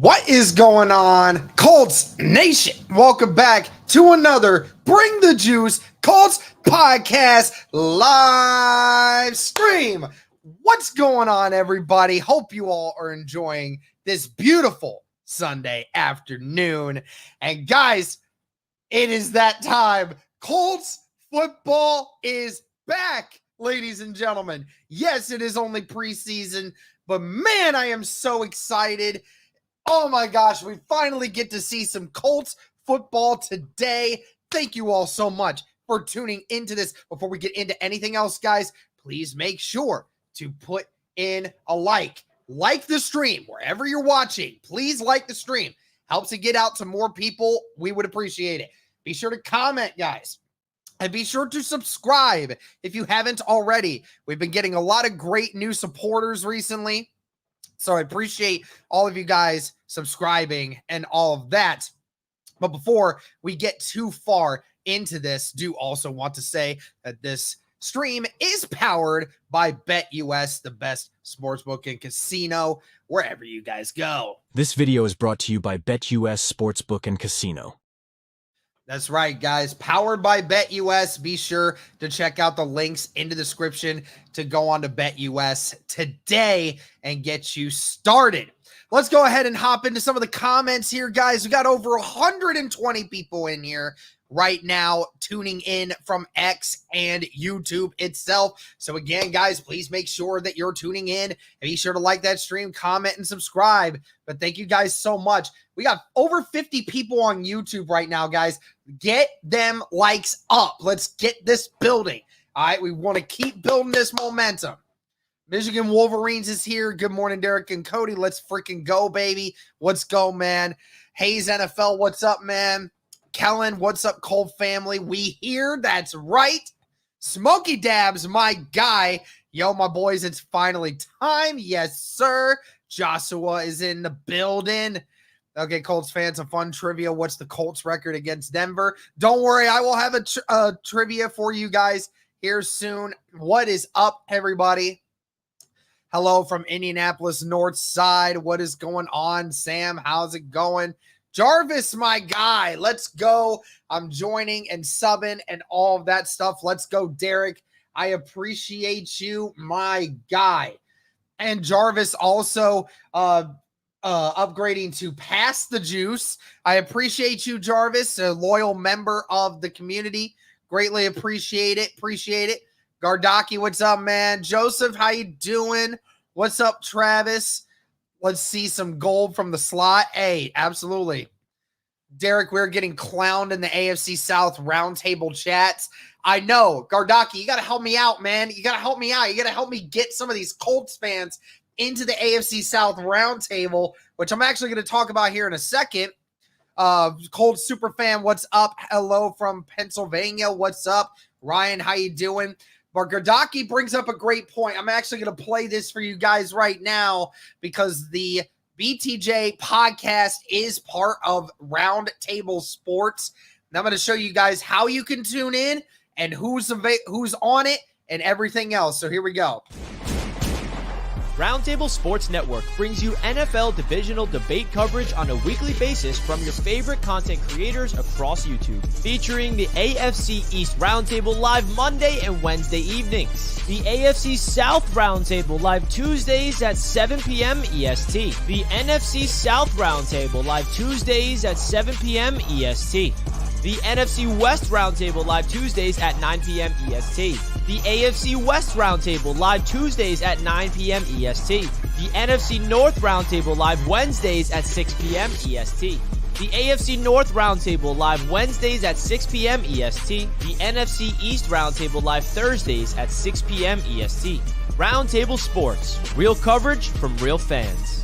What is going on, Colts Nation? Welcome back to another Bring the Juice Colts podcast live stream. What's going on, everybody? Hope you all are enjoying this beautiful Sunday afternoon. And guys, it is that time. Colts football is back, ladies and gentlemen. Yes, it is only preseason, but man, I am so excited. Oh my gosh, we finally get to see some Colts football today. Thank you all so much for tuning into this. Before we get into anything else, guys, please make sure to put in a like. Like the stream wherever you're watching. Please like the stream. Helps it get out to more people. We would appreciate it. Be sure to comment, guys. And be sure to subscribe if you haven't already. We've been getting a lot of great new supporters recently. So I appreciate all of you guys subscribing and all of that. But before we get too far into this, do also want to say that this stream is powered by BetUS, the best sportsbook and casino wherever you guys go. This video is brought to you by BetUS Sportsbook and Casino. That's right, guys. Powered by BetUS. Be sure to check out the links in the description to go on to BetUS today and get you started. Let's go ahead and hop into some of the comments here, guys. We got over 120 people in here right now tuning in from X and YouTube itself. So again, guys, please make sure that you're tuning in and be sure to like that stream, comment, and subscribe. But thank you guys so much. We got over 50 people on YouTube right now, guys. Get them likes up. Let's get this building. All right, we want to keep building this momentum. Michigan Wolverines is here. Good morning, Derek and Cody. Let's freaking go, baby. Let's go, man. Hayes NFL, what's up, man? Kellen, what's up, Cold family? We here. That's right. Smokey Dabs, my guy. Yo, my boys, it's finally time. Yes, sir. Joshua is in the building. Okay, Colts fans, a fun trivia. What's the Colts record against Denver? Don't worry, I will have a trivia for you guys here soon. What is up, everybody? Hello from Indianapolis North Side. What is going on, Sam? How's it going? Jarvis, my guy. Let's go. I'm joining and subbing and all of that stuff. Let's go, Derek. I appreciate you, my guy. And Jarvis also upgrading to Pass the Juice. I appreciate you, Jarvis, a loyal member of the community. Greatly appreciate it. Appreciate it. Gardaki, what's up, man? Joseph, how you doing? What's up, Travis? Let's see some gold from the slot. Hey, absolutely. Derek, we're getting clowned in the AFC South roundtable chats. I know. Gardaki, you got to help me out, man. You got to help me out. You got to help me get some of these Colts fans into the AFC South roundtable, which I'm actually going to talk about here in a second. Colts super fan, what's up? Hello from Pennsylvania. What's up? Ryan, how you doing? But Gardaki brings up a great point. I'm actually going to play this for you guys right now because the BTJ podcast is part of Roundtable Sports. And I'm going to show you guys how you can tune in and who's on it and everything else. So here we go. Roundtable Sports Network brings you NFL divisional debate coverage on a weekly basis from your favorite content creators across YouTube, featuring the AFC East Roundtable live Monday and Wednesday evenings, the AFC South Roundtable live Tuesdays at 7 p.m. EST, the NFC South Roundtable live Tuesdays at 7 p.m. EST, the NFC West Roundtable live Tuesdays at 9 p.m. EST. The AFC West Roundtable live Tuesdays at 9 p.m. EST. The NFC North Roundtable live Wednesdays at 6 p.m. EST. The AFC North Roundtable live Wednesdays at 6 p.m. EST. The NFC East Roundtable live Thursdays at 6 p.m. EST. Roundtable Sports. Real coverage from real fans.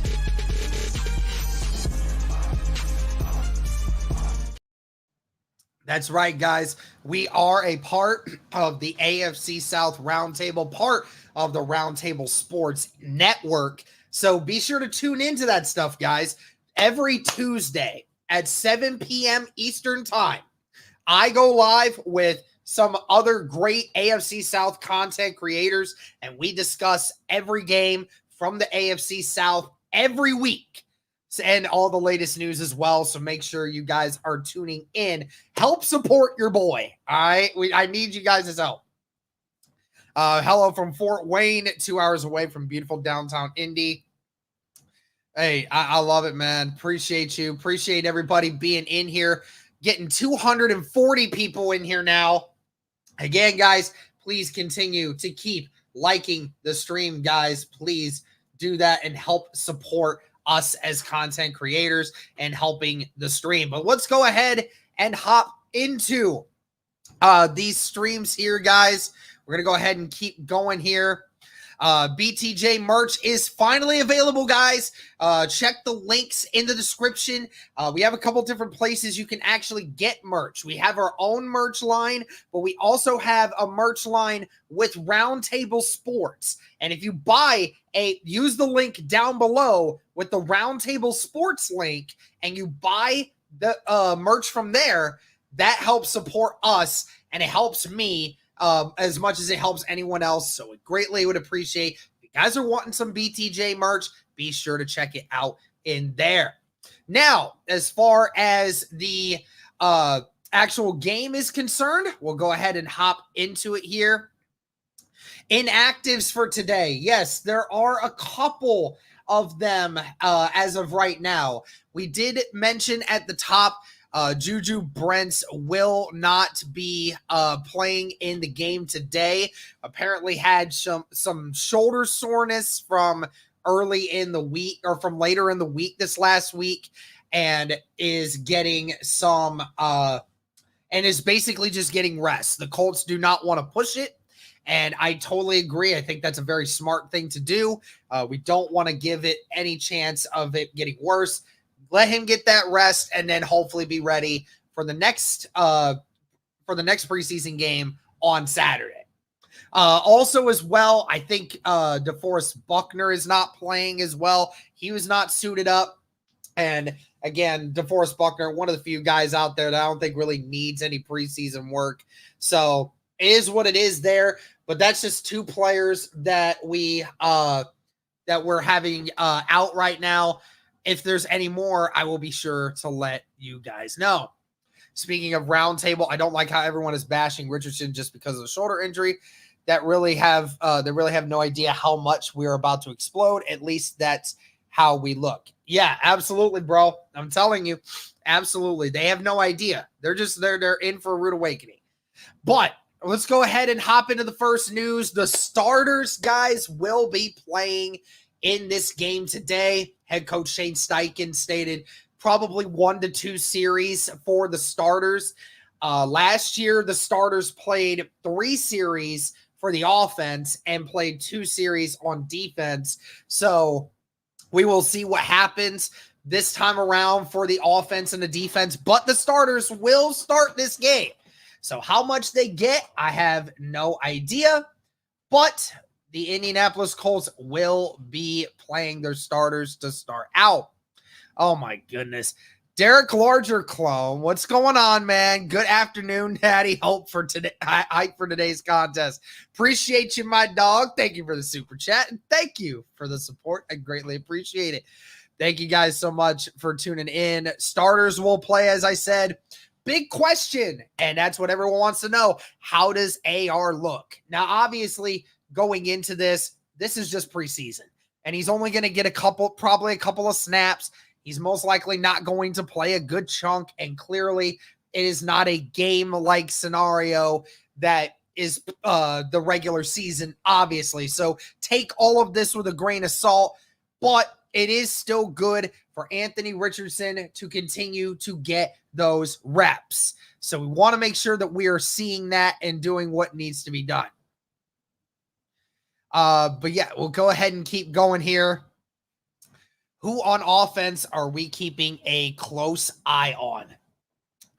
That's right, guys. We are a part of the AFC South Roundtable, part of the Roundtable Sports Network. So be sure to tune into that stuff, guys. Every Tuesday at 7 p.m. Eastern Time, I go live with some other great AFC South content creators, and we discuss every game from the AFC South every week. and all the latest news as well. So make sure you guys are tuning in. Help support your boy. All right. I need you guys' help. Hello from Fort Wayne, 2 hours away from beautiful downtown Indy. Hey, I love it, man. Appreciate you. Appreciate everybody being in here. Getting 240 people in here now. Again, guys, please continue to keep liking the stream, guys. Please do that and help support us as content creators and helping the stream. But let's go ahead and hop into these streams here, guys. We're going to go ahead and keep going here. BTJ merch is finally available, guys. Check the links in the description. We have a couple different places you can actually get merch. We have our own merch line, but we also have a merch line with Roundtable Sports. And if you use the link down below with the Roundtable Sports link and you buy the merch from there, that helps support us and it helps me as much as it helps anyone else. So it greatly would appreciate if you guys are wanting some BTJ merch, be sure to check it out in there. Now, as far as the actual game is concerned, we'll go ahead and hop into it here. Inactives for today. Yes, there are a couple of them as of right now. We did mention at the top Juju Brents will not be playing in the game today. Apparently had some shoulder soreness from early in the week or from later in the week this last week, and is getting some and is basically just getting rest. The Colts do not want to push it, and I totally agree. I think that's a very smart thing to do. We don't want to give it any chance of it getting worse. Let him get that rest and then hopefully be ready for the next preseason game on Saturday. Also as well, I think DeForest Buckner is not playing as well. He was not suited up. And again, DeForest Buckner, one of the few guys out there that I don't think really needs any preseason work. So it is what it is there. But that's just two players that we're having out right now. If there's any more, I will be sure to let you guys know. Speaking of Roundtable, I don't like how everyone is bashing Richardson just because of the shoulder injury. They really have no idea how much we're about to explode. At least that's how we look. Yeah, absolutely, bro. I'm telling you, absolutely. They have no idea. They're in for a rude awakening. But let's go ahead and hop into the first news. The starters, guys, will be playing in this game today. Head coach Shane Steichen stated probably 1 to 2 series for the starters. Last year, the starters played 3 series for the offense and played 2 series on defense. So we will see what happens this time around for the offense and the defense, but the starters will start this game. So how much they get, I have no idea, but the Indianapolis Colts will be playing their starters to start out. Oh, my goodness. Derek Larger clone, what's going on, man? Good afternoon, Daddy. Hope for today. Hype for today's contest. Appreciate you, my dog. Thank you for the super chat, and thank you for the support. I greatly appreciate it. Thank you guys so much for tuning in. Starters will play, as I said. Big question, and that's what everyone wants to know. How does AR look? Now, obviously, going into this is just preseason, and he's only going to get probably a couple of snaps. He's most likely not going to play a good chunk, and clearly it is not a game-like scenario that is the regular season, obviously. So take all of this with a grain of salt, but it is still good for Anthony Richardson to continue to get those reps. So we want to make sure that we are seeing that and doing what needs to be done. But yeah, we'll go ahead and keep going here. Who on offense are we keeping a close eye on?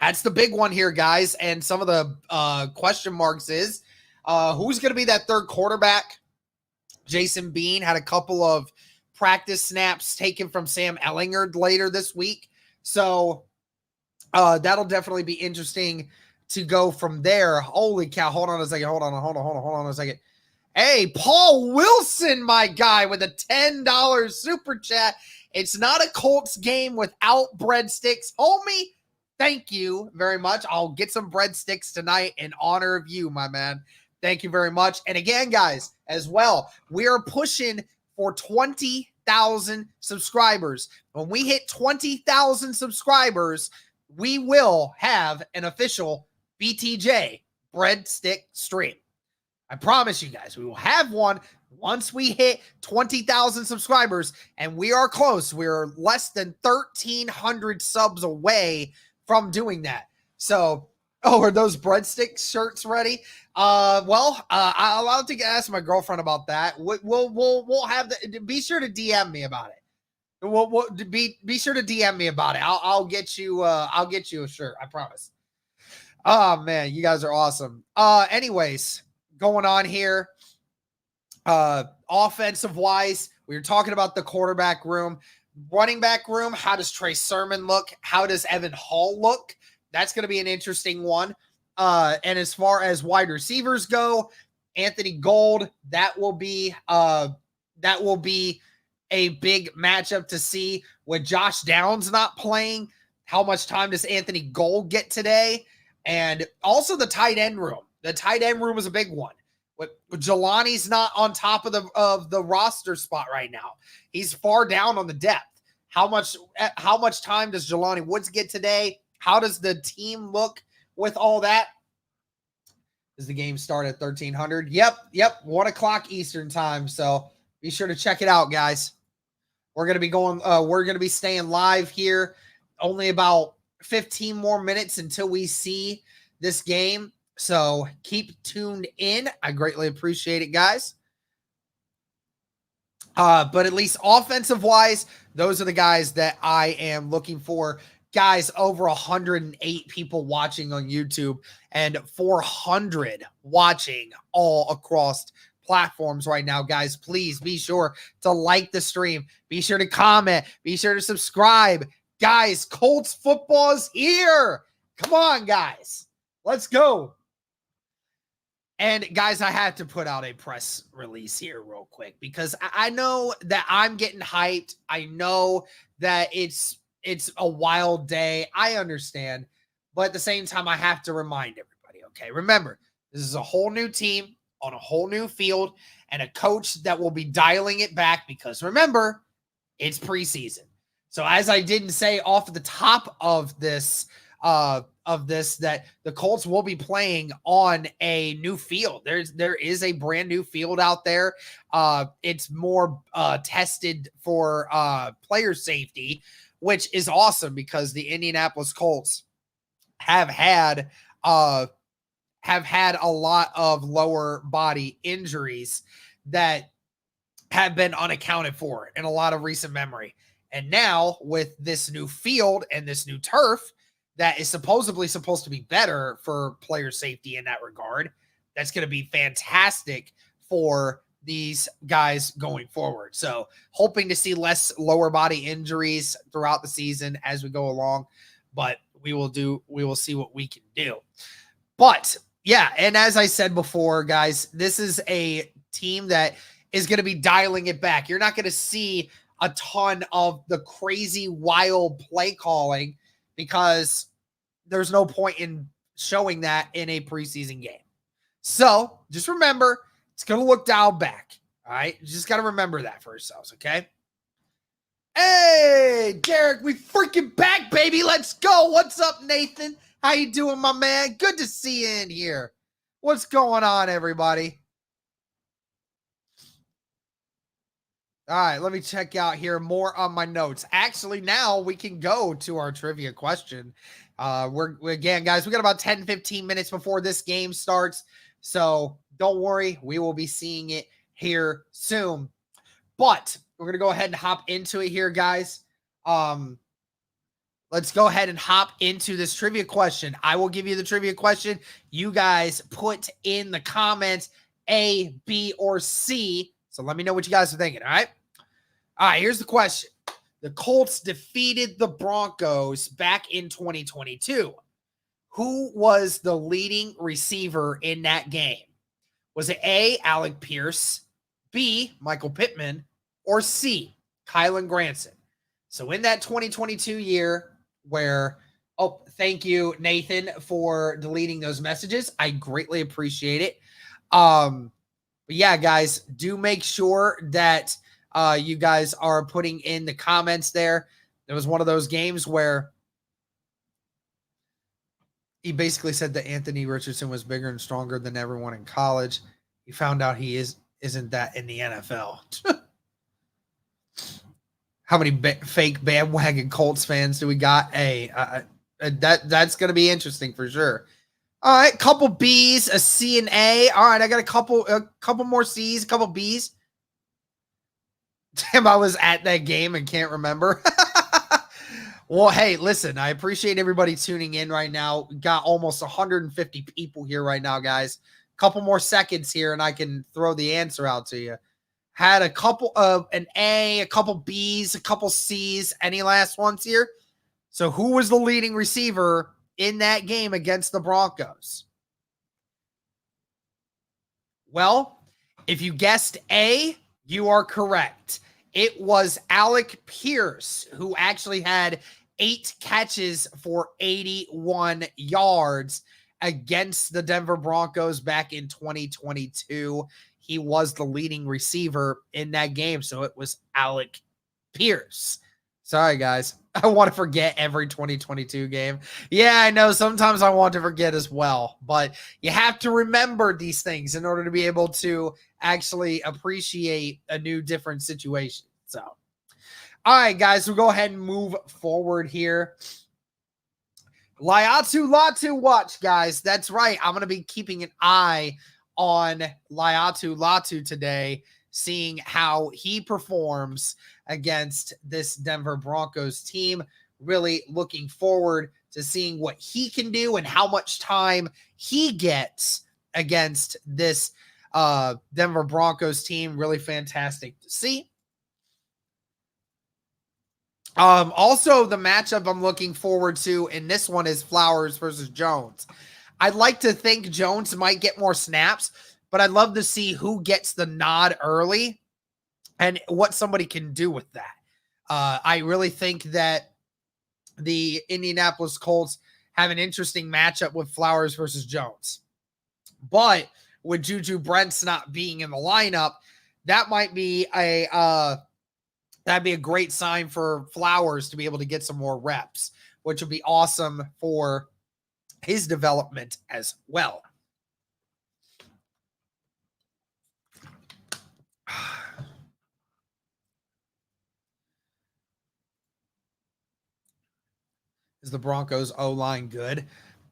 That's the big one here, guys. And some of the question marks is who's going to be that third quarterback? Jason Bean had a couple of practice snaps taken from Sam Ehlinger later this week. So that'll definitely be interesting to go from there. Holy cow. Hold on a second. Hold on a second. Hey, Paul Wilson, my guy, with a $10 super chat. It's not a Colts game without breadsticks. Homie, thank you very much. I'll get some breadsticks tonight in honor of you, my man. Thank you very much. And again, guys, as well, we are pushing for 20,000 subscribers. When we hit 20,000 subscribers, we will have an official BTJ breadstick stream. I promise you guys, we will have one once we hit 20,000 subscribers, and we are close. We're less than 1,300 subs away from doing that. So, are those breadstick shirts ready? I'll have to ask my girlfriend about that. We'll have the. Be sure to DM me about it. We'll be sure to DM me about it. I'll get you a shirt. I promise. Oh man, you guys are awesome. Anyways, going on here. Offensive wise, we were talking about the quarterback room, running back room. How does Trey Sermon look? How does Evan Hall look? That's going to be an interesting one. And as far as wide receivers go, Anthony Gold, that will be a big matchup to see. With Josh Downs not playing, how much time does Anthony Gold get today? And also the tight end room. The tight end room is a big one. With Jelani's not on top of the roster spot right now. He's far down on the depth. How much time does Jelani Woods get today? How does the team look with all that? Does the game start at 1300? Yep. 1 o'clock Eastern time. So be sure to check it out, guys. We're going to be staying live here. Only about 15 more minutes until we see this game. So keep tuned in. I greatly appreciate it, guys. But at least offensive wise, those are the guys that I am looking for. Guys, over 108 people watching on YouTube and 400 watching all across platforms right now. Guys, please be sure to like the stream. Be sure to comment. Be sure to subscribe. Guys, Colts football is here. Come on, guys. Let's go. And guys, I had to put out a press release here real quick because I know that I'm getting hyped. I know that it's a wild day. I understand. But at the same time, I have to remind everybody, okay? Remember, this is a whole new team on a whole new field and a coach that will be dialing it back because remember, it's preseason. So as I didn't say off the top of this, that the Colts will be playing on a new field. There is a brand new field out there. It's more tested for player safety, which is awesome because the Indianapolis Colts have had a lot of lower body injuries that have been unaccounted for in a lot of recent memory. And now with this new field and this new turf that is supposedly supposed to be better for player safety in that regard, that's going to be fantastic for these guys going forward. So hoping to see less lower body injuries throughout the season as we go along, but we will see what we can do. But yeah, and as I said before, guys, this is a team that is going to be dialing it back. You're not going to see a ton of the crazy wild play calling because there's no point in showing that in a preseason game. So just remember, it's going to look dialed back. All right. You just got to remember that for yourselves. Okay. Hey, Derek, we freaking back, baby. Let's go. What's up, Nathan? How you doing, my man? Good to see you in here. What's going on, everybody? All right, let me check out here more on my notes. Actually, now we can go to our trivia question. Again, guys, we got about 10, 15 minutes before this game starts. So don't worry, we will be seeing it here soon. But we're going to go ahead and hop into it here, guys. Let's go ahead and hop into this trivia question. I will give you the trivia question. You guys put in the comments A, B, or C. So let me know what you guys are thinking, all right? All right, here's the question. The Colts defeated the Broncos back in 2022. Who was the leading receiver in that game? Was it A, Alec Pierce, B, Michael Pittman, or C, Kylan Granson? So in that 2022 year where, oh, thank you, Nathan, for deleting those messages. I greatly appreciate it. But yeah, guys, do make sure that you guys are putting in the comments there. It was one of those games where he basically said that Anthony Richardson was bigger and stronger than everyone in college. He found out he isn't that in the NFL. How many fake bandwagon Colts fans do we got? Hey, that's going to be interesting for sure. All right, couple B's, a C and A. All right, I got a couple more C's, a couple B's. Damn, I was at that game and can't remember. Well, hey, listen, I appreciate everybody tuning in right now. We got almost 150 people here right now, guys. Couple more seconds here, and I can throw the answer out to you. Had a couple of an A, a couple B's, a couple C's. Any last ones here? So who was the leading receiver in that game against the Broncos? Well, if you guessed A, you are correct. It was Alec Pierce, who actually had 8 catches for 81 yards against the Denver Broncos back in 2022. He was the leading receiver in that game, so it was Alec Pierce. Sorry, guys. I want to forget every 2022 game. Yeah, I know. Sometimes I want to forget as well, but you have to remember these things in order to be able to actually appreciate a new, different situation. So, all right, guys, we'll go ahead and move forward here. Latu watch, guys. That's right. I'm going to be keeping an eye on Latu today, seeing how he performs against this Denver Broncos team. Really looking forward to seeing what he can do and how much time he gets against this Denver Broncos team. Really fantastic to see. Also, the matchup I'm looking forward to in this one is Flowers versus Jones. I'd like to think Jones might get more snaps, but I'd love to see who gets the nod early and what somebody can do with that. I really think that the Indianapolis Colts have an interesting matchup with Flowers versus Jones. But with Juju Brents not being in the lineup, that might be that'd be a great sign for Flowers to be able to get some more reps, which would be awesome for his development as well. Is the Broncos O-line good?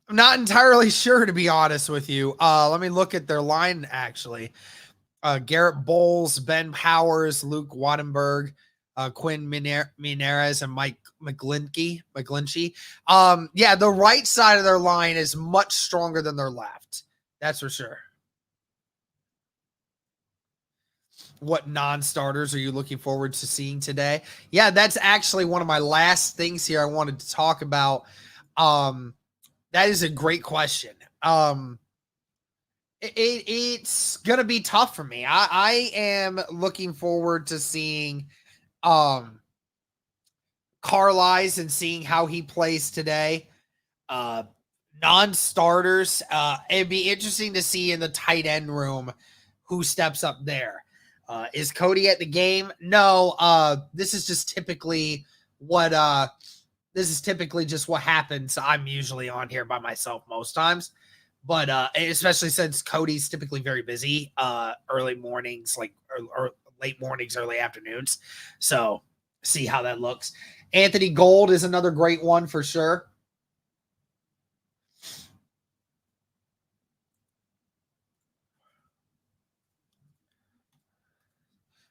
I'm not entirely sure, to be honest with you. Let me look at their line, actually. Garrett Bowles, Ben Powers, Luke Wattenberg, Quinn Minares, and Mike McGlinchey. Yeah, the right side of their line is much stronger than their left. That's for sure. What non-starters are you looking forward to seeing today? Yeah, that's actually one of my last things here I wanted to talk about. That is a great question. It's going to be tough for me. I am looking forward to seeing Carlisle and seeing how he plays today. Non-starters, it'd be interesting to see in the tight end room who steps up there. Is Cody at the game? No. This is typically just what happens. I'm usually on here by myself most times, but especially since Cody's typically very busy early mornings, or late mornings, early afternoons. So see how that looks. Anthony Gold is another great one for sure.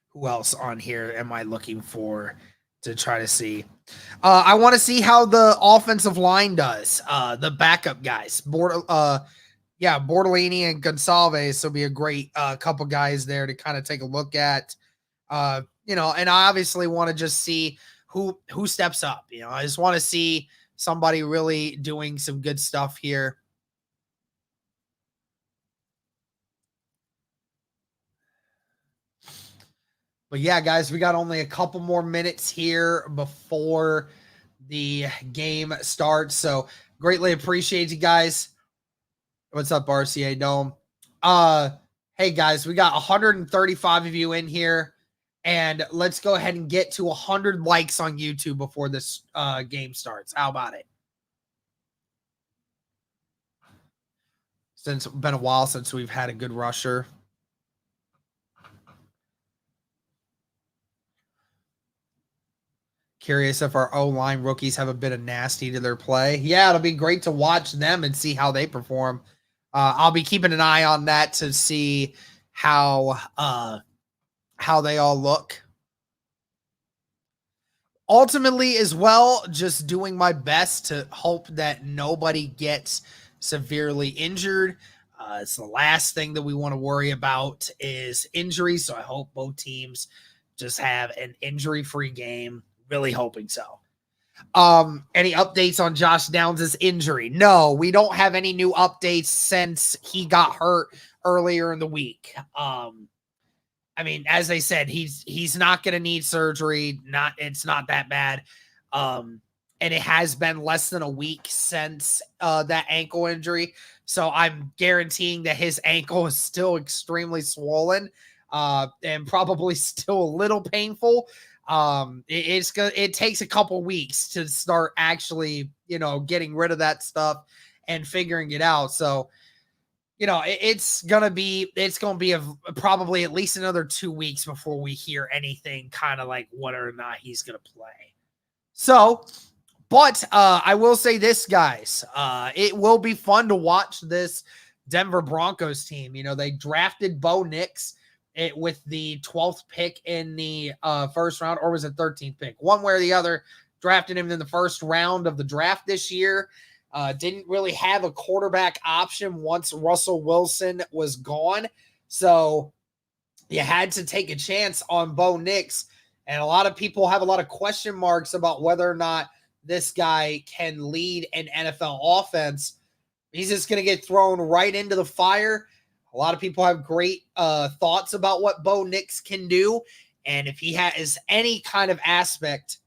Who else on here am I looking for to try to see? I want to see how the offensive line does. The backup guys, Bortolini and Gonsalves will be a great couple guys there to kind of take a look at. And I obviously want to just see who steps up. I just want to see somebody really doing some good stuff here. But yeah, guys, we got only a couple more minutes here before the game starts. So greatly appreciate you guys. What's up, RCA Dome? Hey guys, we got 135 of you in here, and let's go ahead and get to 100 likes on YouTube before this game starts. How about it? Since been a while since we've had a good rusher. Curious if our O-line rookies have a bit of nasty to their play. Yeah, it'll be great to watch them and see how they perform. I'll be keeping an eye on that to see how they all look. Ultimately, as well, just doing my best to hope that nobody gets severely injured. It's the last thing that we want to worry about is injury. So I hope both teams just have an injury-free game. Really hoping so. Any updates on Josh Downs' injury? No, we don't have any new updates since he got hurt earlier in the week. I mean, as I said, he's not going to need surgery. It's not that bad. And it has been less than a week since that ankle injury. So I'm guaranteeing that his ankle is still extremely swollen and probably still a little painful. It takes a couple weeks to start actually, getting rid of that stuff and figuring it out. So, it's going to be probably at least another 2 weeks before we hear anything kind of like whether or not he's going to play. So, but I will say this, guys, it will be fun to watch this Denver Broncos team. They drafted Bo Nix with the 12th pick in the first round, or was it 13th pick? One way or the other, drafted him in the first round of the draft this year. Didn't really have a quarterback option once Russell Wilson was gone. So you had to take a chance on Bo Nix. And a lot of people have a lot of question marks about whether or not this guy can lead an NFL offense. He's just going to get thrown right into the fire. A lot of people have great thoughts about what Bo Nix can do. And if he has any kind of aspect,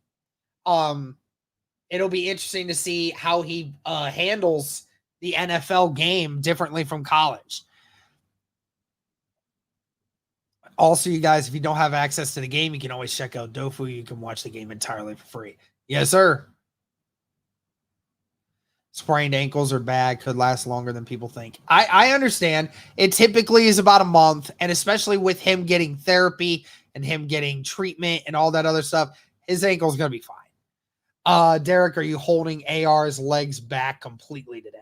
it'll be interesting to see how he handles the NFL game differently from college. Also, you guys, if you don't have access to the game, you can always check out Dofu. You can watch the game entirely for free. Yes, sir. Sprained ankles are bad, could last longer than people think. I understand. It typically is about a month, and especially with him getting therapy and him getting treatment and all that other stuff, his ankle's going to be fine. Derek, are you holding AR's legs back completely today?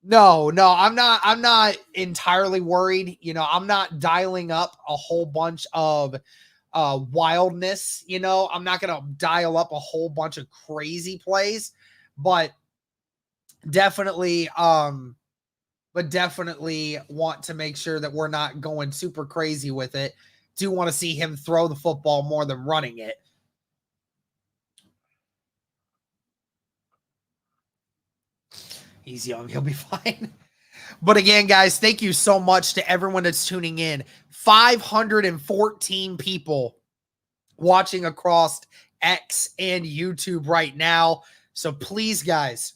No, I'm not entirely worried. I'm not dialing up a whole bunch of wildness. I'm not going to dial up a whole bunch of crazy plays, but definitely want to make sure that we're not going super crazy with it. Do want to see him throw the football more than running it. He's young. He'll be fine. But again, guys, thank you so much to everyone that's tuning in. 514 people watching across X and YouTube right now. So please, guys,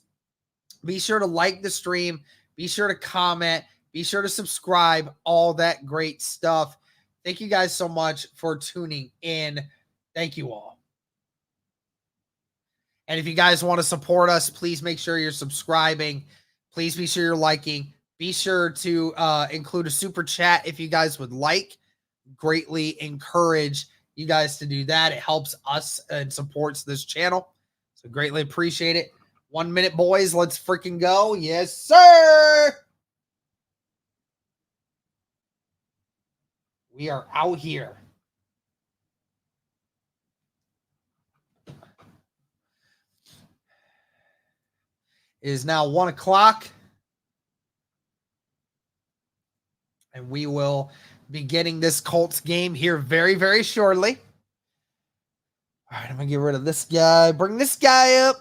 be sure to like the stream. Be sure to comment. Be sure to subscribe. All that great stuff. Thank you guys so much for tuning in. Thank you all. And if you guys want to support us, please make sure you're subscribing. Please be sure you're liking. Be sure to include a super chat if you guys would like. Greatly encourage you guys to do that. It helps us and supports this channel. So greatly appreciate it. 1 minute, boys. Let's freaking go. Yes, sir. We are out here. It is now 1 o'clock. And we will be getting this Colts game here very, very shortly. All right, I'm going to get rid of this guy. Bring this guy up.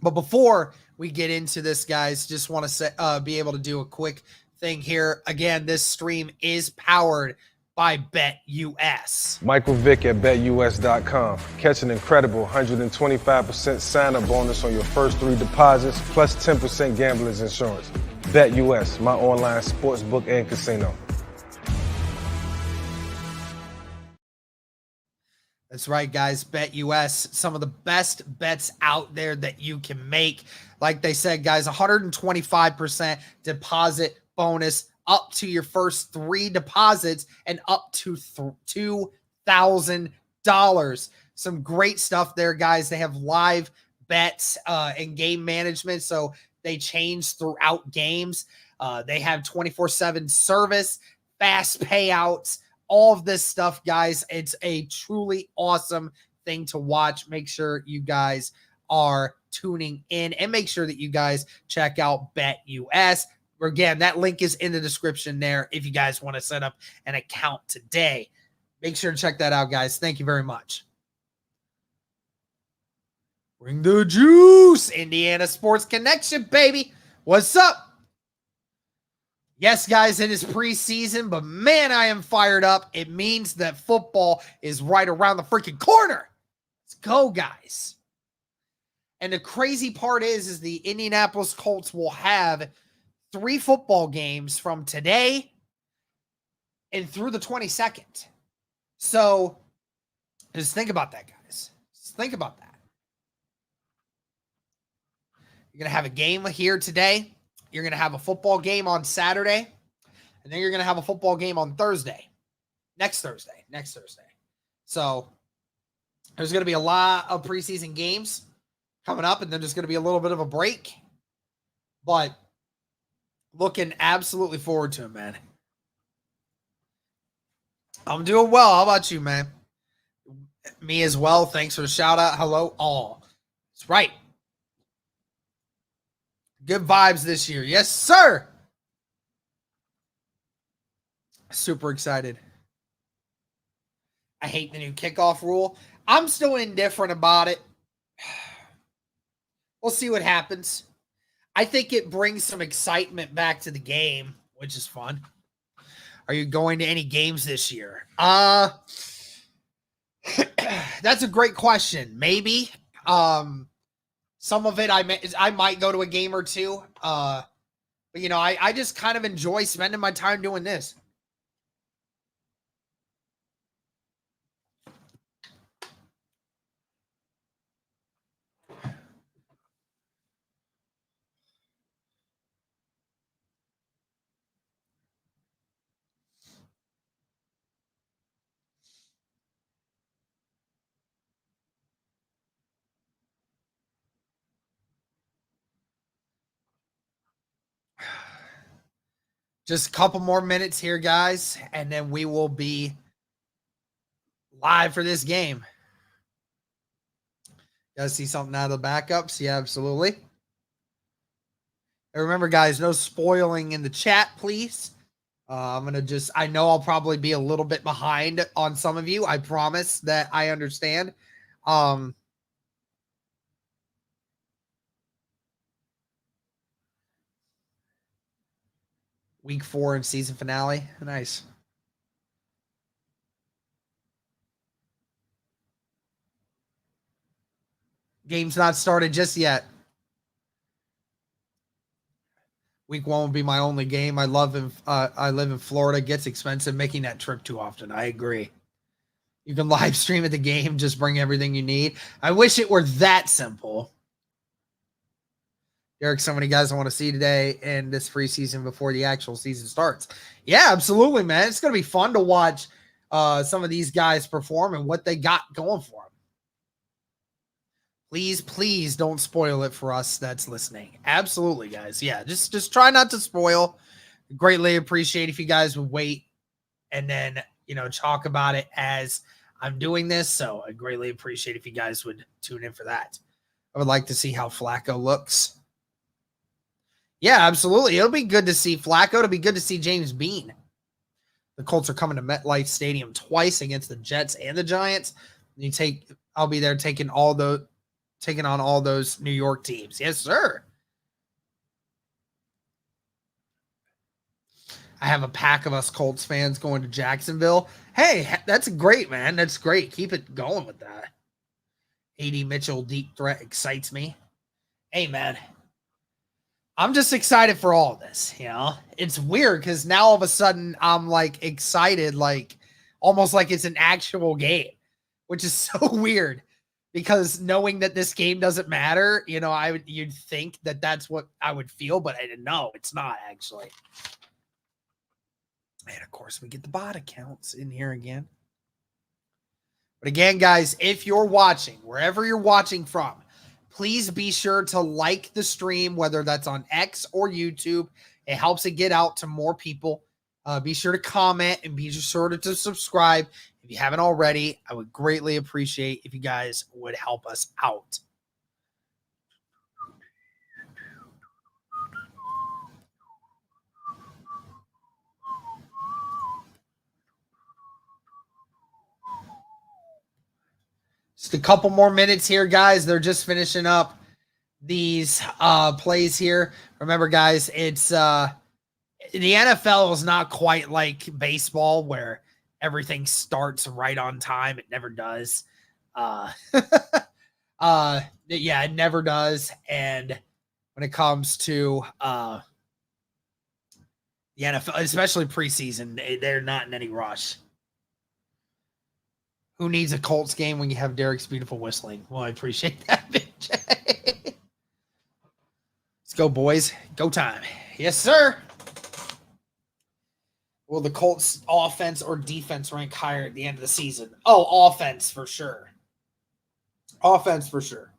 But before we get into this, guys, just want to be able to do a quick thing here. Again, this stream is powered by BetUS. Michael Vick at BetUS.com. Catch an incredible 125% sign-up bonus on your first 3 deposits, plus 10% gambler's insurance. BetUS, my online sportsbook and casino. That's right, guys. BetUS, some of the best bets out there that you can make. Like they said, guys, 125% deposit bonus up to your first 3 deposits and up to $2,000. Some great stuff there, guys. They have live bets and game management, so they change throughout games. They have 24/7 service, fast payouts, all of this stuff, guys. It's a truly awesome thing to watch. Make sure you guys are tuning in and make sure that you guys check out BetUS. Again, that link is in the description there if you guys want to set up an account today. Make sure to check that out, guys. Thank you very much. Bring the juice. Indiana Sports Connection, baby. What's up? Yes, guys, it is preseason, but man, I am fired up. It means that football is right around the freaking corner. Let's go, guys. And the crazy part is the Indianapolis Colts will have 3 football games from today and through the 22nd. So just think about that, guys. Just think about that. You're going to have a game here today. You're going to have a football game on Saturday. And then you're going to have a football game on Thursday. Next Thursday. So there's going to be a lot of preseason games coming up, and then there's going to be a little bit of a break. But looking absolutely forward to it, man. I'm doing well. How about you, man? Me as well. Thanks for the shout out. Hello, all. That's right. Good vibes this year. Yes, sir. Super excited. I hate the new kickoff rule. I'm still indifferent about it. We'll see what happens. I think it brings some excitement back to the game, which is fun. Are you going to any games this year? That's a great question. Maybe. Some of it I might go to a game or two. But you know, I just kind of enjoy spending my time doing this. Just a couple more minutes here, guys, and then we will be live for this game. You guys see something out of the backups? Yeah, absolutely. And remember, guys, no spoiling in the chat, please. I know I'll probably be a little bit behind on some of you. I promise that I understand. Week 4 and season finale. Nice. Game's not started just yet. Week 1 will be my only game. I live in Florida. It gets expensive making that trip too often. I agree. You can live stream at the game. Just bring everything you need. I wish it were that simple. Derek, so many guys I want to see today in this preseason before the actual season starts. Yeah, absolutely, man. It's going to be fun to watch some of these guys perform and what they got going for them. Please don't spoil it for us that's listening. Absolutely, guys. Yeah, just try not to spoil. Greatly appreciate if you guys would wait and then, talk about it as I'm doing this. So I greatly appreciate if you guys would tune in for that. I would like to see how Flacco looks. Yeah, absolutely. It'll be good to see Flacco. It'll be good to see James Bean. The Colts are coming to MetLife Stadium twice against the Jets and the Giants. I'll be there taking on all those New York teams. Yes, sir. I have a pack of us Colts fans going to Jacksonville. Hey, that's great, man. That's great. Keep it going with that. A.D. Mitchell deep threat excites me. Hey, man. I'm just excited for all of this, you know? It's weird because now all of a sudden I'm like excited, like almost like it's an actual game, which is so weird because knowing that this game doesn't matter, you know, you'd think that that's what I would feel, but no, it's not actually. And of course, we get the bot accounts in here again. But again, guys, if you're watching, wherever you're watching from, please be sure to like the stream, whether that's on X or YouTube. It helps it get out to more people. Be sure to comment and be sure to subscribe. If you haven't already, I would greatly appreciate if you guys would help us out. Just a couple more minutes here, guys. They're just finishing up these plays here. Remember, guys, it's the NFL is not quite like baseball where everything starts right on time. It never does. Yeah, it never does. And when it comes to the NFL, especially preseason, they're not in any rush. Who needs a Colts game when you have Derek's beautiful whistling? Well, I appreciate that, bitch. Let's go, boys. Go time. Yes, sir. Will the Colts offense or defense rank higher at the end of the season? Oh, offense for sure. Offense for sure.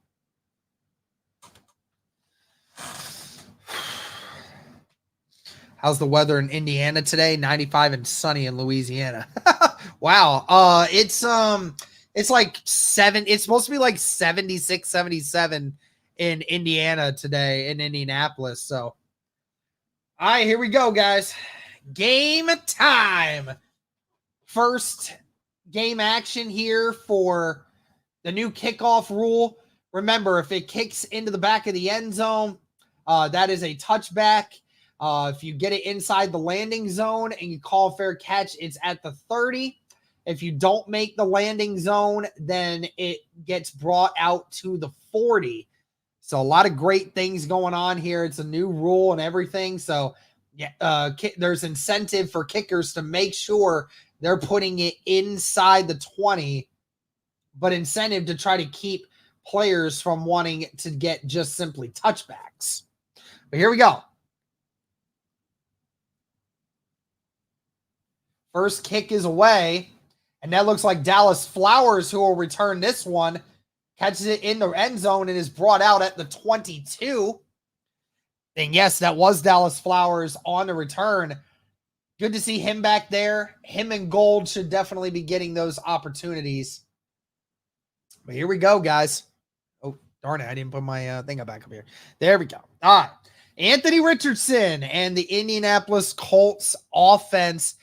How's the weather in Indiana today? 95 and sunny in Louisiana. Wow. It's like it's supposed to be like 76, 77 in Indiana today in Indianapolis. So, all right, here we go, guys. Game time. First game action here for the new kickoff rule. Remember, if it kicks into the back of the end zone, that is a touchback. If you get it inside the landing zone and you call a fair catch, it's at the 30. If you don't make the landing zone, then it gets brought out to the 40. So a lot of great things going on here. It's a new rule and everything. So yeah, there's incentive for kickers to make sure they're putting it inside the 20, but incentive to try to keep players from wanting to get just simply touchbacks. But here we go. First kick is away, and that looks like Dallas Flowers, who will return this one, catches it in the end zone and is brought out at the 22. And yes, that was Dallas Flowers on the return. Good to see him back there. Him and Gold should definitely be getting those opportunities. But here we go, guys. Oh, darn it. I didn't put my thing back up here. There we go. All right. Anthony Richardson and the Indianapolis Colts offense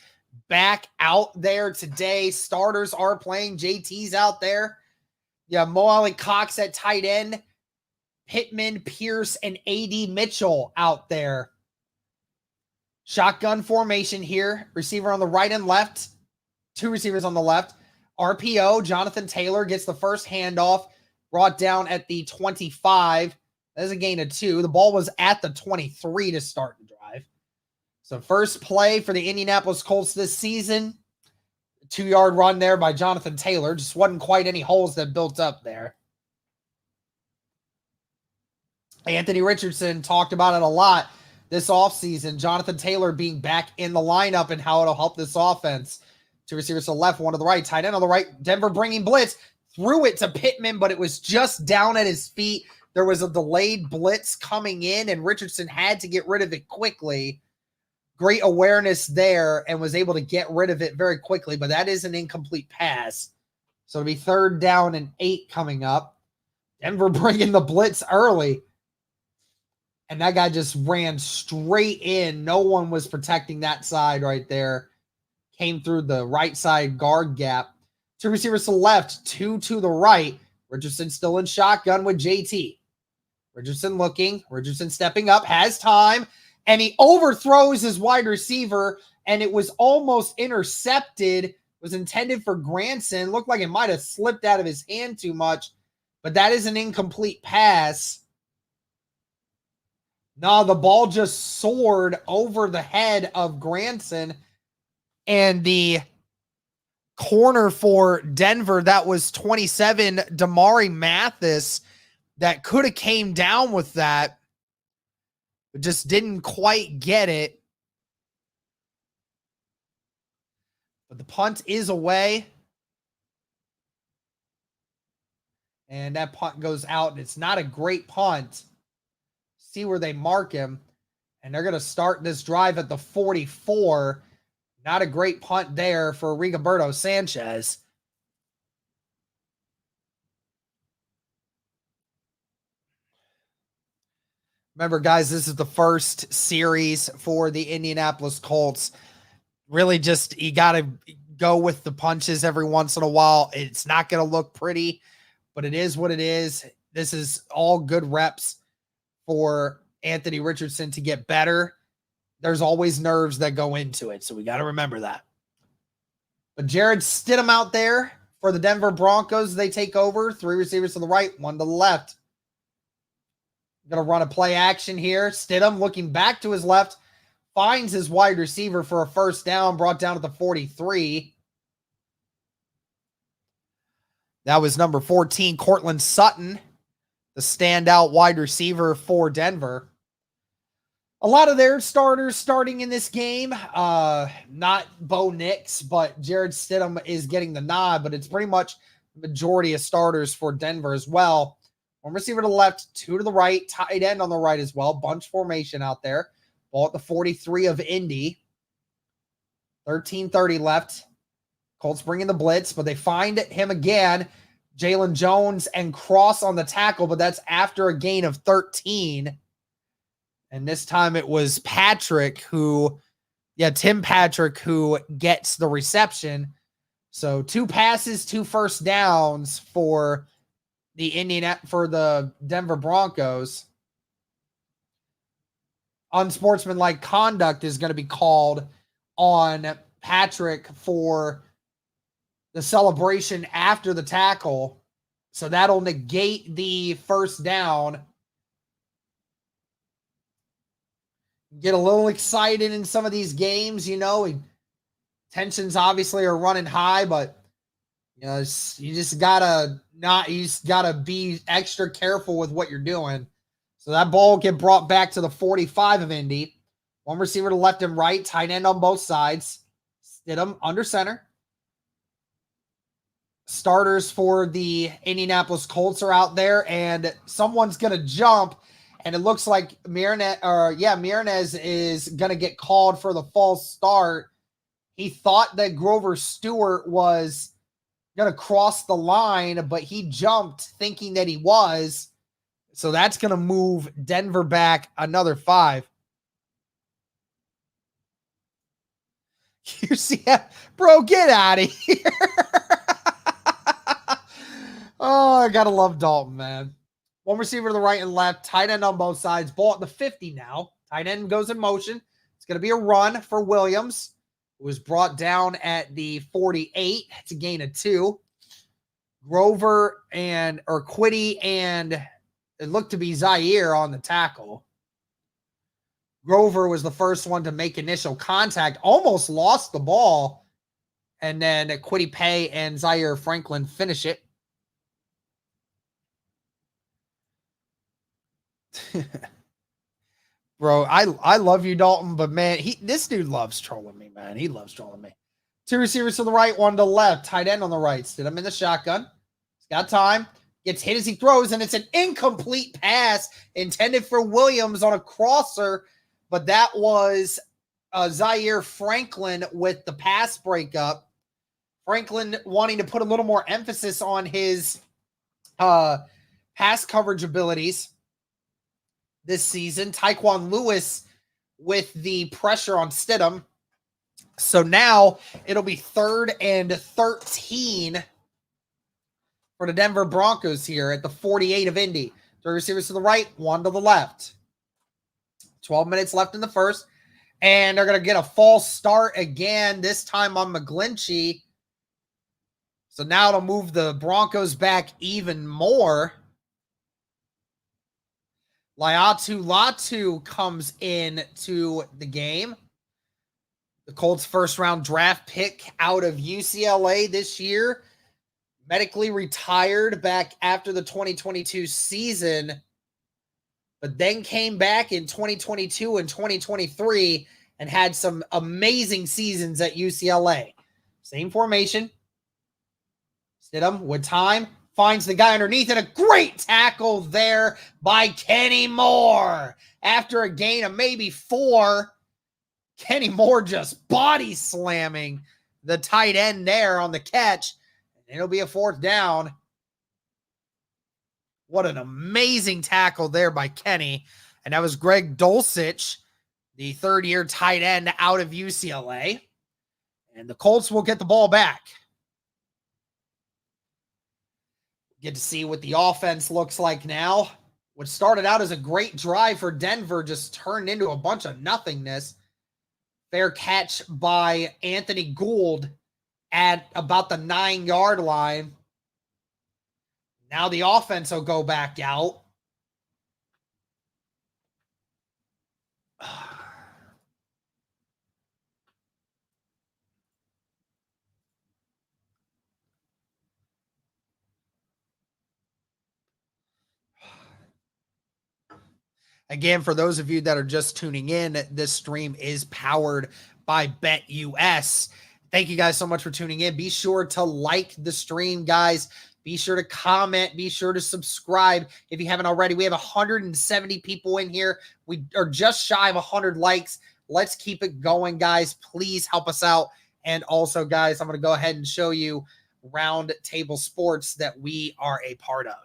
back out there today. Starters are playing. JT's out there. Yeah, Mo Alley Cox at tight end. Pittman, Pierce, and A.D. Mitchell out there. Shotgun formation here. Receiver on the right and left. Two receivers on the left. RPO, Jonathan Taylor gets the first handoff. Brought down at the 25. That's a gain of 2. The ball was at the 23 to start the drive. So first play for the Indianapolis Colts this season. 2-yard run there by Jonathan Taylor. Just wasn't quite any holes that built up there. Anthony Richardson talked about it a lot this offseason. Jonathan Taylor being back in the lineup and how it'll help this offense. Two receivers to the left, one to the right. Tight end on the right. Denver bringing blitz. Threw it to Pittman, but it was just down at his feet. There was a delayed blitz coming in, and Richardson had to get rid of it quickly. Great awareness there and was able to get rid of it very quickly, but that is an incomplete pass. So it'll be 3rd down and 8 coming up. Denver bringing the blitz early. And that guy just ran straight in. No one was protecting that side right there. Came through the right side guard gap. 2 receivers to the left, 2 to the right. Richardson still in shotgun with JT. Richardson looking. Richardson stepping up. Has time. and he overthrows his wide receiver, and it was almost intercepted. It was intended for Granson. Looked like it might have slipped out of his hand too much, but that is an incomplete pass. No, the ball just soared over the head of Granson, and the corner for Denver, that was 27, Damari Mathis, that could have came down with that, but just didn't quite get it. But the punt is away. And that punt goes out, and it's not a great punt. See where they mark him. And they're going to start this drive at the 44. Not a great punt there for Rigoberto Sanchez. Remember, guys, this is the first series for the Indianapolis Colts. Really just, you got to go with the punches every once in a while. It's not going to look pretty, but it is what it is. This is all good reps for Anthony Richardson to get better. There's always nerves that go into it, so we got to remember that. But Jared Stidham out there for the Denver Broncos. They take over. 3 receivers to the right, 1 to the left. Going to run a play action here. Stidham looking back to his left, finds his wide receiver for a first down, brought down at the 43. That was number 14, Cortland Sutton, the standout wide receiver for Denver. A lot of their starters starting in this game. Not Bo Nix, but Jared Stidham is getting the nod, but it's pretty much the majority of starters for Denver as well. 1 receiver to the left, 2 to the right, tight end on the right as well. Bunch formation out there. Ball at the 43 of Indy. 13:30 left. Colts bringing the blitz, but they find him again. Jalen Jones and Cross on the tackle, but that's after a gain of 13. And this time it was Tim Patrick who gets the reception. So 2 passes, 2 first downs for the Denver Broncos. Unsportsmanlike conduct is going to be called on Patrick for the celebration after the tackle. So that'll negate the first down. Get a little excited in some of these games, tensions obviously are running high, but you just gotta be extra careful with what you're doing. So that ball get brought back to the 45 of Indy. 1 receiver to left and right, tight end on both sides. Stidham under center. Starters for the Indianapolis Colts are out there, and someone's gonna jump. And it looks like Miranez is going to get called for the false start. He thought that Grover Stewart was going to cross the line, but he jumped thinking that he was. So that's going to move Denver back another 5. You see that? Bro, get out of here. Oh, I got to love Dalton, man. 1 receiver to the right and left, tight end on both sides. Ball at the 50 now. Tight end goes in motion. It's going to be a run for Williams. It was brought down at the 48. It's a gain of 2. Quiddy and it looked to be Zaire on the tackle. Grover was the first one to make initial contact, almost lost the ball. And then Quiddy Pay and Zaire Franklin finish it. Bro, I love you, Dalton, but man, this dude loves trolling me, man. He loves trolling me. 2 receivers to the right, 1 to the left. Tight end on the right. Stidham in the shotgun. He's got time. Gets hit as he throws, and it's an incomplete pass intended for Williams on a crosser, but that was Zaire Franklin with the pass breakup. Franklin wanting to put a little more emphasis on his pass coverage abilities this season. Tyquan Lewis with the pressure on Stidham. So now it'll be 3rd and 13 for the Denver Broncos here at the 48 of Indy. 3 receivers to the right, 1 to the left. 12 minutes left in the first. And they're going to get a false start again, this time on McGlinchey. So now it'll move the Broncos back even more. Latu comes in to the game. The Colts' first-round draft pick out of UCLA this year. Medically retired back after the 2022 season, but then came back in 2022 and 2023 and had some amazing seasons at UCLA. Same formation. Stidham with time. Finds the guy underneath, and a great tackle there by Kenny Moore. After a gain of maybe 4, Kenny Moore just body slamming the tight end there on the catch. It'll be a 4th down. What an amazing tackle there by Kenny. And that was Greg Dulcich, the 3rd-year tight end out of UCLA. And the Colts will get the ball back. Get to see what the offense looks like now. What started out as a great drive for Denver just turned into a bunch of nothingness. Fair catch by Anthony Gould at about the 9-yard line. Now the offense will go back out. Again, for those of you that are just tuning in, this stream is powered by BetUS. Thank you guys so much for tuning in. Be sure to like the stream, guys. Be sure to comment. Be sure to subscribe if you haven't already. We have 170 people in here. We are just shy of 100 likes. Let's keep it going, guys. Please help us out. And also, guys, I'm going to go ahead and show you Round Table Sports that we are a part of.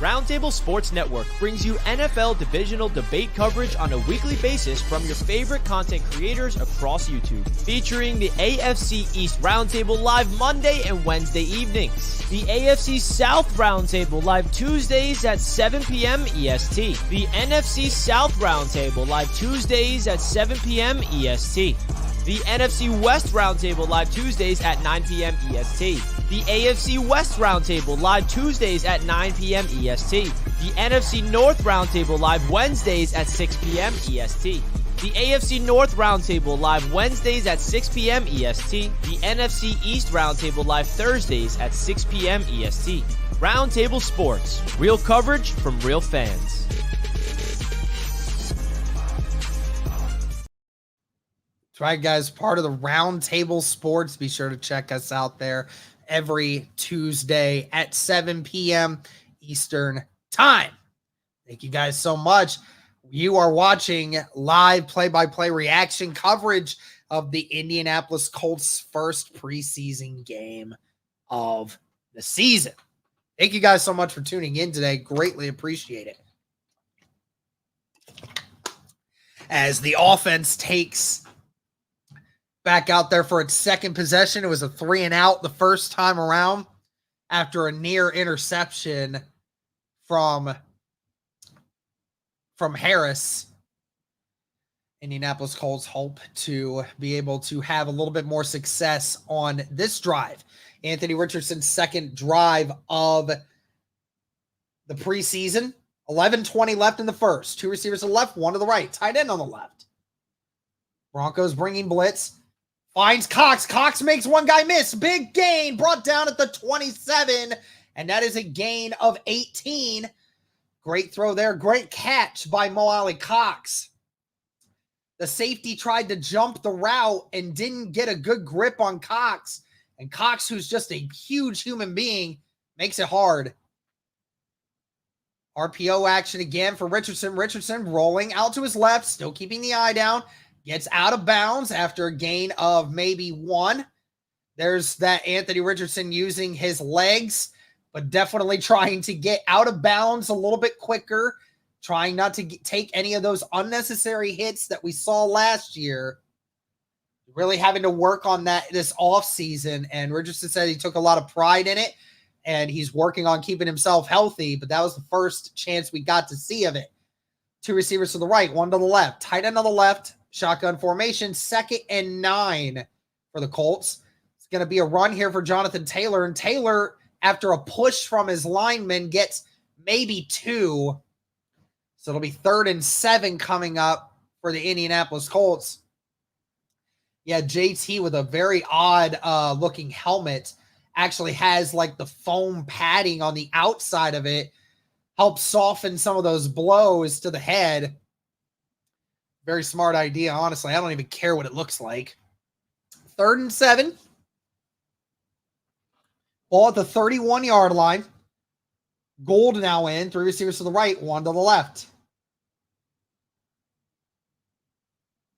Roundtable Sports Network brings you NFL divisional debate coverage on a weekly basis from your favorite content creators across YouTube, featuring the AFC East Roundtable live Monday and Wednesday evenings, the AFC South Roundtable live Tuesdays at 7 p.m. EST, the NFC South Roundtable live Tuesdays at 7 p.m. EST, the NFC West Roundtable live Tuesdays at 9 p.m. EST, the AFC West Roundtable live Tuesdays at 9 p.m. EST, the NFC North Roundtable live Wednesdays at 6 p.m. EST, the AFC North Roundtable live Wednesdays at 6 p.m. EST, the NFC East Roundtable live Thursdays at 6 p.m. EST. Roundtable Sports, real coverage from real fans. That's right, guys. Part of the Roundtable Sports. Be sure to check us out there every Tuesday at 7 p.m. Eastern Time. Thank you guys so much. You are watching live play-by-play reaction coverage of the Indianapolis Colts' first preseason game of the season. Thank you guys so much for tuning in today. Greatly appreciate it. As the offense takes back out there for its second possession. It was a 3-and-out the first time around after a near interception from Harris. Indianapolis Colts hope to be able to have a little bit more success on this drive. Anthony Richardson's second drive of the preseason. 11:20 left in the first. 2 receivers to the left, 1 to the right. Tight end on the left. Broncos bringing blitz. Finds Cox. Cox makes one guy miss. Big gain brought down at the 27. And that is a gain of 18. Great throw there. Great catch by Mo Alley Cox. The safety tried to jump the route and didn't get a good grip on Cox. And Cox, who's just a huge human being, makes it hard. RPO action again for Richardson. Richardson rolling out to his left, still keeping the eye down. Gets out of bounds after a gain of maybe 1. There's that Anthony Richardson using his legs, but definitely trying to get out of bounds a little bit quicker, trying not to take any of those unnecessary hits that we saw last year. Really having to work on that this offseason, and Richardson said he took a lot of pride in it, and he's working on keeping himself healthy, but that was the first chance we got to see of it. Two receivers to the right, one to the left. Tight end on the left, shotgun formation, 2nd and 9 for the Colts. It's going to be a run here for Jonathan Taylor. And Taylor, after a push from his lineman, gets maybe 2. So it'll be 3rd and 7 coming up for the Indianapolis Colts. Yeah, JT with a very odd looking helmet actually has like the foam padding on the outside of it. Helps soften some of those blows to the head. Very smart idea, honestly. I don't even care what it looks like. 3rd and 7. Ball at the 31-yard line. Gould now in. 3 receivers to the right, 1 to the left.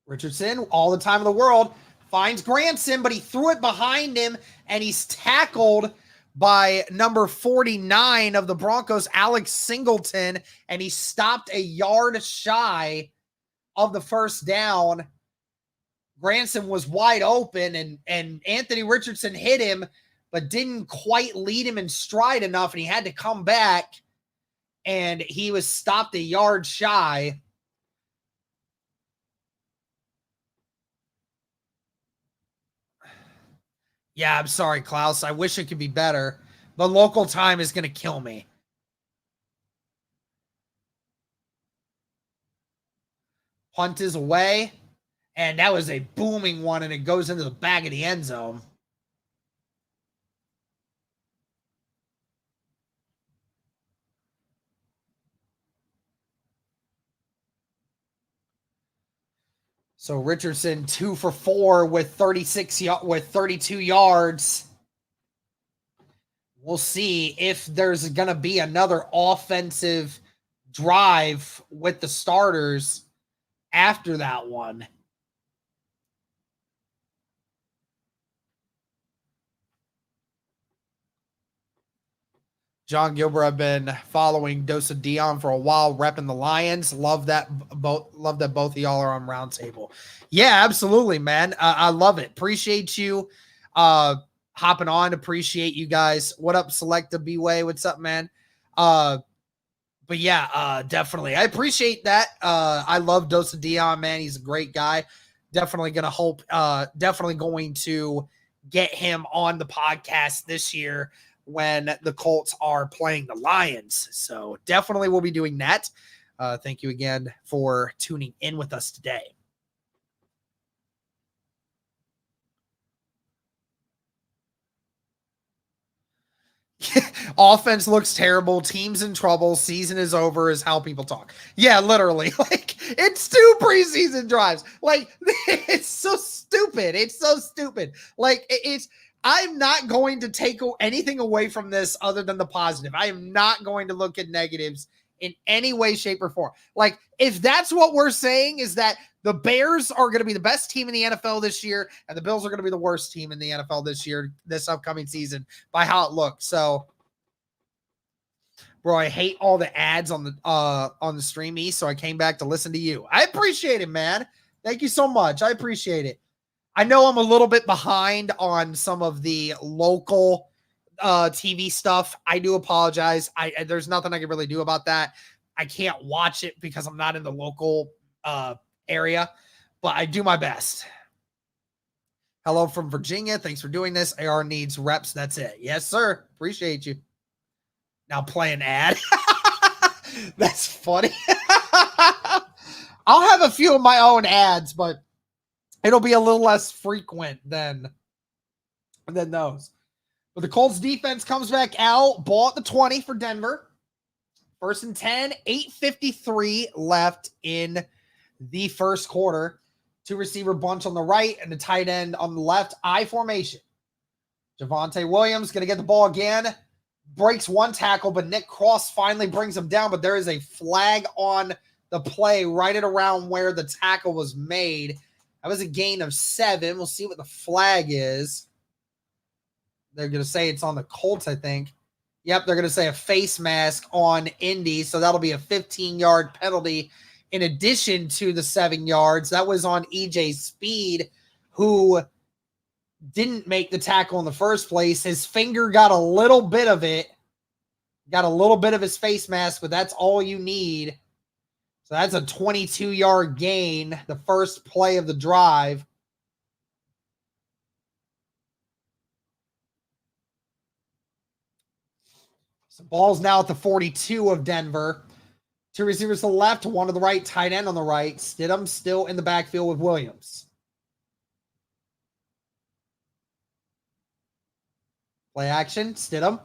Richardson, all the time in the world, finds Granson, but he threw it behind him, and he's tackled by number 49 of the Broncos, Alex Singleton, and he stopped a yard shy of the first down. Granson was wide open, and Anthony Richardson hit him, but didn't quite lead him in stride enough, and he had to come back, and he was stopped a yard shy. Yeah, I'm sorry, Klaus. I wish it could be better, but local time is going to kill me. Punt is away, and that was a booming one, and it goes into the back of the end zone. So Richardson 2 for 4 with 32 yards. We'll see if there's going to be another offensive drive with the starters after that one. John Gilbert, I've been following Dosa Dion for a while, repping the Lions. Love that both of y'all are on Roundtable. Yeah, absolutely, man. I love it. Appreciate you hopping on. Appreciate you guys. What up, Selecta B-Way? What's up, man? But yeah, definitely. I appreciate that. I love Dosa Dion, man. He's a great guy. Definitely going to get him on the podcast this year when the Colts are playing the Lions. So definitely we'll be doing that. Thank you again for tuning in with us today. Offense looks terrible. Team's in trouble. Season is over is how people talk. Yeah, literally. Like, it's 2 preseason drives. Like, it's so stupid. It's so stupid. Like, I'm not going to take anything away from this other than the positive. I am not going to look at negatives in any way, shape, or form. Like, if that's what we're saying is that the Bears are going to be the best team in the NFL this year, and the Bills are going to be the worst team in the NFL this upcoming season, by how it looks. So, bro, I hate all the ads on the streamy, so I came back to listen to you. I appreciate it, man. Thank you so much. I appreciate it. I know I'm a little bit behind on some of the local TV stuff. I do apologize. There's nothing I can really do about that. I can't watch it because I'm not in the local area, but I do my best. Hello from Virginia. Thanks for doing this. AR needs reps. That's it. Yes, sir. Appreciate you. Now play an ad. That's funny. I'll have a few of my own ads, but it'll be a little less frequent than those. But the Colts defense comes back out. Ball at the 20 for Denver. 1st and 10, 8:53 left in the first quarter. 2 receiver bunch on the right and the tight end on the left. I formation. Javonte Williams going to get the ball again. Breaks 1 tackle, but Nick Cross finally brings him down. But there is a flag on the play right at around where the tackle was made. That was a gain of 7. We'll see what the flag is. They're going to say it's on the Colts, I think. Yep, they're going to say a face mask on Indy, so that'll be a 15-yard penalty in addition to the 7 yards. That was on EJ Speed, who didn't make the tackle in the first place. His finger got a little bit of it, got a little bit of his face mask, but that's all you need So that's a 22-yard gain, the first play of the drive. So ball's now at the 42 of Denver. 2 receivers to the left, 1 to the right, tight end on the right. Stidham still in the backfield with Williams. Play action, Stidham.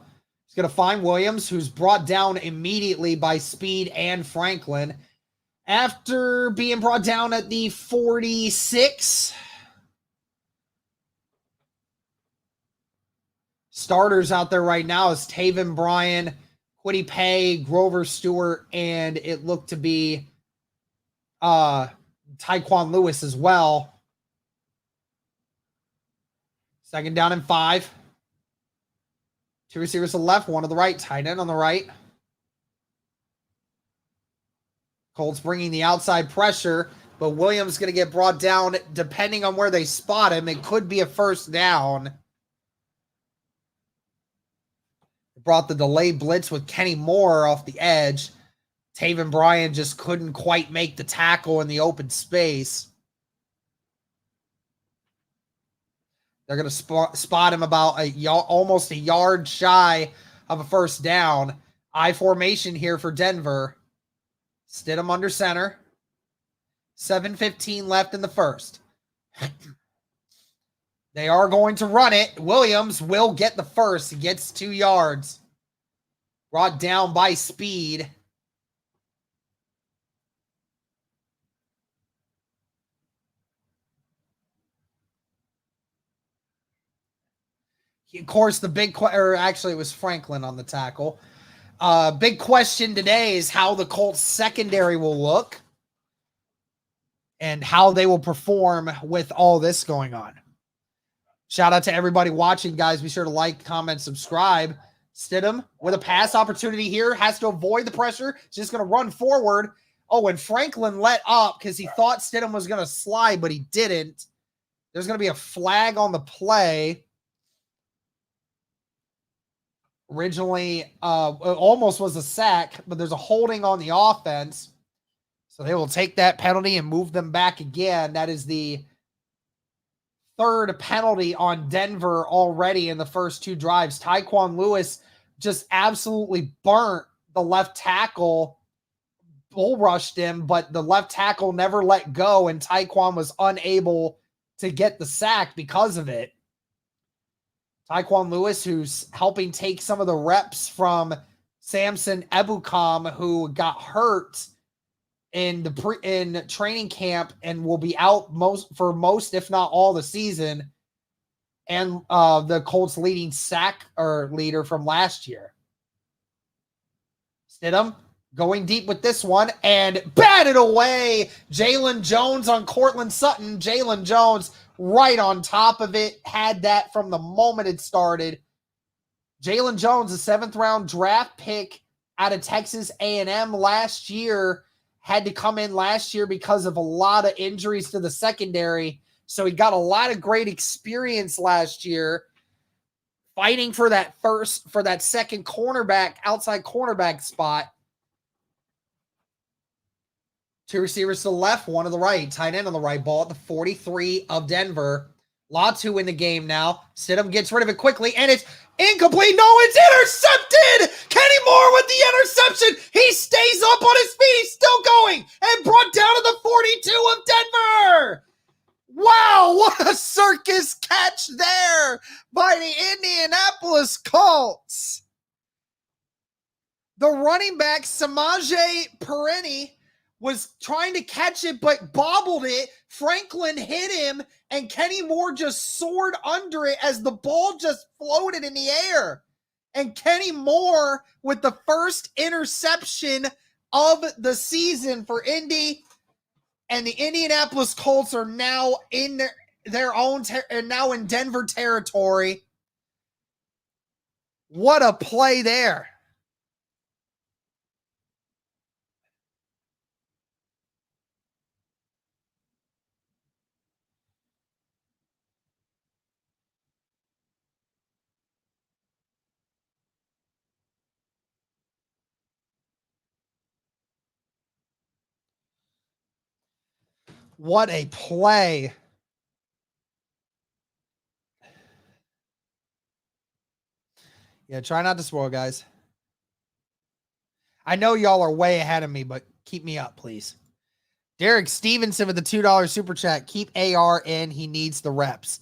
He's going to find Williams, who's brought down immediately by Speed and Franklin. After being brought down at the 46, starters out there right now is Taven Bryan, Kwity Paye, Grover Stewart, and it looked to be Tyquan Lewis as well. 2nd down and 5. 2 receivers to the left, 1 to the right, tight end on the right. Colts bringing the outside pressure, but Williams going to get brought down depending on where they spot him. It could be a first down. Brought the delayed blitz with Kenny Moore off the edge. Taven Bryan just couldn't quite make the tackle in the open space. They're going to spot him about almost a yard shy of a first down. I formation here for Denver. Stidham under center. 7:15 left in the first. They are going to run it. Williams will get the first. He gets 2 yards. Brought down by Speed. Of course, the big or actually it was Franklin on the tackle. Big question today is how the Colts secondary will look and how they will perform with all this going on. Shout out to everybody watching, guys. Be sure to like, comment, subscribe. Stidham with a pass opportunity here, has to avoid the pressure. Just going to run forward. Oh, and Franklin let up because he thought Stidham was going to slide, but he didn't. There's going to be a flag on the play. Originally, almost was a sack, but there's a holding on the offense. So they will take that penalty and move them back again. That is the 3rd penalty on Denver already in the first 2 drives. Tyquan Lewis just absolutely burnt the left tackle, bull rushed him, but the left tackle never let go, and Tyquan was unable to get the sack because of it. Tyquan Lewis, who's helping take some of the reps from Samson Ebukam, who got hurt in training camp and will be out for most, if not all, the season, and the Colts leading sack leader from last year. Stidham going deep with this one and batted away. Jalen Jones on Cortland Sutton. Jalen Jones right on top of it. Had that from the moment it started. Jalen Jones, a 7th-round draft pick out of Texas A&M last year, had to come in last year because of a lot of injuries to the secondary. So he got a lot of great experience last year fighting for that second cornerback, outside cornerback spot. 2 receivers to the left, 1 to the right. Tight end on the right. Ball at the 43 of Denver. Latu in the game now. Stidham gets rid of it quickly, and it's incomplete. No, it's intercepted! Kenny Moore with the interception. He stays up on his feet. He's still going and brought down to the 42 of Denver. Wow, what a circus catch there by the Indianapolis Colts. The running back, Samaje Perine, was trying to catch it, but bobbled it. Franklin hit him, and Kenny Moore just soared under it as the ball just floated in the air. And Kenny Moore with the first interception of the season for Indy. And the Indianapolis Colts are now in their own now in Denver territory. What a play there. What a play. Yeah, try not to spoil, guys. I know y'all are way ahead of me, but keep me up, please. Derek Stevenson with the $2 super chat. Keep AR in. He needs the reps.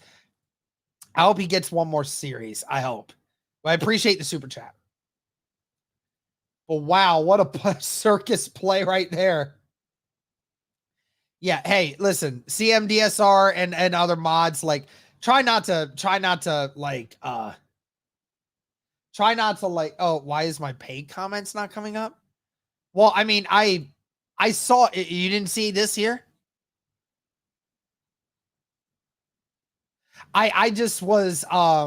I hope he gets one more series. I hope. But I appreciate the super chat. But wow, what a circus play right there. Yeah, hey, listen, CMDSR and other mods, like, try not to oh, why is my paid comments not coming up? Well, I mean, I saw it. You didn't see this here? I just was I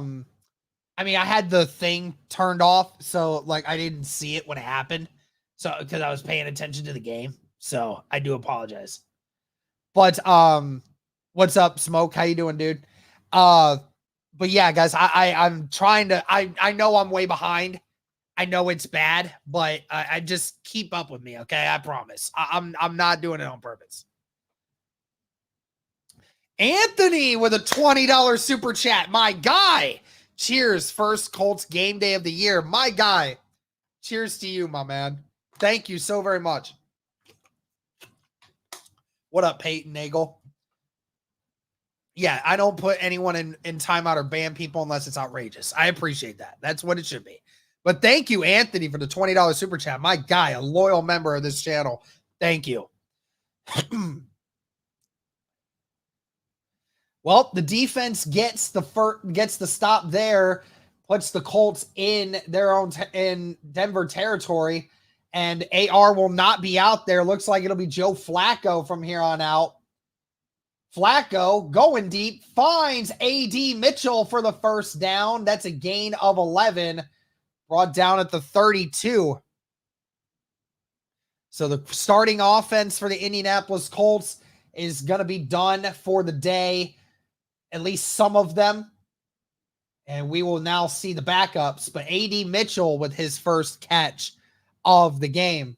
mean, I had the thing turned off, so like I didn't see it when it happened. So because I was paying attention to the game. So I do apologize. But what's up, Smoke? How you doing, dude? But yeah, guys, I'm trying to I know I'm way behind. I know it's bad, but I just keep up with me, okay? I promise. I'm not doing it on purpose. Anthony with a $20 super chat. My guy. Cheers. First Colts game day of the year. My guy. Cheers to you, my man. Thank you so very much. What up, Peyton Nagel? Yeah, I don't put anyone in timeout or ban people unless it's outrageous. I appreciate that. That's what it should be. But thank you, Anthony, for the $20 super chat. My guy, a loyal member of this channel. Thank you. Well, the defense gets the stop there, puts the Colts in their own in Denver territory, and AR will not be out there. Looks like it'll be Joe Flacco from here on out. Flacco going deep, finds AD Mitchell for the first down. That's a gain of 11, brought down at the 32. So the starting offense for the Indianapolis Colts is going to be done for the day, at least some of them. And we will now see the backups. But AD Mitchell with his first catch of the game.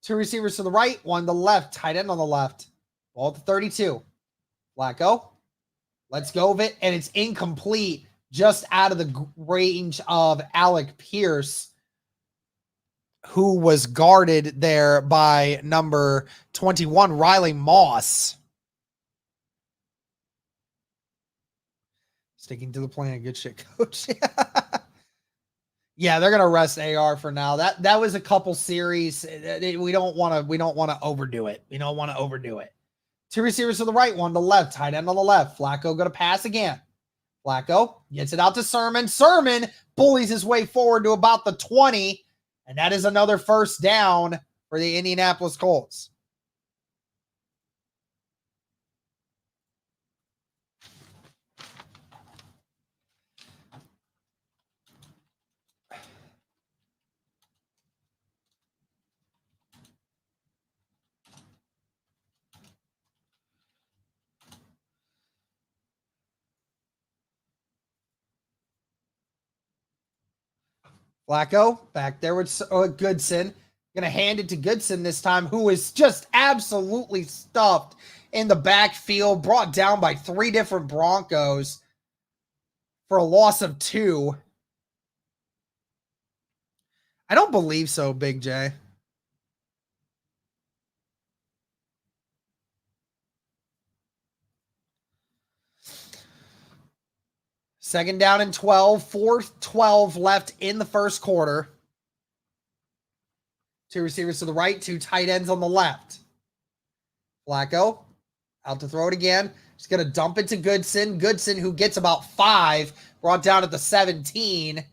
Two receivers to the right, one to the left, tight end on the left. Ball at the 32. Flacco. Let's go of it. And it's incomplete, just out of the range of Alec Pierce, who was guarded there by number 21, Riley Moss. Sticking to the plan. Good shit, coach. Yeah, they're gonna rest AR for now. That was a couple series. We don't want to overdo it. We don't want to overdo it. Two receivers to the right, one to the left, tight end on the left. Flacco gonna pass again. Flacco gets it out to Sermon. Sermon bullies his way forward to about the 20, and that is another first down for the Indianapolis Colts. Flacco back there with Goodson. Going to hand it to Goodson this time, who is just absolutely stuffed in the backfield, brought down by three different Broncos for a loss of 2. I don't believe so, Big J. Second down and 12, 4:12 left in the first quarter. Two receivers to the right, two tight ends on the left. Flacco out to throw it again. He's going to dump it to Goodson. Goodson, who gets about 5, brought down at the 17. It'll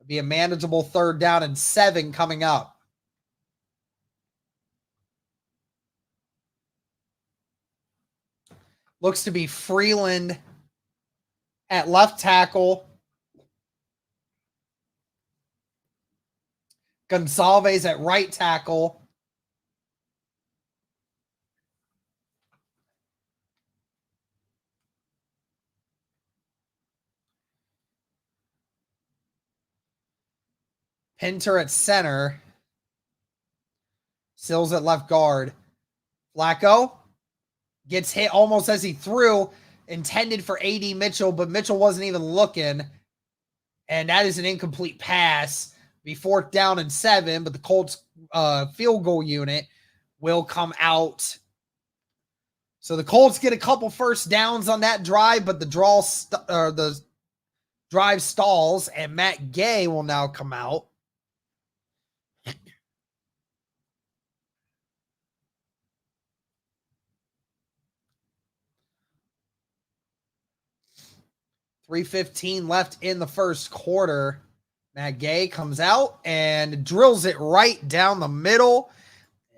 be a manageable third down and 7 coming up. Looks to be Freeland at left tackle. Gonzalez at right tackle. Pinter at center. Sills at left guard. Flacco gets hit almost as he threw, intended for A.D. Mitchell, but Mitchell wasn't even looking. And that is an incomplete pass. Be 4th down and 7, but the Colts field goal unit will come out. So the Colts get a couple first downs on that drive, but the drive stalls, and Matt Gay will now come out. .3:15 left in the first quarter. Matt Gay comes out and drills it right down the middle.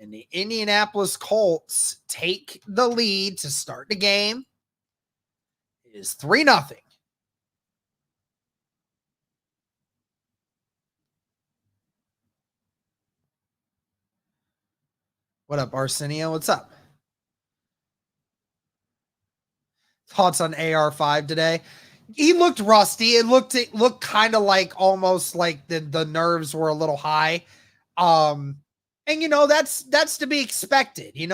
And the Indianapolis Colts take the lead to start the game. It is 3-0. What up, Arsenio? What's up? Thoughts on AR5 today? He looked rusty. It looked kind of like almost like the nerves were a little high. And that's to be expected, and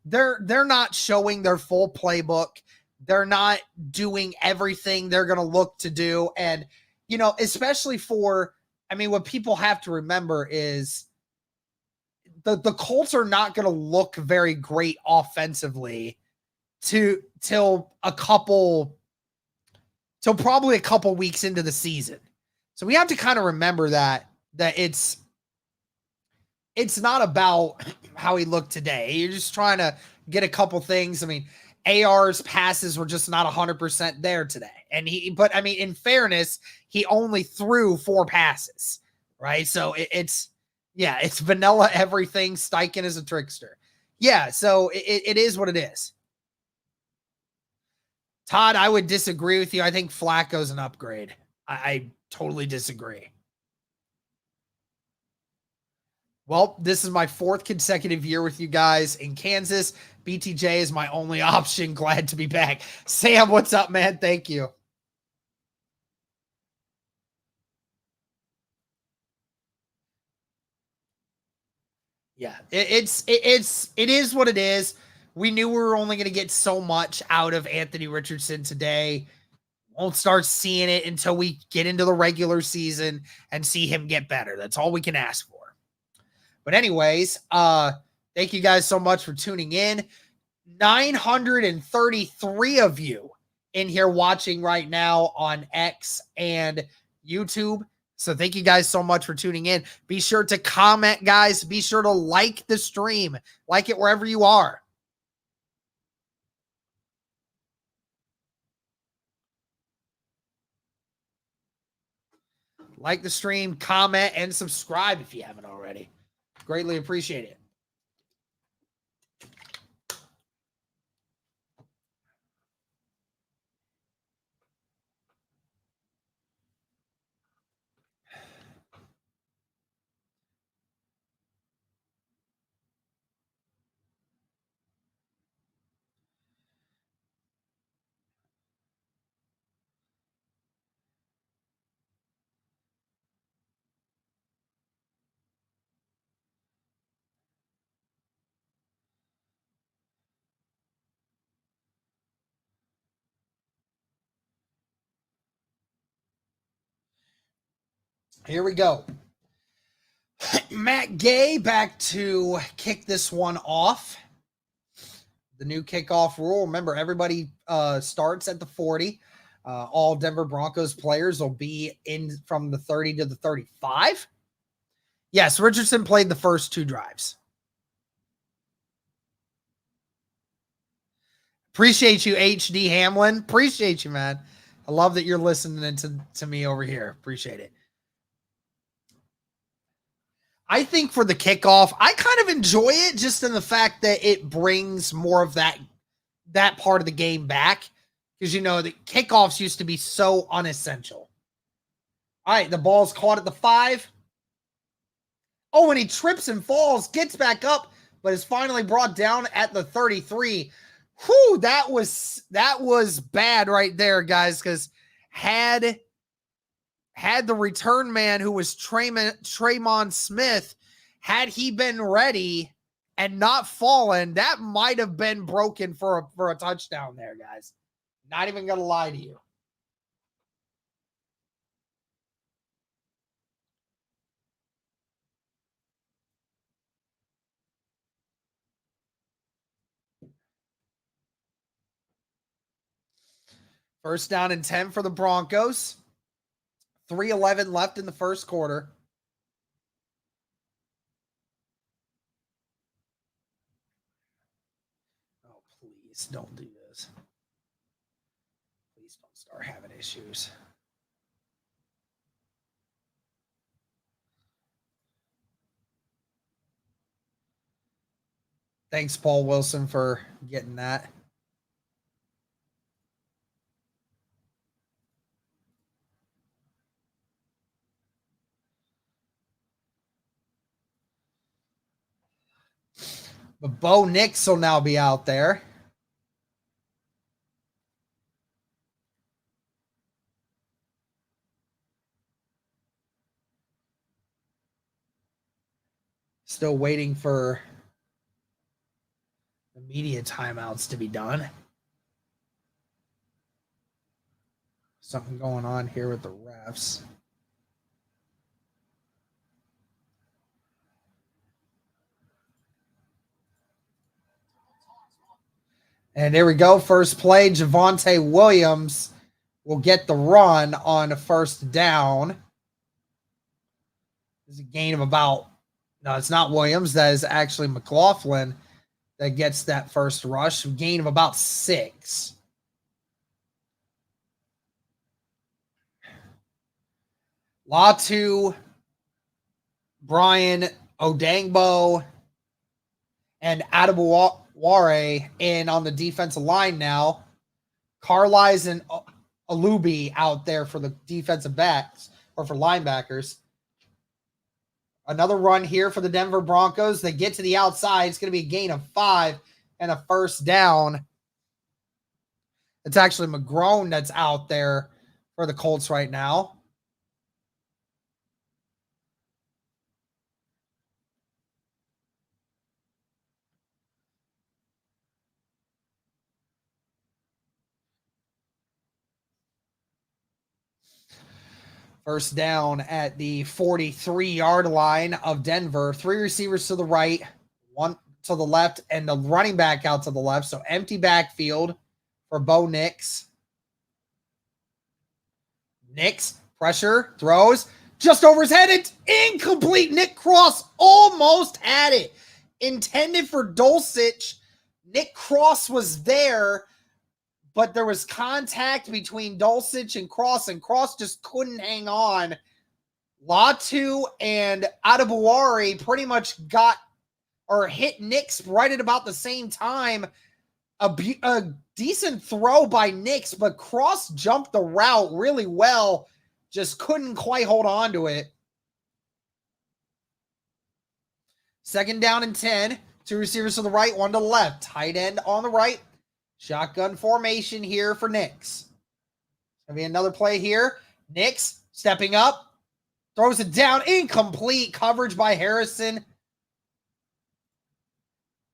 they're not showing their full playbook. They're not doing everything they're going to look to do. And, especially what people have to remember is the Colts are not going to look very great offensively till probably a couple weeks into the season. So we have to kind of remember that it's not about how he looked today. You're just trying to get a couple things. AR's passes were just not 100% there today. But in fairness, he only threw 4 passes, right? So it's vanilla everything. Steichen is a trickster. Yeah, so it is what it is. Todd, I would disagree with you. I think Flacco's an upgrade. I totally disagree. Well, this is my 4th consecutive year with you guys in Kansas. BTJ is my only option. Glad to be back. Sam, what's up, man? Thank you. Yeah, it is what it is. We knew we were only going to get so much out of Anthony Richardson today. Won't start seeing it until we get into the regular season and see him get better. That's all we can ask for. But anyways, thank you guys so much for tuning in. 933 of you in here watching right now on X and YouTube. So thank you guys so much for tuning in. Be sure to comment, guys. Be sure to like the stream. Like it wherever you are. Like the stream, comment, and subscribe if you haven't already. Greatly appreciate it. Here we go. Matt Gay back to kick this one off. The new kickoff rule. Remember, everybody starts at the 40. All Denver Broncos players will be in from the 30 to the 35. Yes, Richardson played the first 2 drives. Appreciate you, HD Hamlin. Appreciate you, man. I love that you're listening to me over here. Appreciate it. I think for the kickoff, I kind of enjoy it just in the fact that it brings more of that part of the game back. Because, the kickoffs used to be so unessential. All right, the ball's caught at the 5. Oh, and he trips and falls, gets back up, but is finally brought down at the 33. Whew, that was bad right there, guys, because had the return man, who was Tremon Smith, had he been ready and not fallen, that might have been broken for a touchdown there, guys. Not even going to lie to you. First down and 10 for the Broncos. 3:11 left in the first quarter. Oh, please don't do this. Please don't start having issues. Thanks, Paul Wilson, for getting that. But Bo Nix will now be out there. Still waiting for the media timeouts to be done. Something going on here with the refs. And there we go. First play, Javonte Williams will get the run on a first down. There's a gain of about, no, it's not Williams. That is actually McLaughlin that gets that first rush. A gain of about 6. Latu, Brian Odangbo, and Adebaware in on the defensive line now. Carlisle and Alubi out there for the defensive backs or for linebackers. Another run here for the Denver Broncos. They get to the outside. It's going to be a gain of 5 and a first down. It's actually McGrone that's out there for the Colts right now. First down at the 43-yard line of Denver. 3 receivers to the right, 1 to the left, and the running back out to the left. So empty backfield for Bo Nix. Nix, pressure, throws, just over his head. It's incomplete. Nick Cross almost had it. Intended for Dulcich. Nick Cross was there, but there was contact between Dulcich and Cross just couldn't hang on. Latu and Adebaware pretty much got or hit Nix right at about the same time. A decent throw by Nix, but Cross jumped the route really well. Just couldn't quite hold on to it. Second down and 10. 2 receivers to the right, 1 to the left. Tight end on the right. Shotgun formation here for Nix. Going to be another play here. Nix stepping up. Throws it down. Incomplete coverage by Harrison.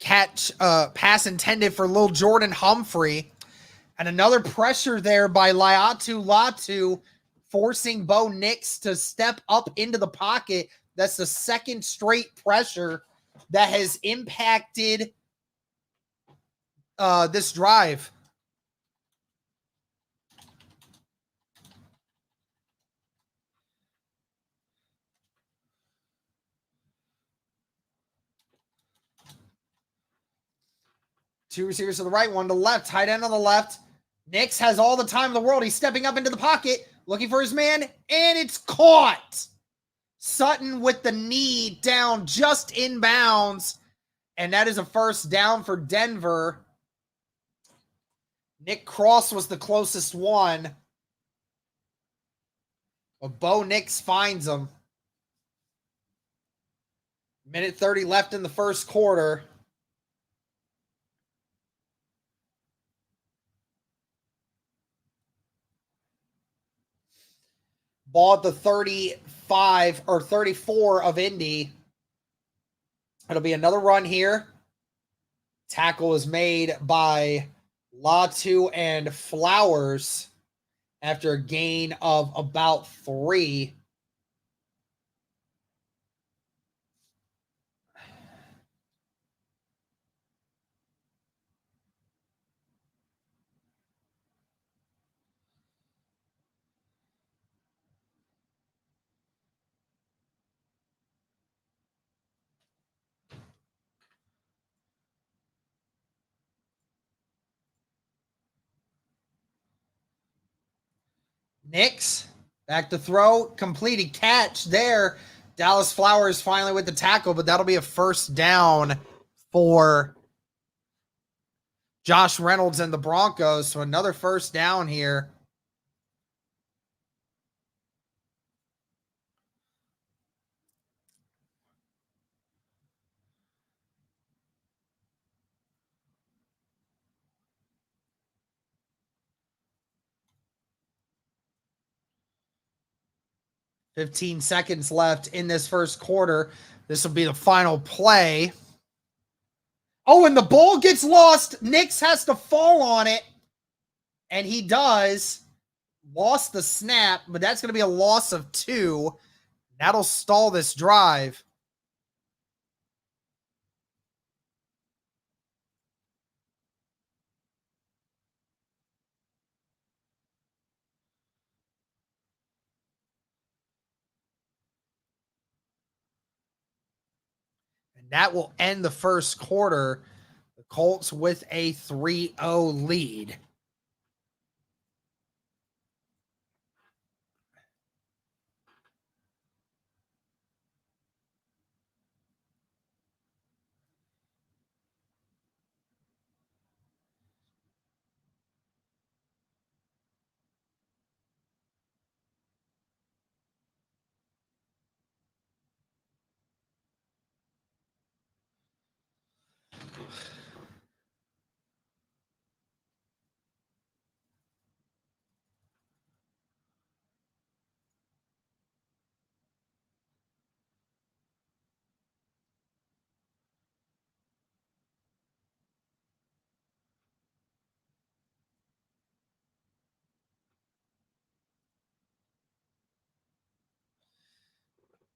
Pass intended for Lil Jordan Humphrey. And another pressure there by Latu, forcing Bo Nix to step up into the pocket. That's the second straight pressure that has impacted this drive. Two receivers to the right, 1 to the left. Tight end on the left. Nix has all the time in the world. He's stepping up into the pocket, looking for his man, and it's caught. Sutton with the knee down just inbounds, and that is a first down for Denver. Nick Cross was the closest one, but Bo Nix finds him. Minute 30 left in the first quarter. Ball at the 35 or 34 of Indy. It'll be another run here. Tackle was made by Latu and Flowers after a gain of about 3. Nix, back to throw, completed catch there. Dallas Flowers finally with the tackle, but that'll be a first down for Josh Reynolds and the Broncos. So another first down here. $15 seconds left in this first quarter. This will be the final play. Oh, and the ball gets lost. Nix has to fall on it. And he does. Lost the snap, but that's going to be a loss of 2. That'll stall this drive. And that will end the first quarter. The Colts with a 3-0 lead.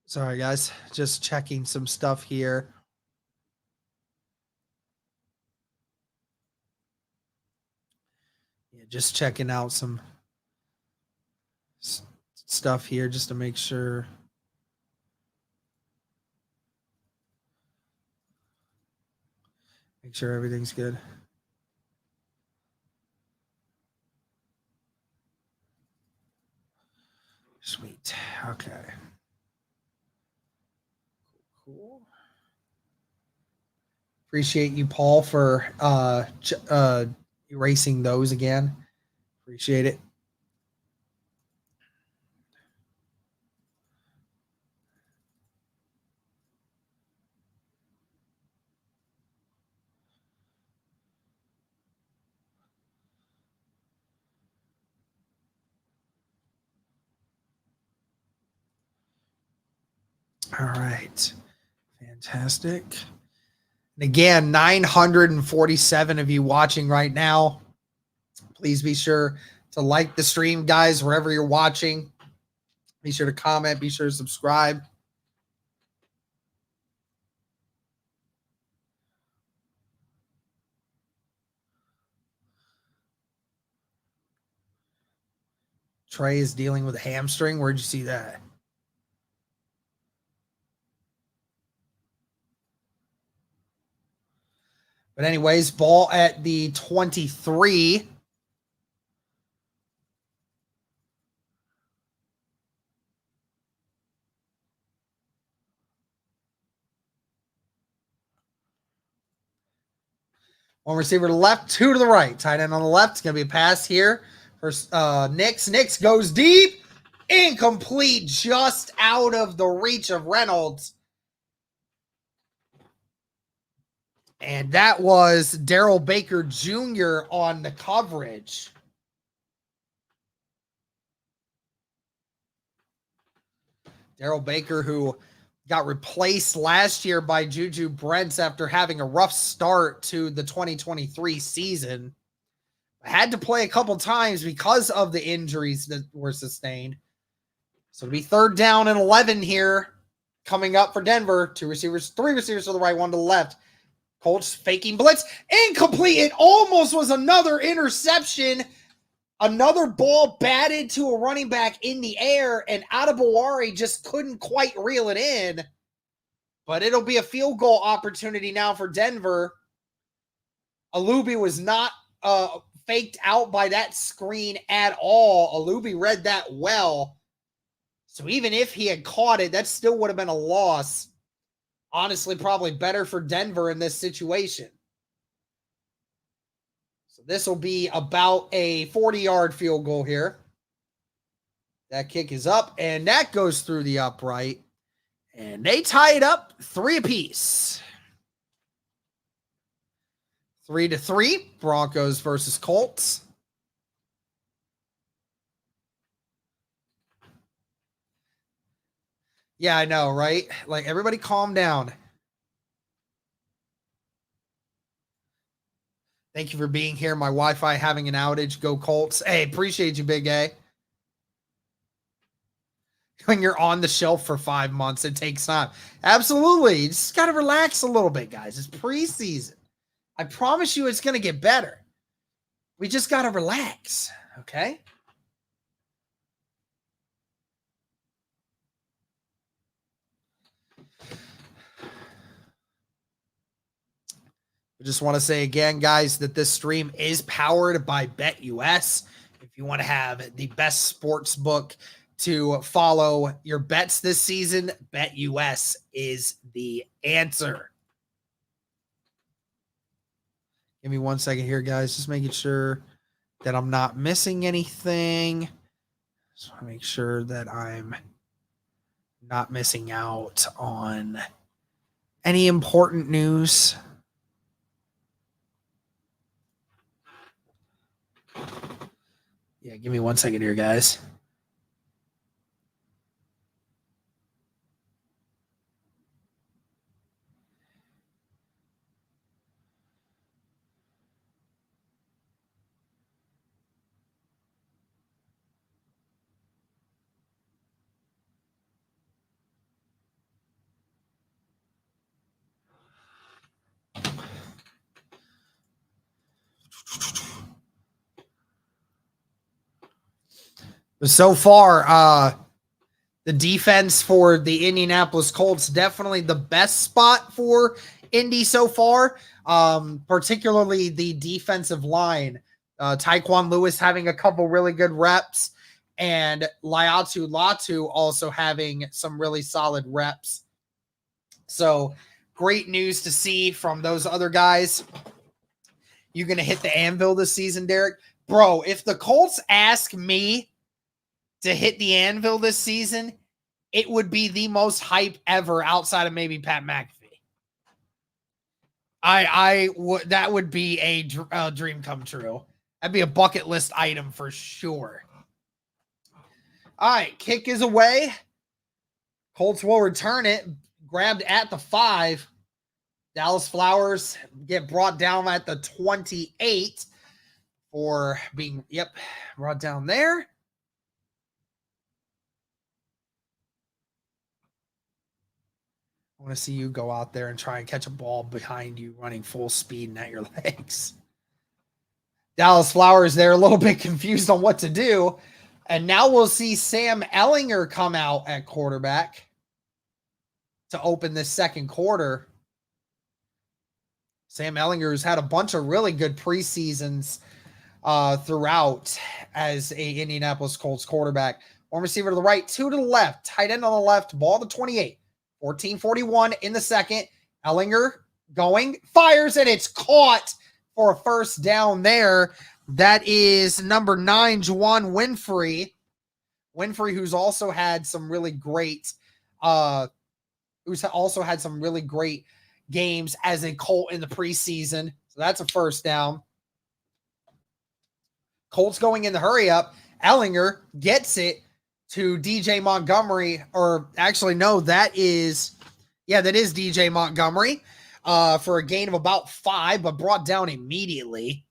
Sorry, guys. Just checking some stuff here. Yeah, just checking out some stuff here just to make sure. Make sure everything's good. Sweet. Okay. Cool. Appreciate you, Paul, for erasing those again. Appreciate it. All right. Fantastic. And again, 947 of you watching right now. Please be sure to like the stream, guys, wherever you're watching. Be sure to comment. Be sure to subscribe. Trey is dealing with a hamstring. Where'd you see that? But anyways, ball at the 23. One receiver to the left, 2 to the right. Tight end on the left. It's going to be a pass here for Nix. Nix goes deep. Incomplete, just out of the reach of Reynolds. And that was Darrell Baker Jr. on the coverage. Darrell Baker, who got replaced last year by Juju Brents after having a rough start to the 2023 season. Had to play a couple times because of the injuries that were sustained. So it'll be 3rd down and 11 here coming up for Denver. 3 receivers to the right, 1 to the left. Colts faking blitz. Incomplete. It almost was another interception. Another ball batted to a running back in the air, and Adebawari just couldn't quite reel it in. But it'll be a field goal opportunity now for Denver. Alubi was not faked out by that screen at all. Alubi read that well. So even if he had caught it, that still would have been a loss. Honestly, probably better for Denver in this situation. So this will be about a 40-yard field goal here. That kick is up, and that goes through the upright. And they tie it up 3 apiece. 3-3, Broncos versus Colts. Yeah, I know, right? Like, everybody calm down. Thank you for being here. My Wi-Fi having an outage. Go Colts. Hey, appreciate you, Big A. When you're on the shelf for 5 months, it takes time. Absolutely. You just got to relax a little bit, guys. It's preseason. I promise you it's going to get better. We just got to relax, okay? I just want to say again, guys, that this stream is powered by BetUS. If you want to have the best sports book to follow your bets this season, BetUS is the answer. Give me 1 second here, guys. Just making sure that I'm not missing anything. Just want to make sure that I'm not missing out on any important news. Yeah, give me 1 second here, guys. So far, the defense for the Indianapolis Colts, definitely the best spot for Indy so far, particularly the defensive line. Tyquan Lewis having a couple really good reps, and Laiatu Latu also having some really solid reps. So great news to see from those other guys. You going to hit the anvil this season, Derek? Bro, if the Colts ask me to hit the anvil this season, it would be the most hype ever outside of maybe Pat McAfee. That would be a dream come true. That'd be a bucket list item for sure. All right, kick is away. Colts will return it. Grabbed at the 5. Dallas Flowers get brought down at the 28 for being, brought down there. I want to see you go out there and try and catch a ball behind you running full speed and at your legs. Dallas Flowers there a little bit confused on what to do. And now we'll see Sam Ehlinger come out at quarterback to open this second quarter. Sam Ehlinger has had a bunch of really good preseasons throughout as a Indianapolis Colts quarterback. One receiver to the right, 2 to the left, tight end on the left, ball to 28. 14:41 in the second. Ehlinger going, fires, and it's caught for a first down there. That is number 9, Juwan Winfrey. Winfrey, who's also had some really great, games as a Colt in the preseason. So that's a first down. Colts going in the hurry up. Ehlinger gets it to DJ Montgomery, or actually, no, that is Yeah, that is DJ Montgomery for a gain of about 5, but brought down immediately.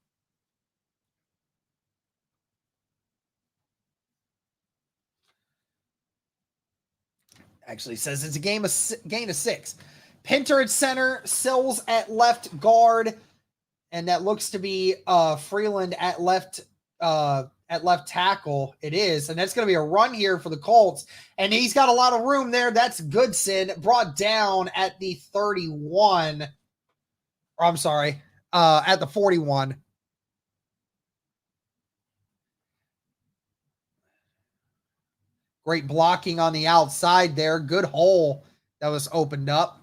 Actually says it's a gain of 6. Pinter at center, Sills at left guard, and that looks to be Freeland at left tackle. It is, and that's going to be a run here for the Colts, and he's got a lot of room there. That's Goodson, brought down at the 31. Or I'm sorry, at the 41. Great blocking on the outside there. Good hole that was opened up.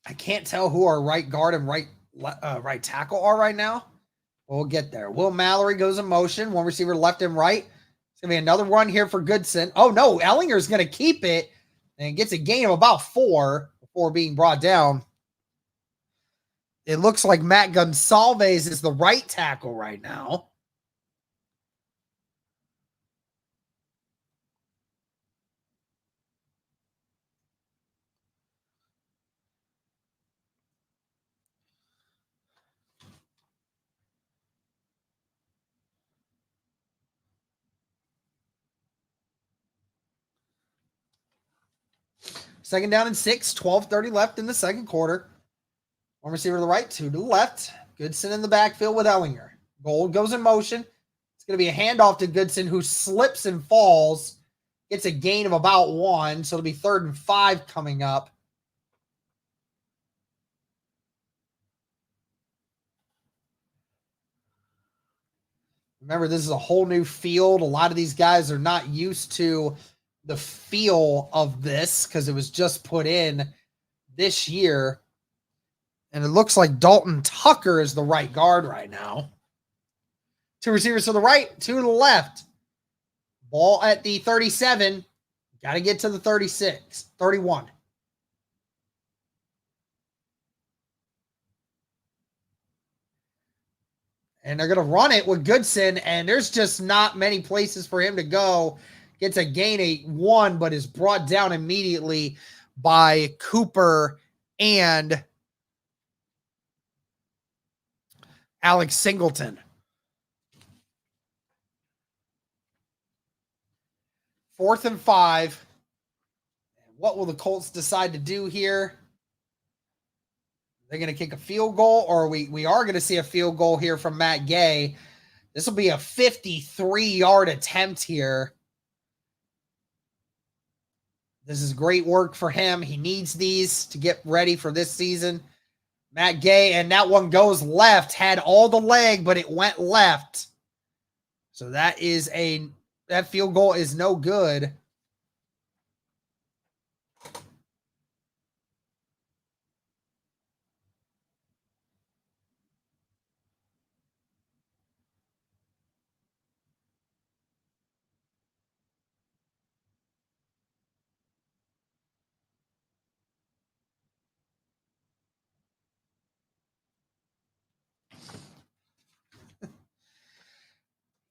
I can't tell who our right guard and right tackle are right now. We'll get there. Will Mallory goes in motion. One receiver left and right. It's going to be another run here for Goodson. Oh, no. Ellinger's going to keep it and gets a gain of about 4 before being brought down. It looks like Matt Gonsalves is the right tackle right now. Second down and 6, 12:30 left in the second quarter. One receiver to the right, 2 to the left. Goodson in the backfield with Ellinger. Gold goes in motion. It's going to be a handoff to Goodson, who slips and falls. Gets a gain of about 1, so it'll be 3rd and 5 coming up. Remember, this is a whole new field. A lot of these guys are not used to the feel of this because it was just put in this year. And it looks like Dalton Tucker is the right guard right now. 2 receivers to the right, 2 to the left. Ball at the 37. Got to get to the 36, 31. And they're going to run it with Goodson, and there's just not many places for him to go. Gets a gain of 1, but is brought down immediately by Cooper and Alex Singleton. 4th and 5. What will the Colts decide to do here? They're going to kick a field goal, or we are going to see a field goal here from Matt Gay. This will be a 53-yard attempt here. This is great work for him. He needs these to get ready for this season. Matt Gay, and that one goes left. Had all the leg, but it went left. So that field goal is no good.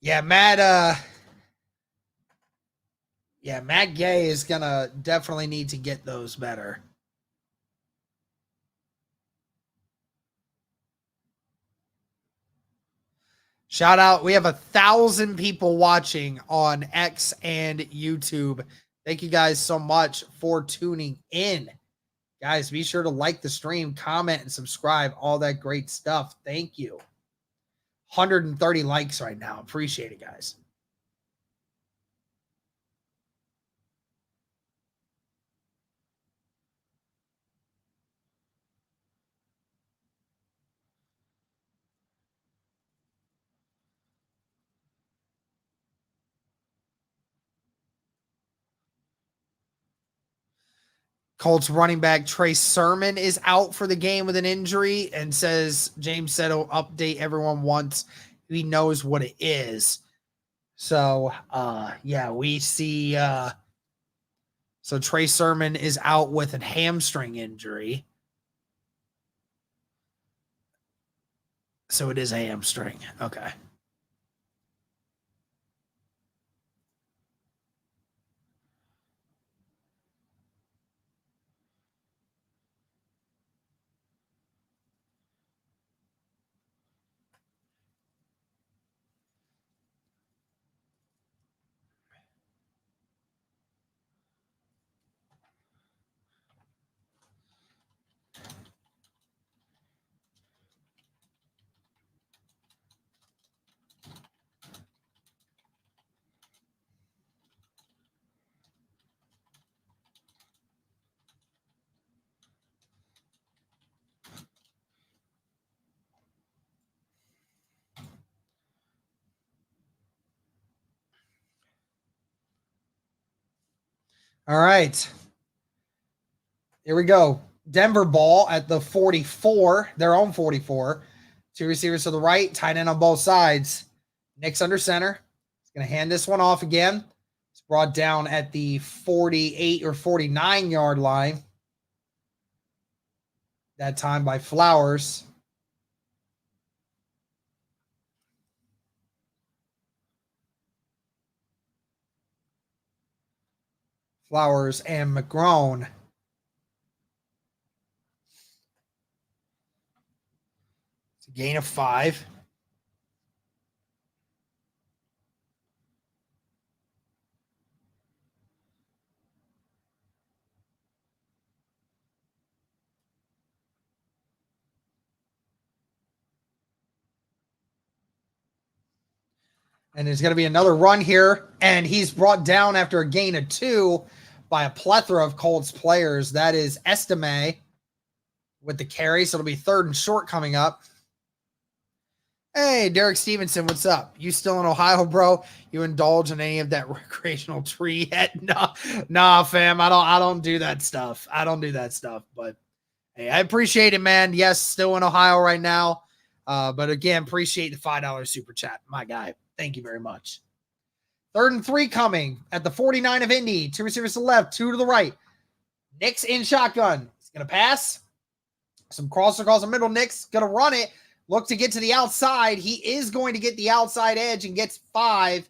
Yeah, Matt Gay is going to definitely need to get those better. Shout out. We have 1,000 people watching on X and YouTube. Thank you guys so much for tuning in. Guys, be sure to like the stream, comment, and subscribe. All that great stuff. Thank you. 130 likes right now. Appreciate it, guys. Colts running back Trey Sermon is out for the game with an injury, and James said he'll update everyone once he knows what it is. So, we see. So Trey Sermon is out with a hamstring injury. So it is a hamstring. Okay. All right. Here we go. Denver ball at the 44, their own 44. Two receivers to the right, tight end on both sides. Nick's under center. He's going to hand this one off again. It's brought down at the 48 or 49-yard line. That time by Flowers. Flowers and McGrone. It's a gain of 5. And there's going to be another run here. And he's brought down after a gain of 2 by a plethora of Colts players. That is Estime with the carry. So it'll be 3rd and short coming up. Hey, Derek Stevenson, what's up? You still in Ohio, bro? You indulge in any of that recreational tree yet? Nah, fam. I don't do that stuff. But hey, I appreciate it, man. Yes, still in Ohio right now. But again, appreciate the $5 super chat, my guy. Thank you very much. 3rd and 3 coming at the 49 of Indy. 2 receivers to the left, 2 to the right. Nick's in shotgun. He's going to pass. Some cross across the middle. Nick's going to run it. Look to get to the outside. He is going to get the outside edge and gets 5.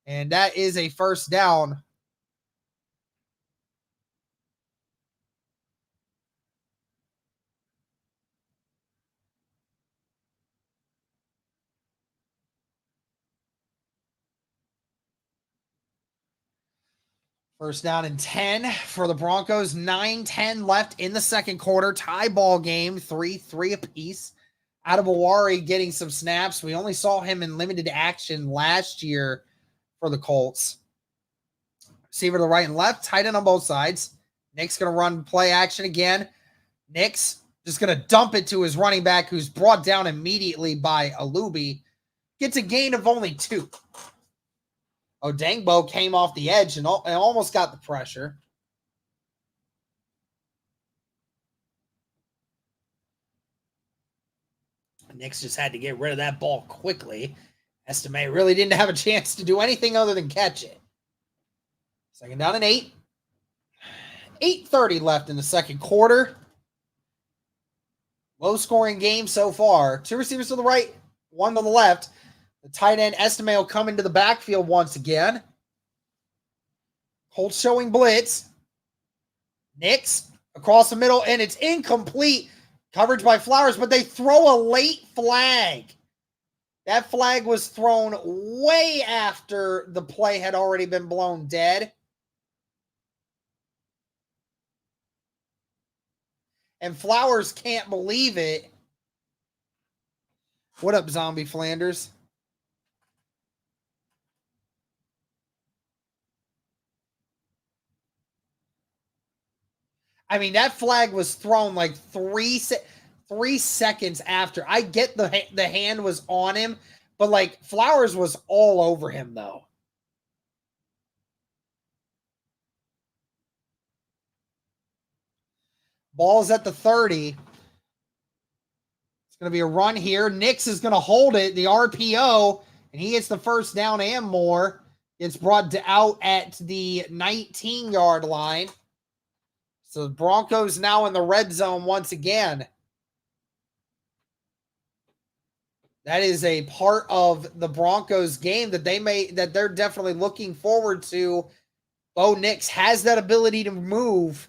And that is a first down. First down and 10 for the Broncos. 9-10 left in the second quarter. Tie ball game. 3-3 apiece. Adebawari getting some snaps. We only saw him in limited action last year for the Colts. Receiver to the right and left. Tight end on both sides. Nick's going to run play action again. Nick's just going to dump it to his running back, who's brought down immediately by Alubi. Gets a gain of only 2. Odangbo came off the edge and almost got the pressure. Knicks just had to get rid of that ball quickly. Estime really didn't have a chance to do anything other than catch it. 2nd down and 8. 8:30 left in the second quarter. Low-scoring game so far. 2 receivers to the right, 1 to the left. The tight end, Estime, will come into the backfield once again. Colts showing blitz. Knicks across the middle, and it's incomplete. Coverage by Flowers, but they throw a late flag. That flag was thrown way after the play had already been blown dead. And Flowers can't believe it. What up, Zombie Flanders? I mean, that flag was thrown like 3 seconds after. I get the hand was on him, but like Flowers was all over him though. Ball's at the 30. It's going to be a run here. Nix is going to hold it, the RPO, and he gets the first down and more. It's brought out at the 19-yard line. So the Broncos now in the red zone once again. That is a part of the Broncos game that they're definitely looking forward to. Bo Nix has that ability to move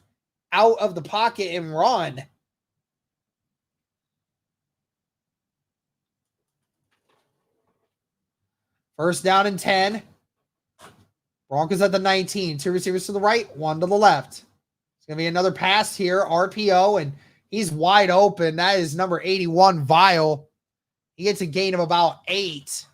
out of the pocket and run. First down and 10. Broncos at the 19. 2 receivers to the right, 1 to the left. It's going to be another pass here, RPO, and he's wide open. That is number 81, Vile. He gets a gain of about 8.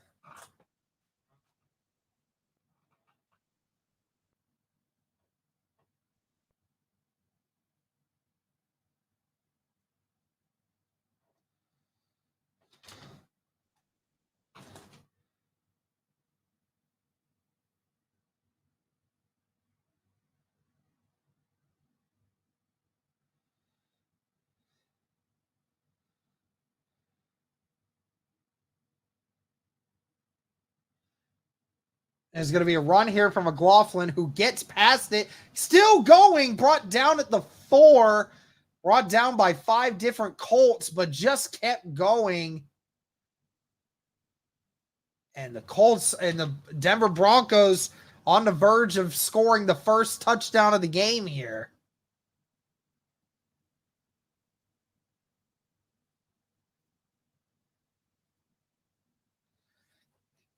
There's going to be a run here from McLaughlin, who gets past it. Still going. Brought down at the 4. Brought down by 5 different Colts, but just kept going. And the Colts and the Denver Broncos on the verge of scoring the first touchdown of the game here.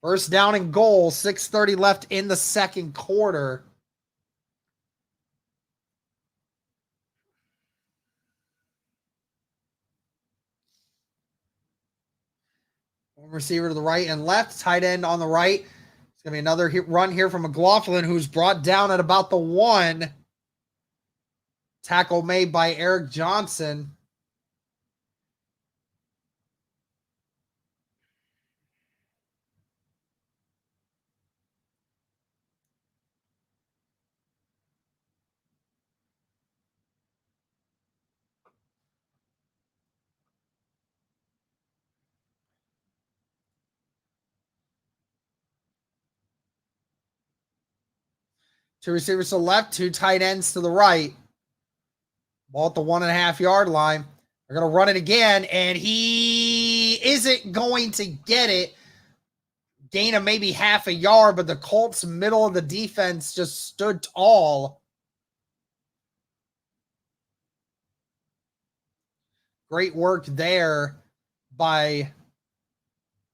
First down and goal, 6:30 left in the second quarter. One receiver to the right and left, tight end on the right. It's going to be another run here from McLaughlin, who's brought down at about the 1. Tackle made by Eric Johnson. Two receivers to the left, 2 tight ends to the right. Ball at the 1.5 yard line. They're going to run it again, and he isn't going to get it. Gain of maybe half a yard, but the Colts' middle of the defense just stood tall. Great work there by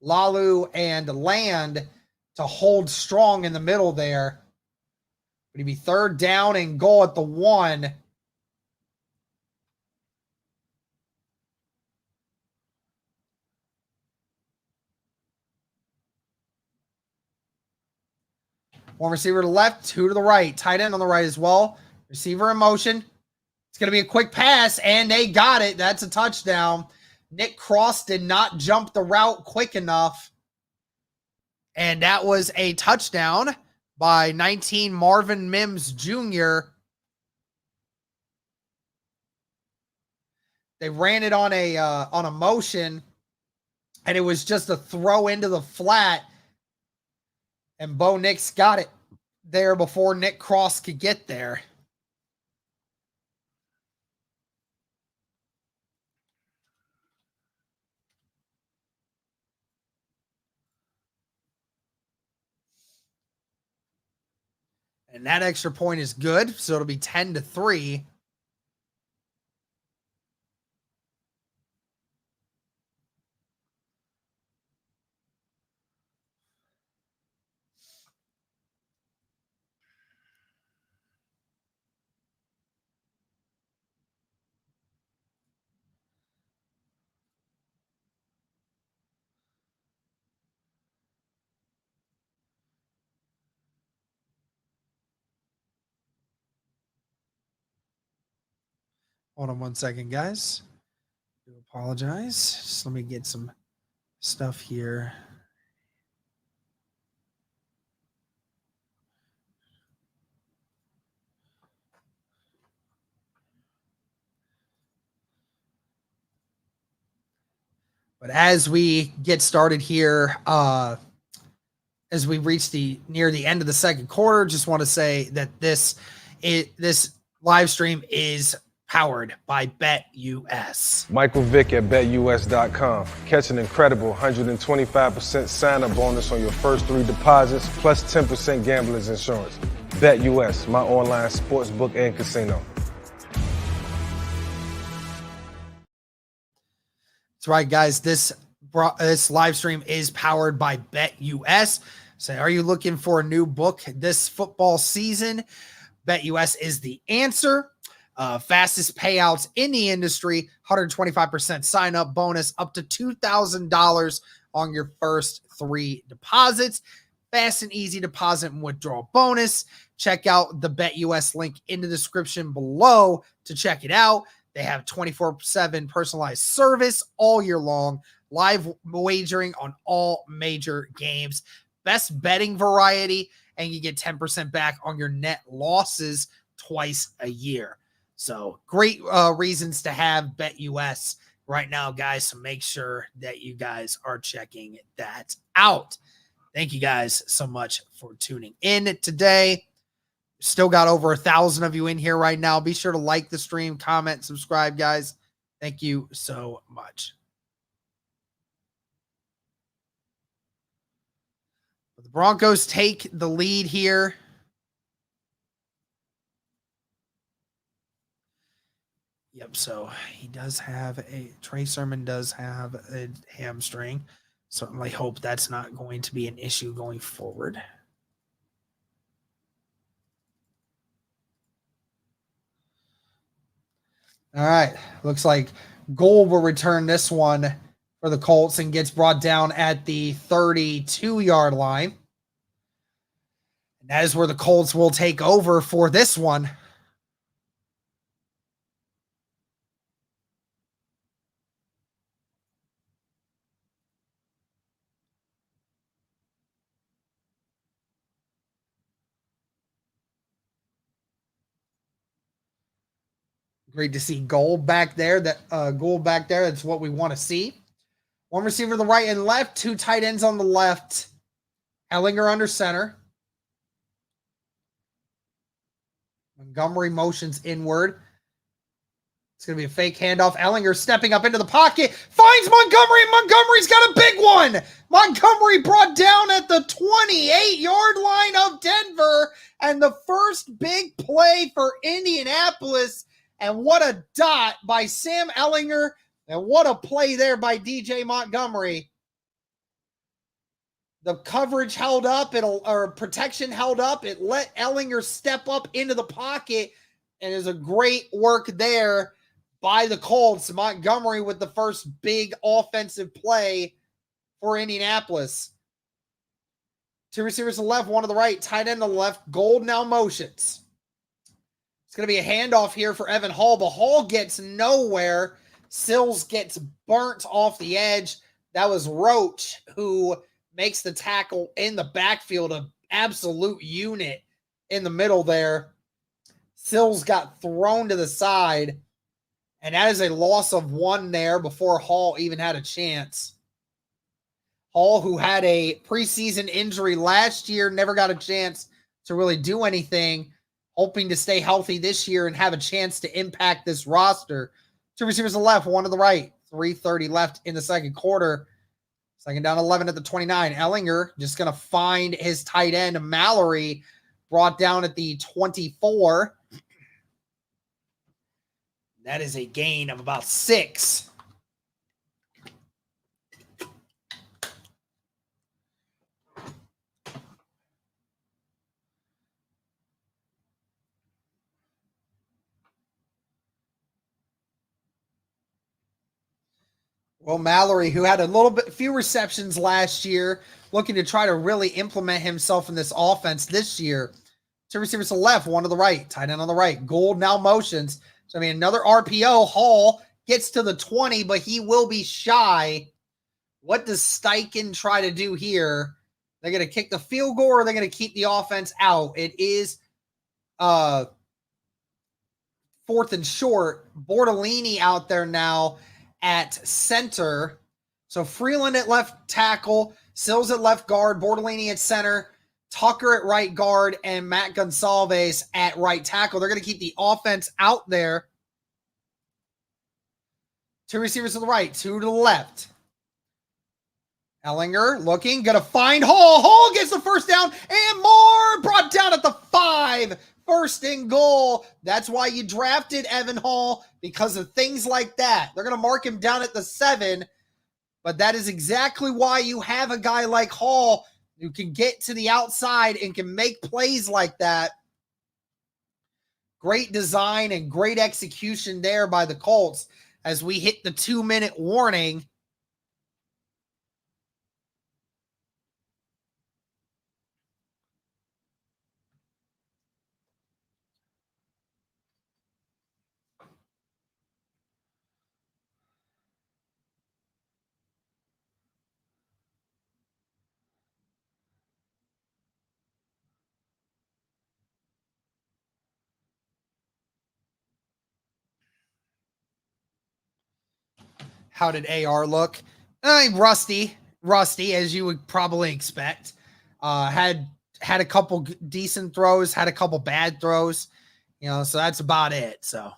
Lalu and Land to hold strong in the middle there. But it'd be third down and goal at the 1. One receiver to the left, 2 to the right. Tight end on the right as well. Receiver in motion. It's going to be a quick pass, and they got it. That's a touchdown. Nick Cross did not jump the route quick enough. And that was a touchdown by 19 Marvin Mims Jr. They ran it on a motion, and it was just a throw into the flat. And Bo Nix got it there before Nick Cross could get there. And that extra point is good, so it'll be 10-3. Hold on one second, guys. I do apologize. Just let me get some stuff here. But as we get started here, as we reach near the end of the second quarter, just want to say that this live stream is powered by BetUS. Michael Vick at BetUS.com. Catch an incredible 125% sign-up bonus on your first 3 deposits, plus 10% gambler's insurance. BetUS, my online sportsbook and casino. That's right, guys. This live stream is powered by BetUS. So are you looking for a new book this football season? BetUS is the answer. Fastest payouts in the industry, 125% sign-up bonus, up to $2,000 on your first 3 deposits. Fast and easy deposit and withdrawal bonus. Check out the BetUS link in the description below to check it out. They have 24/7 personalized service all year long, live wagering on all major games, best betting variety, and you get 10% back on your net losses twice a year. So great reasons to have BetUS right now, guys. So make sure that you guys are checking that out. Thank you guys so much for tuning in today. Still got over 1,000 of you in here right now. Be sure to like the stream, comment, subscribe, guys. Thank you so much. The Broncos take the lead here. Yep, so he does have Trey Sermon does have a hamstring. Certainly hope that's not going to be an issue going forward. All right, looks like Gold will return this one for the Colts and gets brought down at the 32-yard line. And that is where the Colts will take over for this one. Great to see Gold back there. That's what we want to see. One receiver to the right and left, 2 tight ends on the left. Ellinger under center. Montgomery motions inward. It's going to be a fake handoff. Ellinger stepping up into the pocket. Finds Montgomery. Montgomery's got a big one. Montgomery brought down at the 28-yard line of Denver. And the first big play for Indianapolis. And what a dot by Sam Ellinger. And what a play there by DJ Montgomery. The coverage held up, protection held up. It let Ellinger step up into the pocket. And there's a great work there by the Colts. Montgomery with the first big offensive play for Indianapolis. 2 receivers to the left, 1 to the right, tight end to the left. Gold now motions. It's going to be a handoff here for Evan Hall, but Hall gets nowhere. Sills gets burnt off the edge. That was Roach who makes the tackle in the backfield, an absolute unit in the middle there. Sills got thrown to the side, and that is a loss of 1 there before Hall even had a chance. Hall, who had a preseason injury last year, never got a chance to really do anything, hoping to stay healthy this year and have a chance to impact this roster. 2 receivers to the left, 1 to the right. 3:30 left in the second quarter. Second down 11 at the 29. Ellinger just going to find his tight end, Mallory, brought down at the 24. That is a gain of about 6. Well, Mallory, who had few receptions last year, looking to try to really implement himself in this offense this year. 2 receivers to the left, 1 to the right, tight end on the right. Gold now motions. So, another RPO. Hall gets to the 20, but he will be shy. What does Steichen try to do here? They're going to kick the field goal, or they're going to keep the offense out. It is 4th and short. Bortolini out there now at center. So Freeland at left tackle, Sills at left guard, Bortolini at center, Tucker at right guard, and Matt Gonsalves at right tackle. They're going to keep the offense out there. Two receivers to the right, two to the left. Ellinger looking, gonna find Hall. Hall gets the first down and more. Brought down at the 5. First and goal. That's why you drafted Evan Hall, because of things like that. They're gonna mark him down at the 7, but that is exactly why you have a guy like Hall who can get to the outside and can make plays like that. Great design and great execution there by the Colts as we hit the 2-minute warning. How did AR look? Rusty, as you would probably expect. Had a couple decent throws, had a couple bad throws, so that's about it. So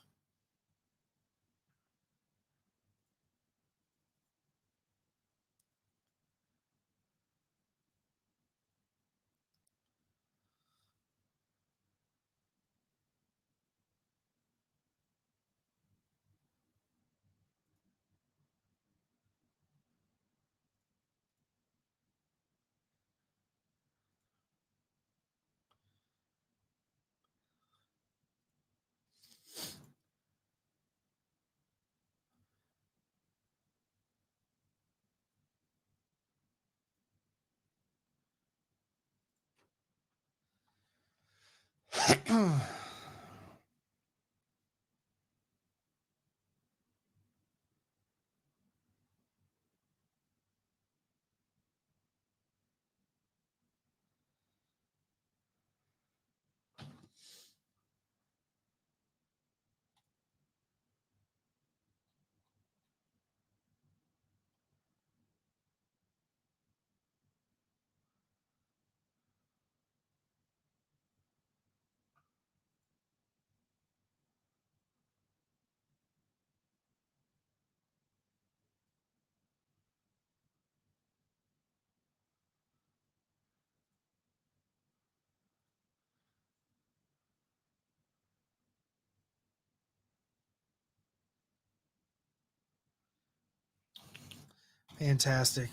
fantastic.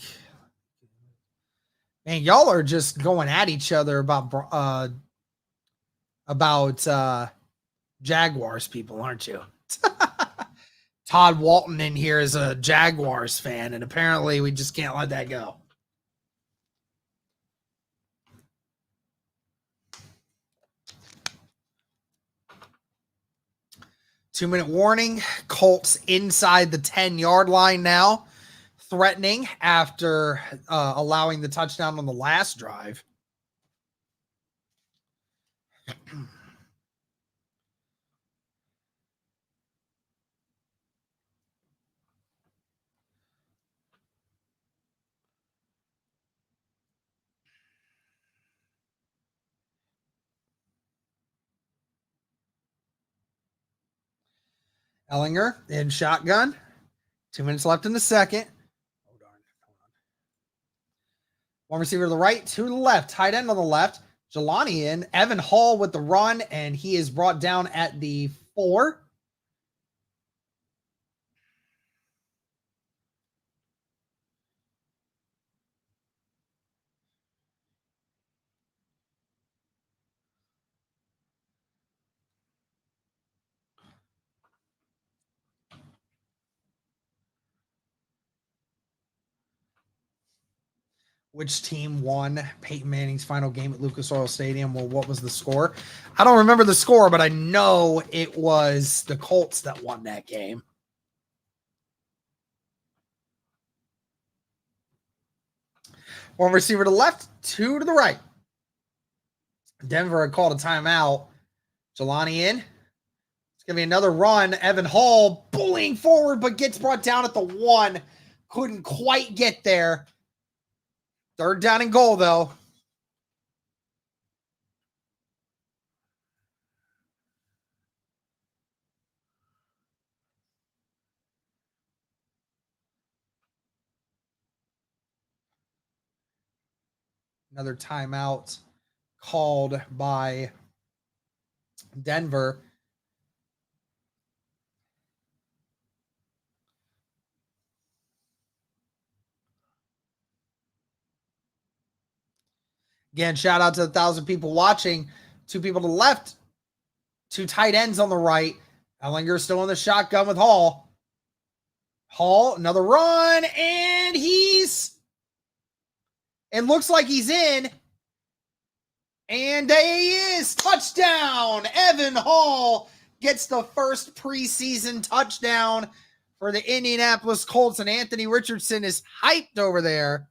Man, y'all are just going at each other about Jaguars people, aren't you? Todd Walton in here is a Jaguars fan, and apparently we just can't let that go. Two-minute warning. Colts inside the 10-yard line now, threatening after allowing the touchdown on the last drive. Ellinger in shotgun. 2 minutes left in the second. Oh, darn. One receiver to the right, two to the left. Tight end on the left. Jelani in. Evan Hall with the run, and he is brought down at the 4. Which team won Peyton Manning's final game at Lucas Oil Stadium? Well, what was the score? I don't remember the score, but I know it was the Colts that won that game. One receiver to the left, two to the right. Denver had called a timeout. Jelani in. It's going to be another run. Evan Hall bullying forward, but gets brought down at the 1. Couldn't quite get there. Third down and goal, though. Another timeout called by Denver. Again, shout out to the 1,000 people watching. 2 people to the left, 2 tight ends on the right. Ellinger still in the shotgun with Hall. Hall, another run, and it looks like he's in. And there he is. Touchdown. Evan Hall gets the first preseason touchdown for the Indianapolis Colts, and Anthony Richardson is hyped over there.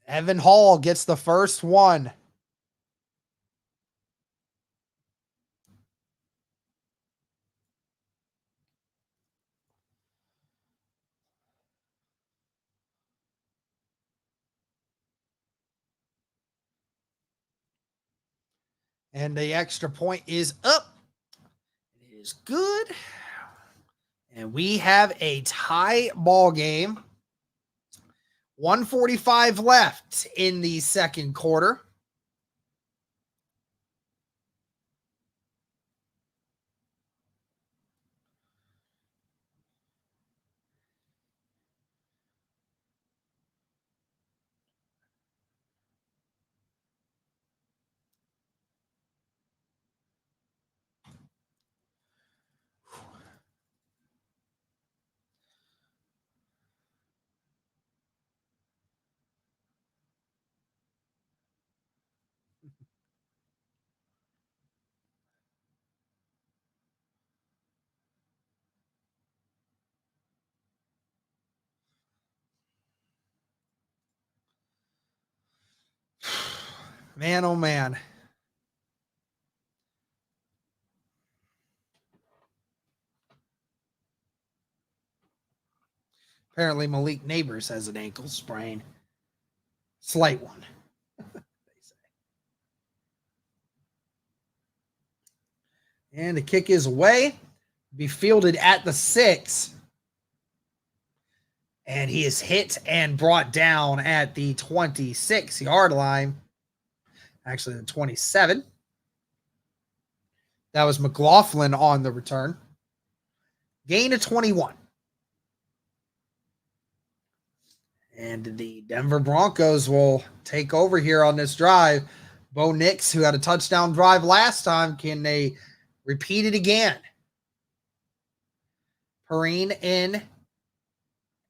Evan Hall gets the first one. And the extra point is up. It is good. And we have a tie ball game. 1:45 left in the second quarter. Man, oh man. Apparently Malik Neighbors has an ankle sprain. Slight one. And the kick is away. Be fielded at the 6. And he is hit and brought down at the 26-yard line. Actually, the 27. That was McLaughlin on the return. Gain of 21. And the Denver Broncos will take over here on this drive. Bo Nix, who had a touchdown drive last time, can they repeat it again? Perrine in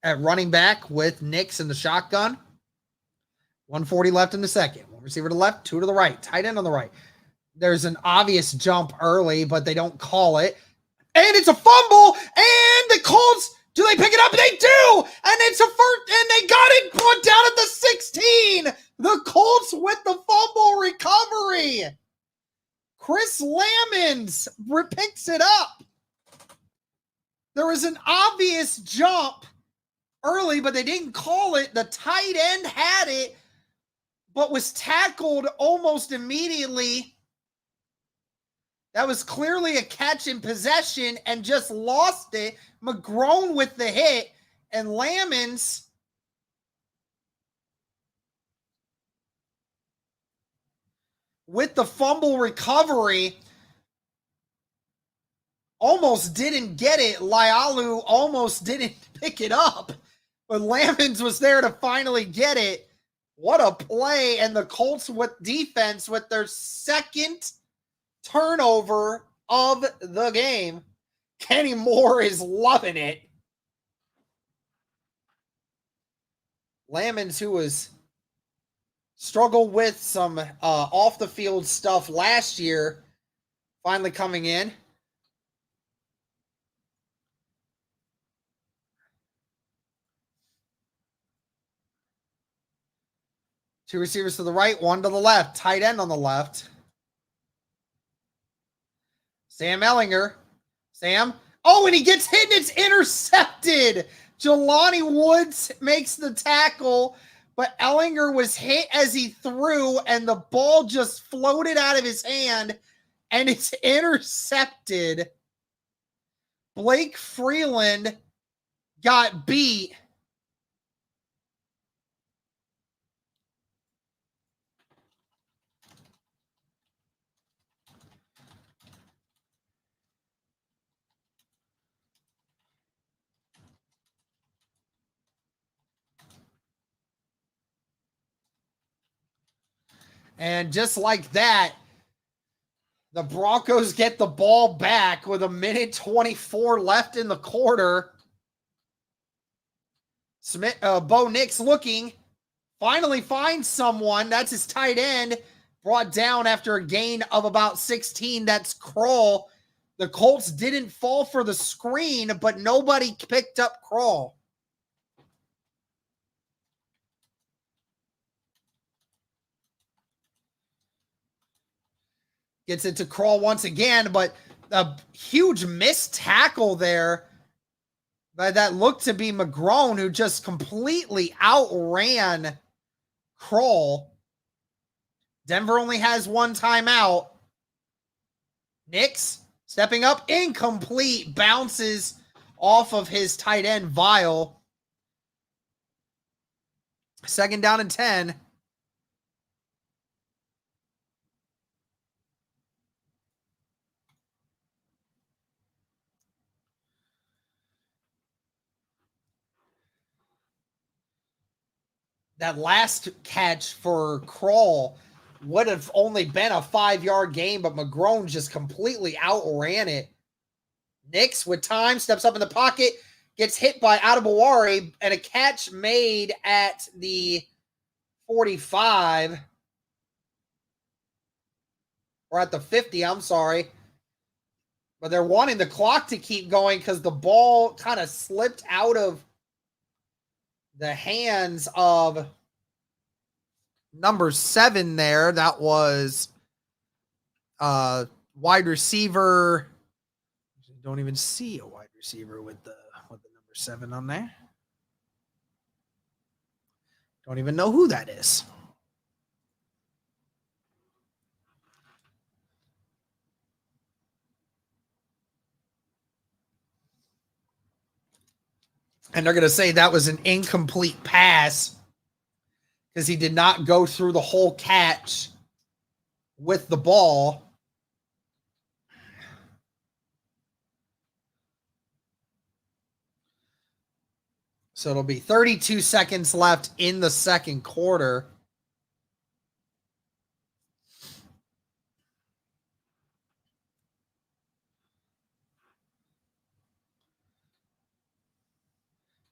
at running back with Nix in the shotgun. 1:40 left in the second. One receiver to the left, 2 to the right. Tight end on the right. There's an obvious jump early, but they don't call it. And it's a fumble, and the Colts, do they pick it up? They do! And it's a first, and they got it put down at the 16. The Colts with the fumble recovery. Chris Lamons picks it up. There was an obvious jump early, but they didn't call it. The tight end had it, but was tackled almost immediately. That was clearly a catch in possession and just lost it. McGrone with the hit, and Lamons with the fumble recovery almost didn't get it. Lialu almost didn't pick it up, but Lamons was there to finally get it. What a play. And the Colts with defense with their second turnover of the game. Kenny Moore is loving it. Lamons, who was struggled with some off the field stuff last year, finally coming in. Two receivers to the right, one to the left. Tight end on the left. Sam Ellinger. Sam. Oh, and he gets hit and it's intercepted. Jelani Woods makes the tackle, but but Ellinger was hit as he threw, and the ball just floated out of his hand, and it's intercepted. Blake Freeland got beat. And just like that, the Broncos get the ball back with 1:24 left in the quarter. Bo Nix looking, finally finds someone. That's his tight end, brought down after a gain of about 16. That's Kroll. The Colts didn't fall for the screen, but nobody picked up Kroll. Gets it to Kroll once again, but a huge missed tackle there by that looked to be McGrone, who just completely outran Kroll. Denver only has one timeout. Nix stepping up, incomplete, bounces off of his tight end Vile. 2nd down and 10. That last catch for Kroll would have only been a 5-yard gain, but McGrone just completely outran it. Nix with time, steps up in the pocket, gets hit by Adebawari, and a catch made at the 45. Or at the 50, I'm sorry. But they're wanting the clock to keep going because the ball kind of slipped out of the hands of number 7 there. That was wide receiver. Don't even see a wide receiver with the number 7 on there. Don't even know who that is. And they're going to say that was an incomplete pass because he did not go through the whole catch with the ball. So it'll be 32 seconds left in the second quarter.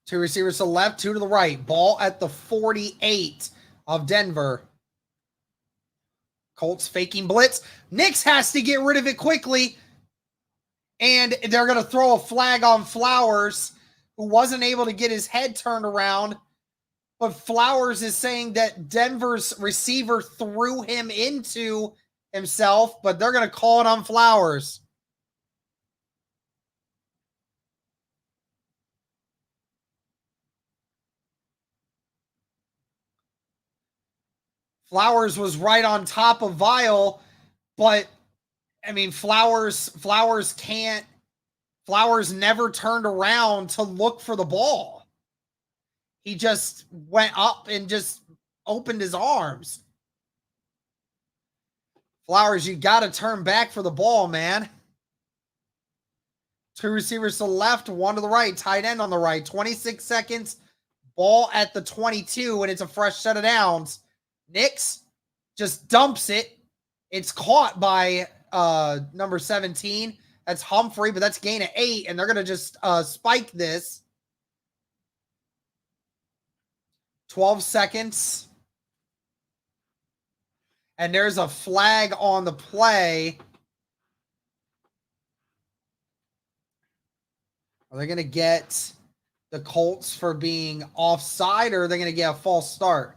Two receivers to the left, 2 to the right. Ball at the 48 of Denver. Colts faking blitz. Nix has to get rid of it quickly. And they're going to throw a flag on Flowers, who wasn't able to get his head turned around. But Flowers is saying that Denver's receiver threw him into himself, but they're going to call it on Flowers. Flowers was right on top of Vile, but I mean, Flowers never turned around to look for the ball. He just went up and just opened his arms. Flowers, you got to turn back for the ball, man. 2 receivers to the left, 1 to the right, tight end on the right. 26 seconds, ball at the 22, and it's a fresh set of downs. Nix just dumps it. It's caught by number 17. That's Humphrey, but that's gain of 8, and they're going to just spike this. 12 seconds. And there's a flag on the play. Are they going to get the Colts for being offside, or are they going to get a false start?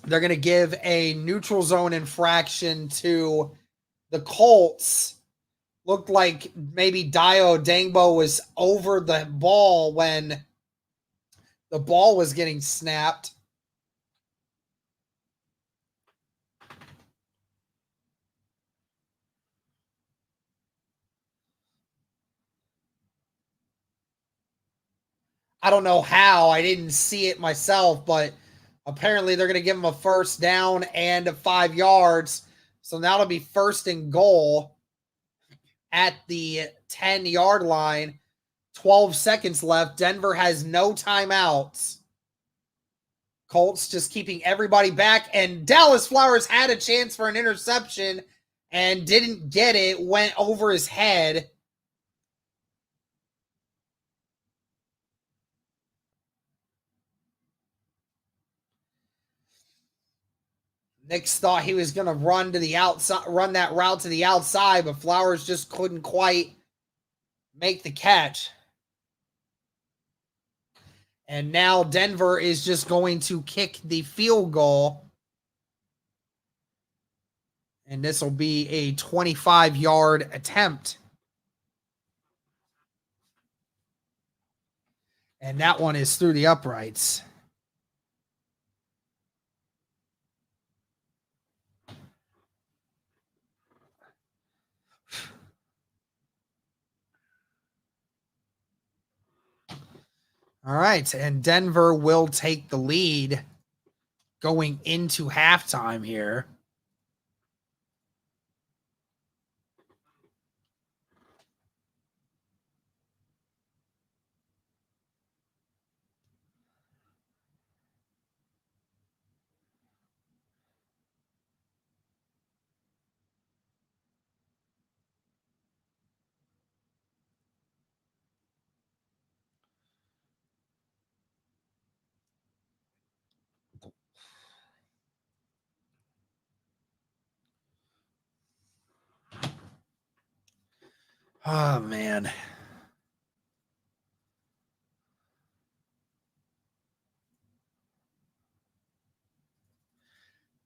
They're going to give a neutral zone infraction to the Colts. Looked like maybe Dio Dangbo was over the ball when The ball was getting snapped. I don't know how. I didn't see it myself, but apparently they're going to give him a first down and 5 yards. So now it'll be first and goal at the 10-yard line. 12 seconds left. Denver has no timeouts. Colts just keeping everybody back. And Dallas Flowers had a chance for an interception and didn't get it. Went over his head. Knicks thought he was going to run to the outside, run that route to the outside, but Flowers just couldn't quite make the catch. And now Denver is just going to kick the field goal. And this will be a 25-yard attempt. And that one is through the uprights. All right, and Denver will take the lead going into halftime here. Oh, man.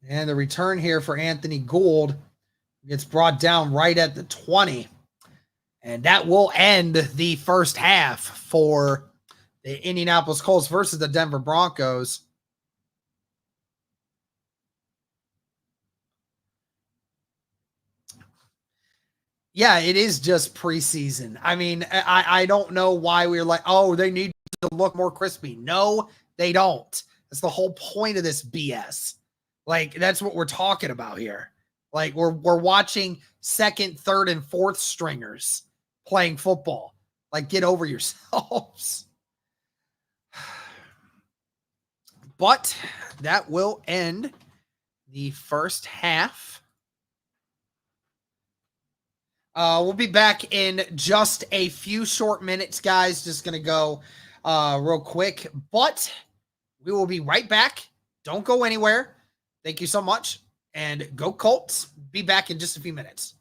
And the return here for Anthony Gould gets brought down right at the 20. And that will end the first half for the Indianapolis Colts versus the Denver Broncos. Yeah, it is just preseason. I mean, I don't know why we're like, oh, they need to look more crispy. No, they don't. That's the whole point of this BS. Like, that's what we're talking about here. Like, we're watching second, third, and fourth stringers playing football. Like, get over yourselves. But that will end the first half. We'll be back in just a few short minutes, guys. Just going to go real quick. But we will be right back. Don't go anywhere. Thank you so much. And go Colts. Be back in just a few minutes.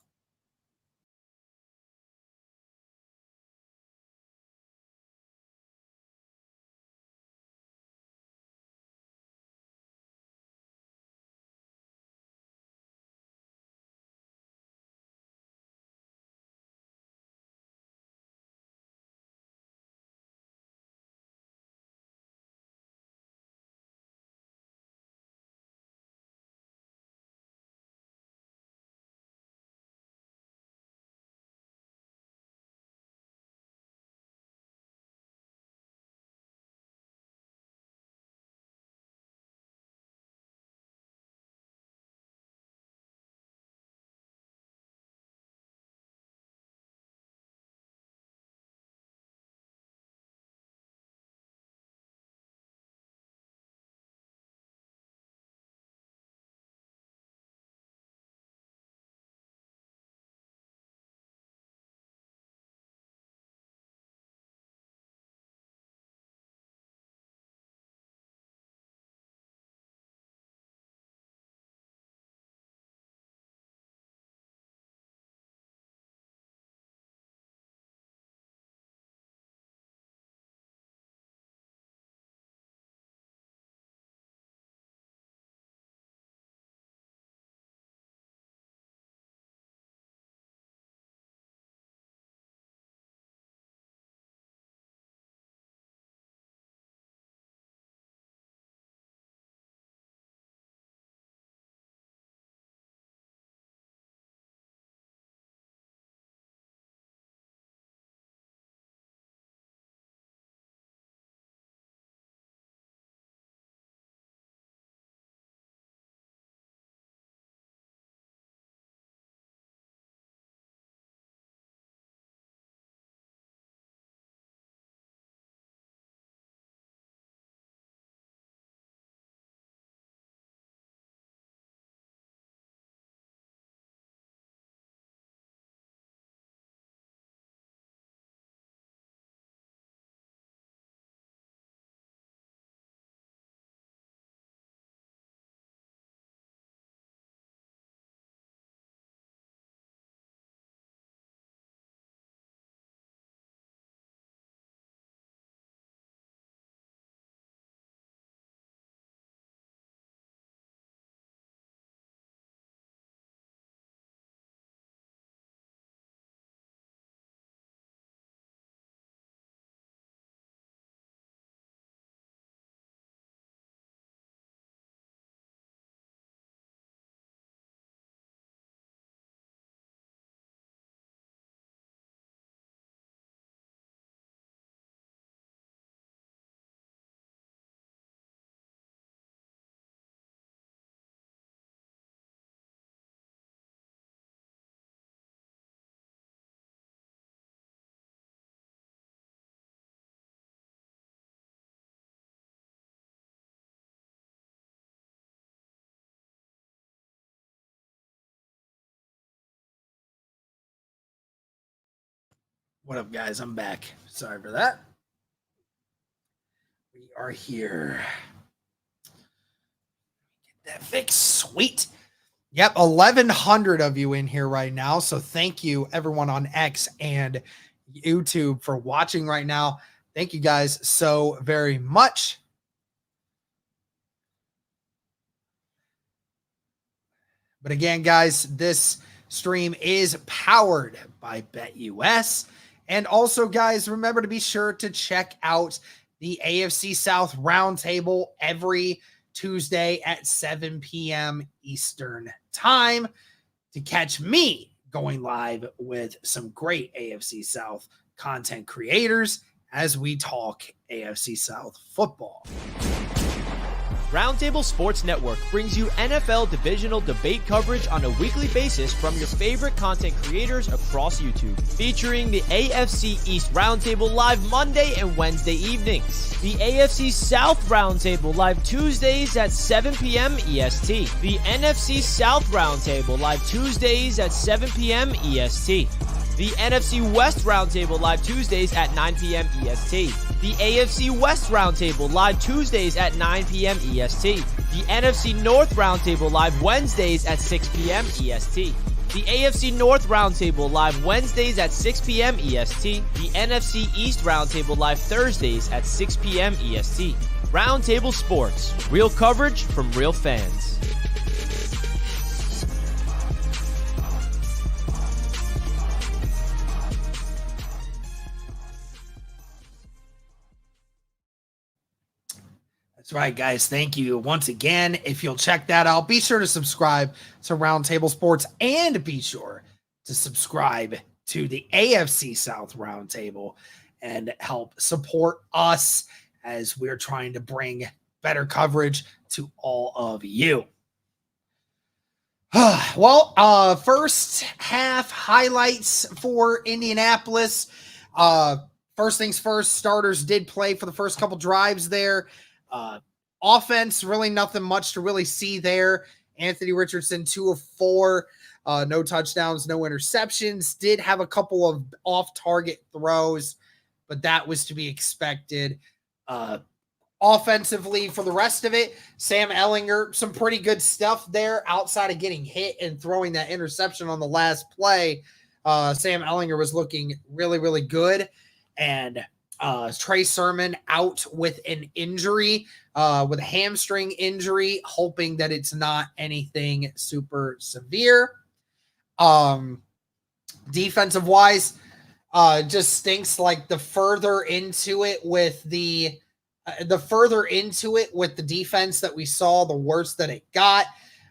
What up, guys? I'm back. Sorry for that. We are here. Get that fixed. Sweet. Yep, 1,100 of you in here right now. So thank you, everyone on X and YouTube, for watching right now. Thank you guys so very much. But again, guys, this stream is powered by BetUS. And also, guys, remember to be sure to check out the AFC South Roundtable every Tuesday at 7 p.m. Eastern Time to catch me going live with some great AFC South content creators as we talk AFC South football. Roundtable Sports Network brings you NFL divisional debate coverage on a weekly basis from your favorite content creators across YouTube, featuring the AFC East Roundtable live Monday and Wednesday evenings, the AFC South Roundtable live Tuesdays at 7 p.m. EST, the NFC South Roundtable live Tuesdays at 7 p.m. EST, the NFC West Roundtable live Tuesdays at 9 p.m. EST, the AFC West Roundtable live Tuesdays at 9 p.m. EST, the NFC North Roundtable live Wednesdays at 6 p.m. EST, the AFC North Roundtable live Wednesdays at 6 p.m. EST, the NFC East Roundtable live Thursdays at 6 p.m. EST. Roundtable Sports, real coverage from real fans. That's right, guys. Thank you once again. If you'll check that out, be sure to subscribe to Roundtable Sports and be sure to subscribe to the AFC South Roundtable and help support us as we're trying to bring better coverage to all of you. Well, first half highlights for Indianapolis. First things first, starters did play for the first couple drives there. Offense, really nothing much to really see there. Anthony Richardson, 2 of 4, no touchdowns, no interceptions. Did have a couple of off-target throws, but that was to be expected. Offensively, for the rest of it, Sam Ehlinger, some pretty good stuff there outside of getting hit and throwing that interception on the last play. Sam Ehlinger was looking really, really good. And Trey Sermon out with an injury, with a hamstring injury, hoping that it's not anything super severe. Defensive wise, just stinks. Like the further into it with the defense that we saw, the worse that it got.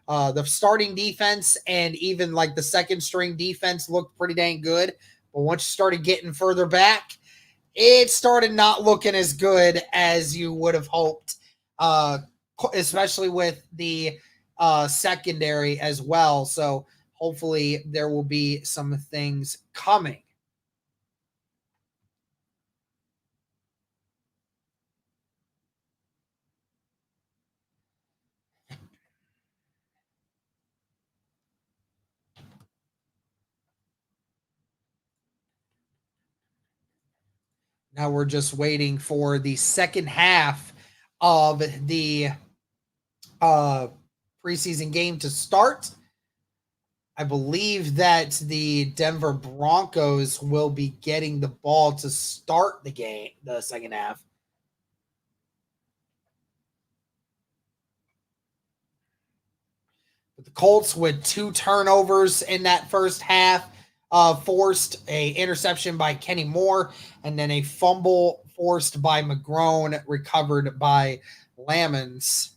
The starting defense and even like the second string defense looked pretty dang good. But once you started getting further back, it started not looking as good as you would have hoped, especially with the secondary as well. So hopefully there will be some things coming. Now we're just waiting for the second half of the preseason game to start. I believe that the Denver Broncos will be getting the ball to start the game, the second half. But the Colts with 2 turnovers in that first half. Forced a interception by Kenny Moore, and then a fumble forced by McGrone, recovered by Lamons.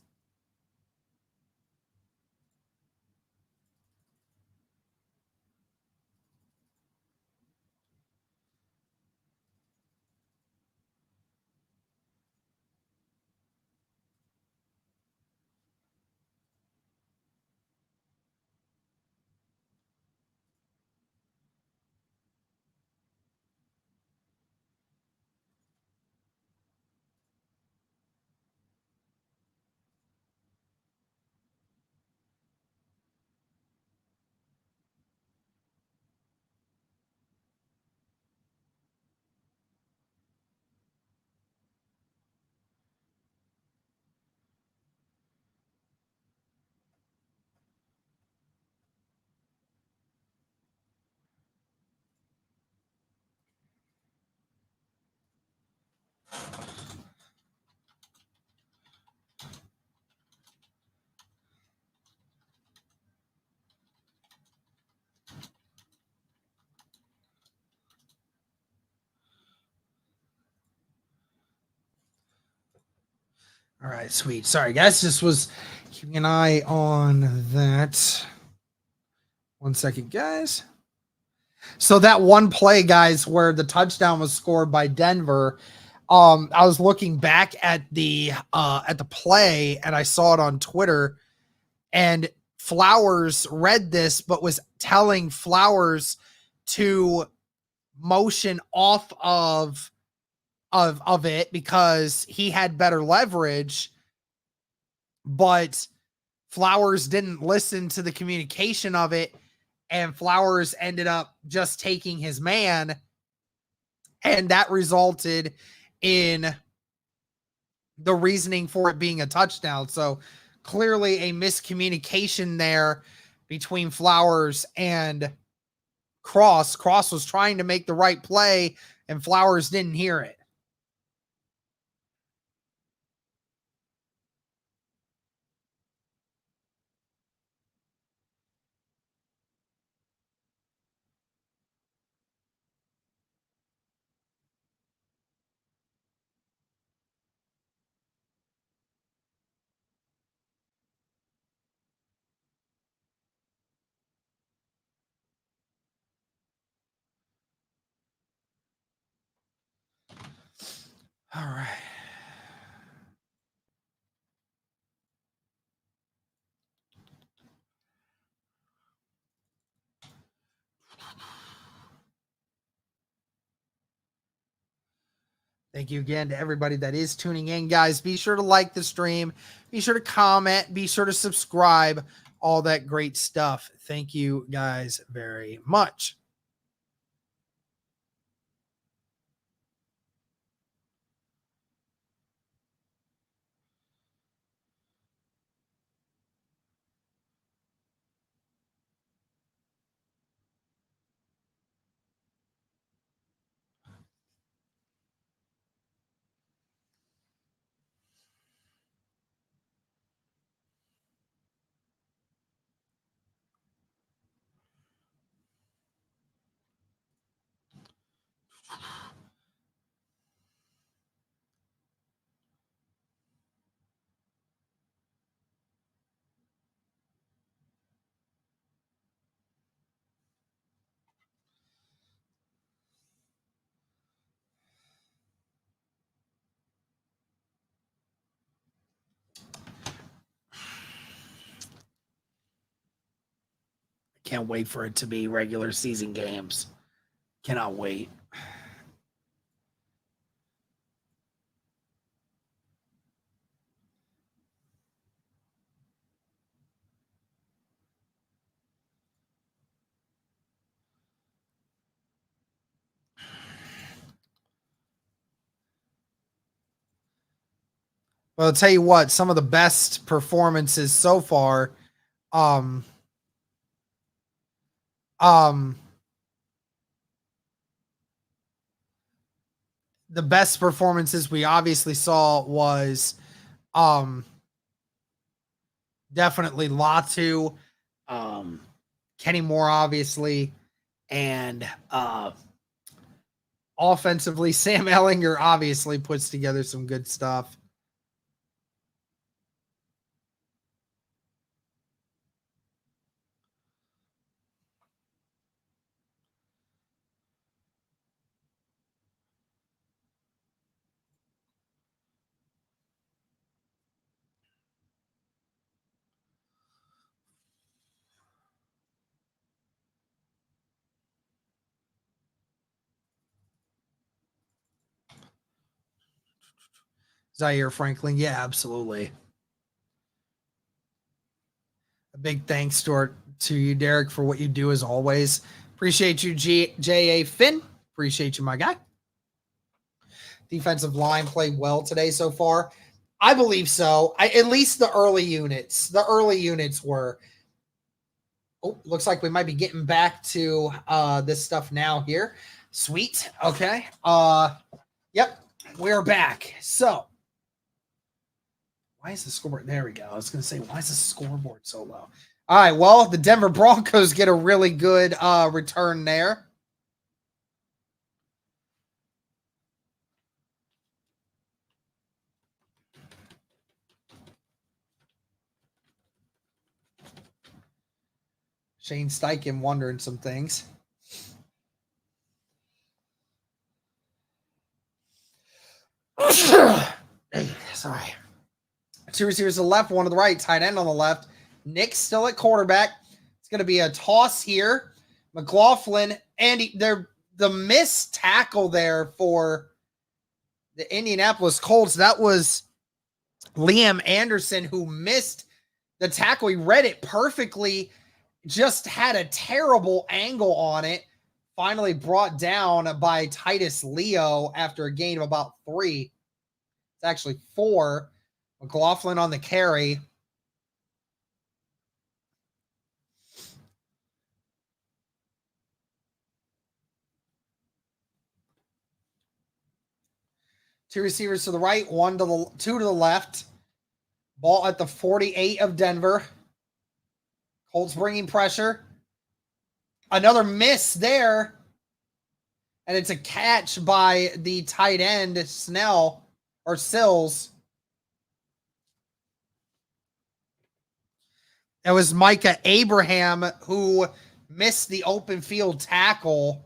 All right, sweet. Sorry, guys. Just was keeping an eye on that. 1 second, guys. So that one play, guys, where the touchdown was scored by Denver, I was looking back at the play and I saw it on Twitter, and Flowers read this but was telling Flowers to motion off of it because he had better leverage, but Flowers didn't listen to the communication of it, and Flowers ended up just taking his man, and that resulted in the reasoning for it being a touchdown. So clearly a miscommunication there between Flowers and Cross. Cross was trying to make the right play, and Flowers didn't hear it. All right. Thank you again to everybody that is tuning in, guys. Be sure to like the stream. Be sure to comment. Be sure to subscribe. All that great stuff. Thank you, guys, very much. Can't wait for it to be regular season games. Cannot wait. Well, I'll tell you what, some of the best performances so far, the best performances we obviously saw was definitely Latu, Kenny Moore, obviously, and offensively, Sam Ellinger obviously puts together some good stuff. Zaire Franklin, yeah, absolutely. A big thanks to you, Derek, for what you do as always. Appreciate you, J.A. Finn. Appreciate you, my guy. Defensive line played well today so far. I believe so. At least the early units. The early units were. Oh, looks like we might be getting back to this stuff now here. Sweet. Okay. Yep. We're back. So, why is the scoreboard? There we go. I was going to say, why is the scoreboard so low? All right. Well, the Denver Broncos get a really good return there. Shane Steichen wondering some things. Sorry. 2 receivers to the left, 1 to the right, tight end on the left. Nick's still at quarterback. It's going to be a toss here. McLaughlin, and the missed tackle there for the Indianapolis Colts. That was Liam Anderson who missed the tackle. He read it perfectly, just had a terrible angle on it. Finally brought down by Titus Leo after a gain of about 3. It's actually 4. McLaughlin on the carry. Two receivers to the right, 2 to the left. Ball at the 48 of Denver. Colts bringing pressure. Another miss there. And it's a catch by the tight end, Sills. It was Micah Abraham who missed the open field tackle.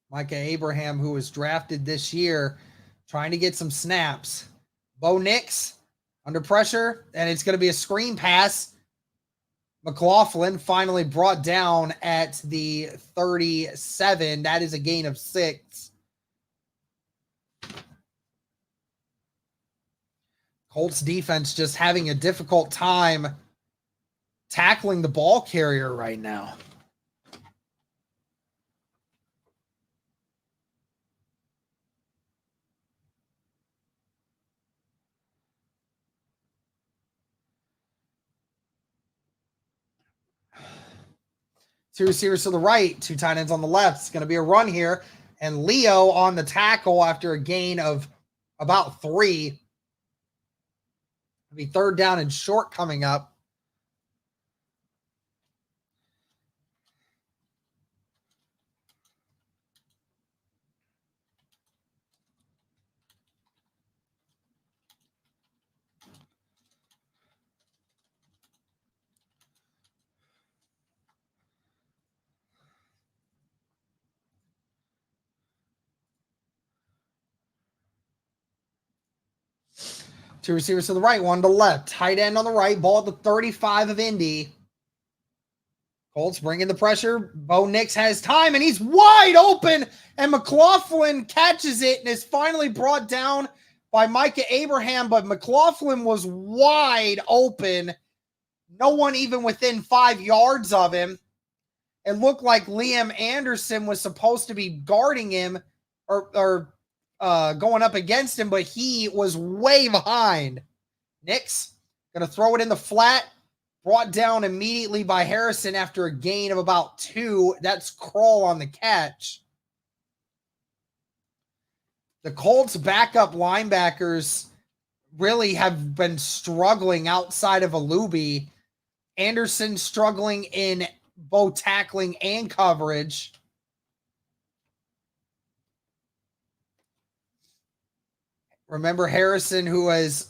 Micah Abraham, who was drafted this year, trying to get some snaps. Bo Nix under pressure, and it's going to be a screen pass. McLaughlin finally brought down at the 37. That is a gain of 6. Colts defense just having a difficult time tackling the ball carrier right now. Two receivers to the right, 2 tight ends on the left. It's going to be a run here. And Leo on the tackle after a gain of about 3. It'll be 3rd down and short coming up. Two receivers to the right, 1 to the left. Tight end on the right, ball at the 35 of Indy. Colts bringing the pressure. Bo Nix has time, and he's wide open, and McLaughlin catches it and is finally brought down by Micah Abraham, but McLaughlin was wide open. No one even within 5 yards of him. It looked like Liam Anderson was supposed to be guarding him or going up against him, but he was way behind. Nix going to throw it in the flat. Brought down immediately by Harrison after a gain of about 2. That's Kroll on the catch. The Colts backup linebackers really have been struggling outside of Alubi. Anderson struggling in both tackling and coverage. Remember Harrison, who has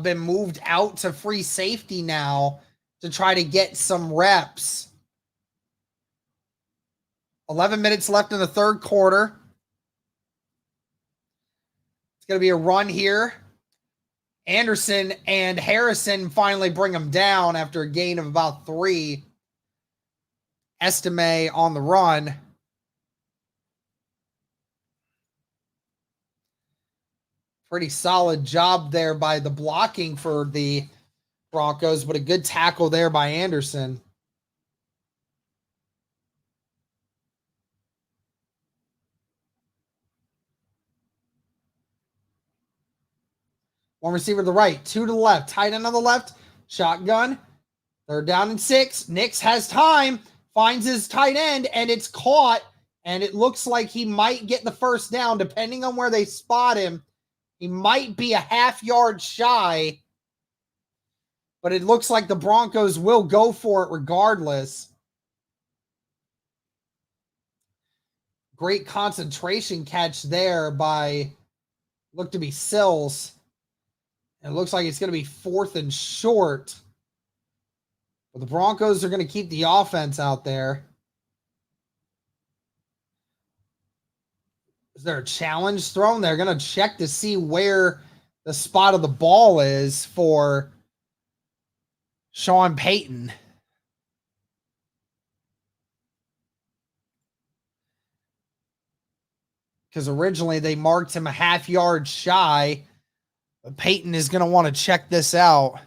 been moved out to free safety now to try to get some reps. 11 minutes left in the 3rd quarter. It's going to be a run here. Anderson and Harrison finally bring him down after a gain of about 3. Estime on the run. Pretty solid job there by the blocking for the Broncos, but a good tackle there by Anderson. One receiver to the right, 2 to the left, tight end on the left, shotgun. 3rd down and 6. Nix has time, finds his tight end, and it's caught, and it looks like he might get the 1st down, depending on where they spot him. He might be a half yard shy. but it looks like the Broncos will go for it regardless. Great concentration catch there by, look to be Sills. And it looks like it's going to be 4th and short. But the Broncos are going to keep the offense out there. Is there a challenge thrown? They're going to check to see where the spot of the ball is for Sean Payton. Because originally they marked him a half yard shy. But Payton is going to want to check this out.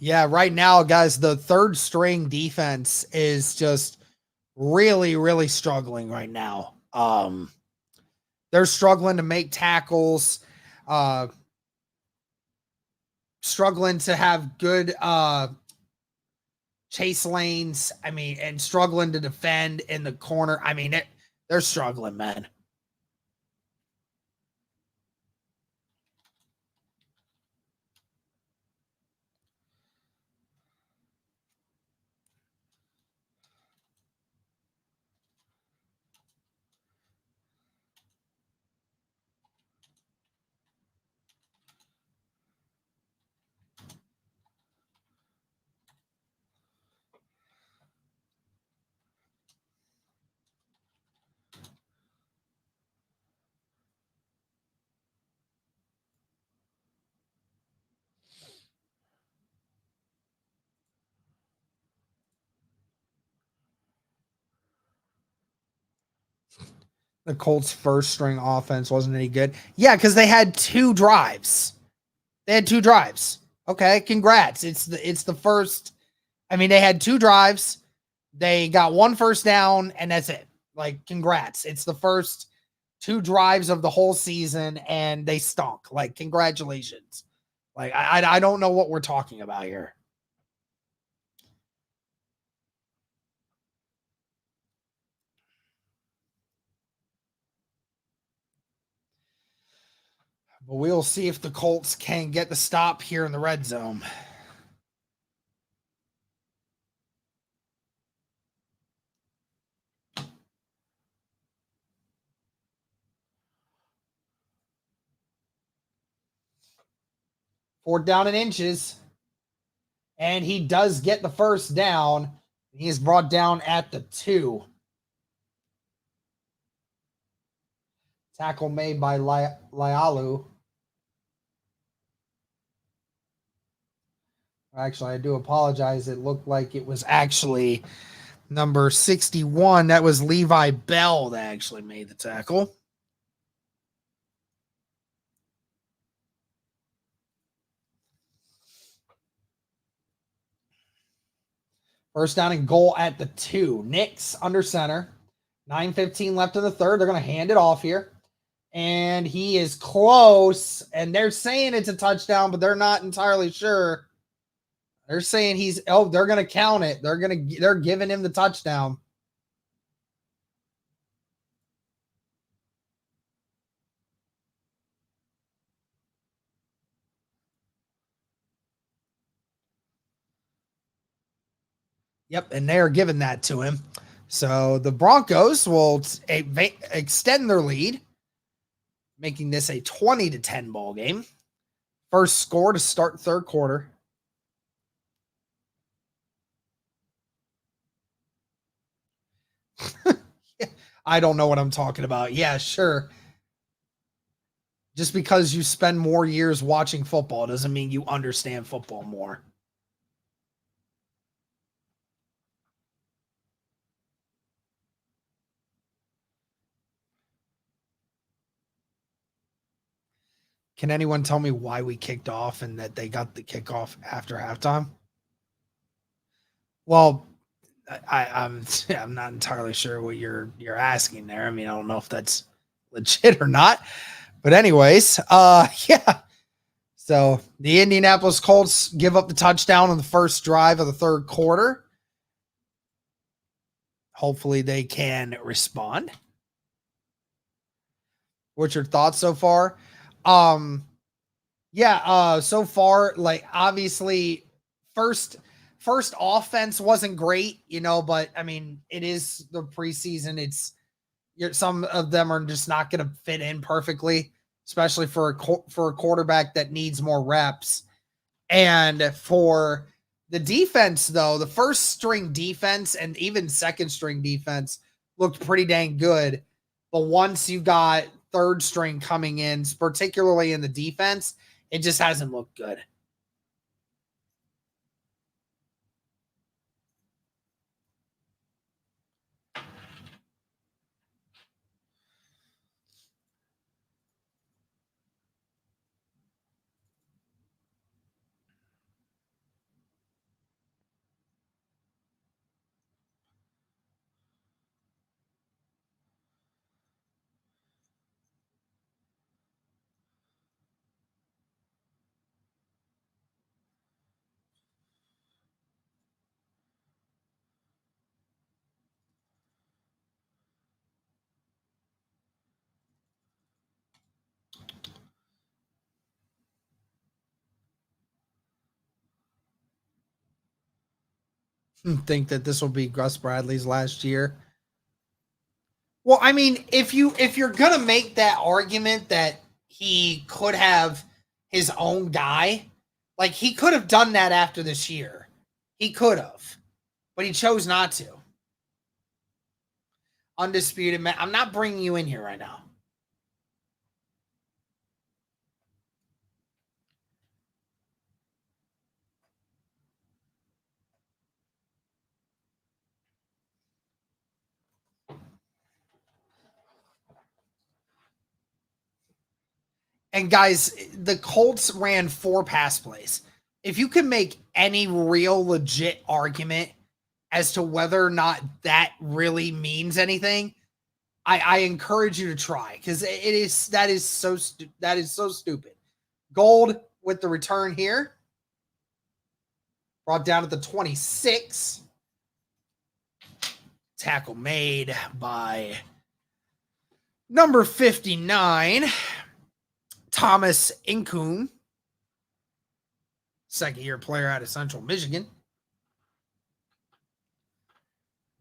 Yeah, right now, guys, the third string defense is just really, really struggling right now. They're struggling to make tackles, struggling to have good chase lanes. I mean, and struggling to defend in the corner. I mean, they're struggling, man. The Colts' first string offense wasn't any good. Yeah, because they had 2 drives. They had 2 drives. Okay, congrats. It's the first. I mean, they had 2 drives. They got 1 first down, and that's it. Like, congrats. It's the first 2 drives of the whole season, and they stunk. Like, congratulations. Like, I don't know what we're talking about here. But we'll see if the Colts can get the stop here in the red zone. Fourth down and inches. And he does get the first down. He is brought down at the 2. Tackle made by Lialu. Actually, I do apologize. It looked like it was actually number 61. That was Levi Bell that actually made the tackle. First down and goal at the 2. Knicks under center. 9:15 left in the third. They're going to hand it off here. And he is close. And they're saying it's a touchdown, but they're not entirely sure. They're saying they're going to count it. They're giving him the touchdown. Yep, and they are giving that to him. So the Broncos will extend their lead, making this a 20-10 ball game. First score to start third quarter. I don't know what I'm talking about. Yeah, sure. Just because you spend more years watching football doesn't mean you understand football more. Can anyone tell me why we kicked off and that they got the kickoff after halftime? Well, I'm not entirely sure what you're asking there. I mean, I don't know if that's legit or not. But anyways, yeah. So the Indianapolis Colts give up the touchdown on the first drive of the third quarter. Hopefully they can respond. What's your thoughts so far? So far, like obviously first offense wasn't great, but I mean, it is the preseason. Some of them are just not going to fit in perfectly, especially for a quarterback that needs more reps. And for the defense, though, the first string defense and even second string defense looked pretty dang good. But once you got third string coming in, particularly in the defense, it just hasn't looked good. Think that this will be Gus Bradley's last year. Well, I mean, if you're gonna make that argument that he could have his own guy, like he could have done that after this year. He could have, but he chose not to. Undisputed man. I'm not bringing you in here right now. And guys, the Colts ran 4 pass plays. If you can make any real legit argument as to whether or not that really means anything, I encourage you to try, because that is so stupid. Gold with the return here. Brought down at the 26. Tackle made by number 59. Thomas Incoon, second-year player out of Central Michigan.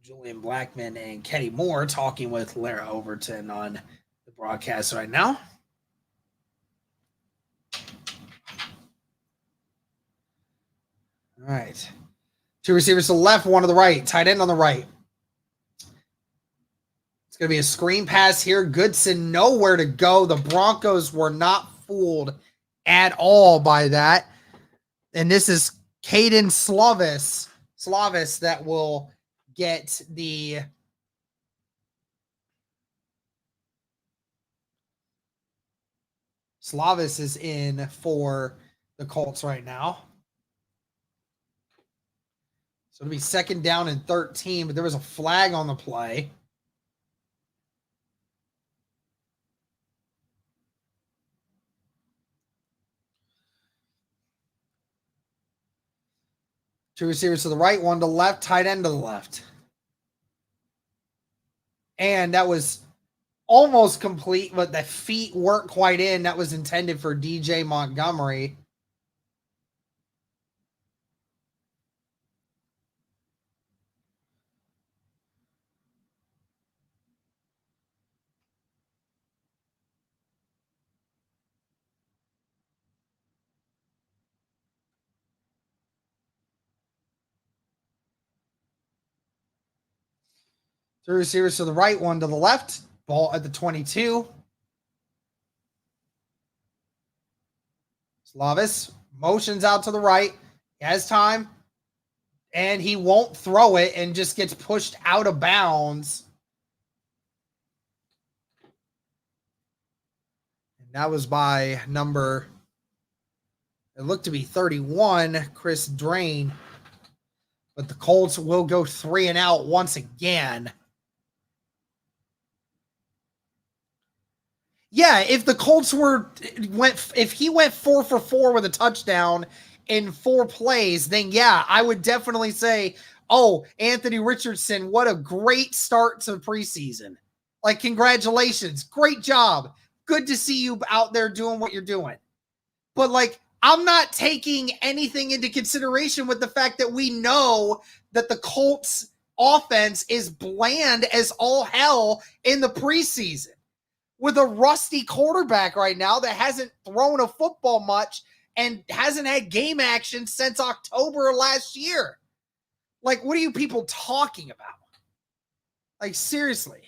Julian Blackman and Kenny Moore talking with Lara Overton on the broadcast right now. All right. 2 receivers to the left, 1 to the right. Tight end on the right. It's going to be a screen pass here. Goodson nowhere to go. The Broncos were not fooled at all by that. And this is Caden Slavis that will get the Slavis is in for the Colts right now. So it'll be 2nd down and 13, but there was a flag on the play. Two receivers to the right, 1 to the left, tight end to the left. And that was almost complete, but the feet weren't quite in. That was intended for DJ Montgomery. Two receivers to the right, 1 to the left. Ball at the 22. Slavis motions out to the right. He has time. And he won't throw it and just gets pushed out of bounds. And That was by number, it looked to be 31, Chris Drain. But the Colts will go 3 and out once again. Yeah, if the Colts if he went 4 for 4 with a touchdown in 4 plays, then yeah, I would definitely say, oh, Anthony Richardson, what a great start to preseason. Like, congratulations. Great job. Good to see you out there doing what you're doing. But, like, I'm not taking anything into consideration with the fact that we know that the Colts offense is bland as all hell in the preseason. With a rusty quarterback right now that hasn't thrown a football much and hasn't had game action since October of last year. Like, what are you people talking about? Like, seriously.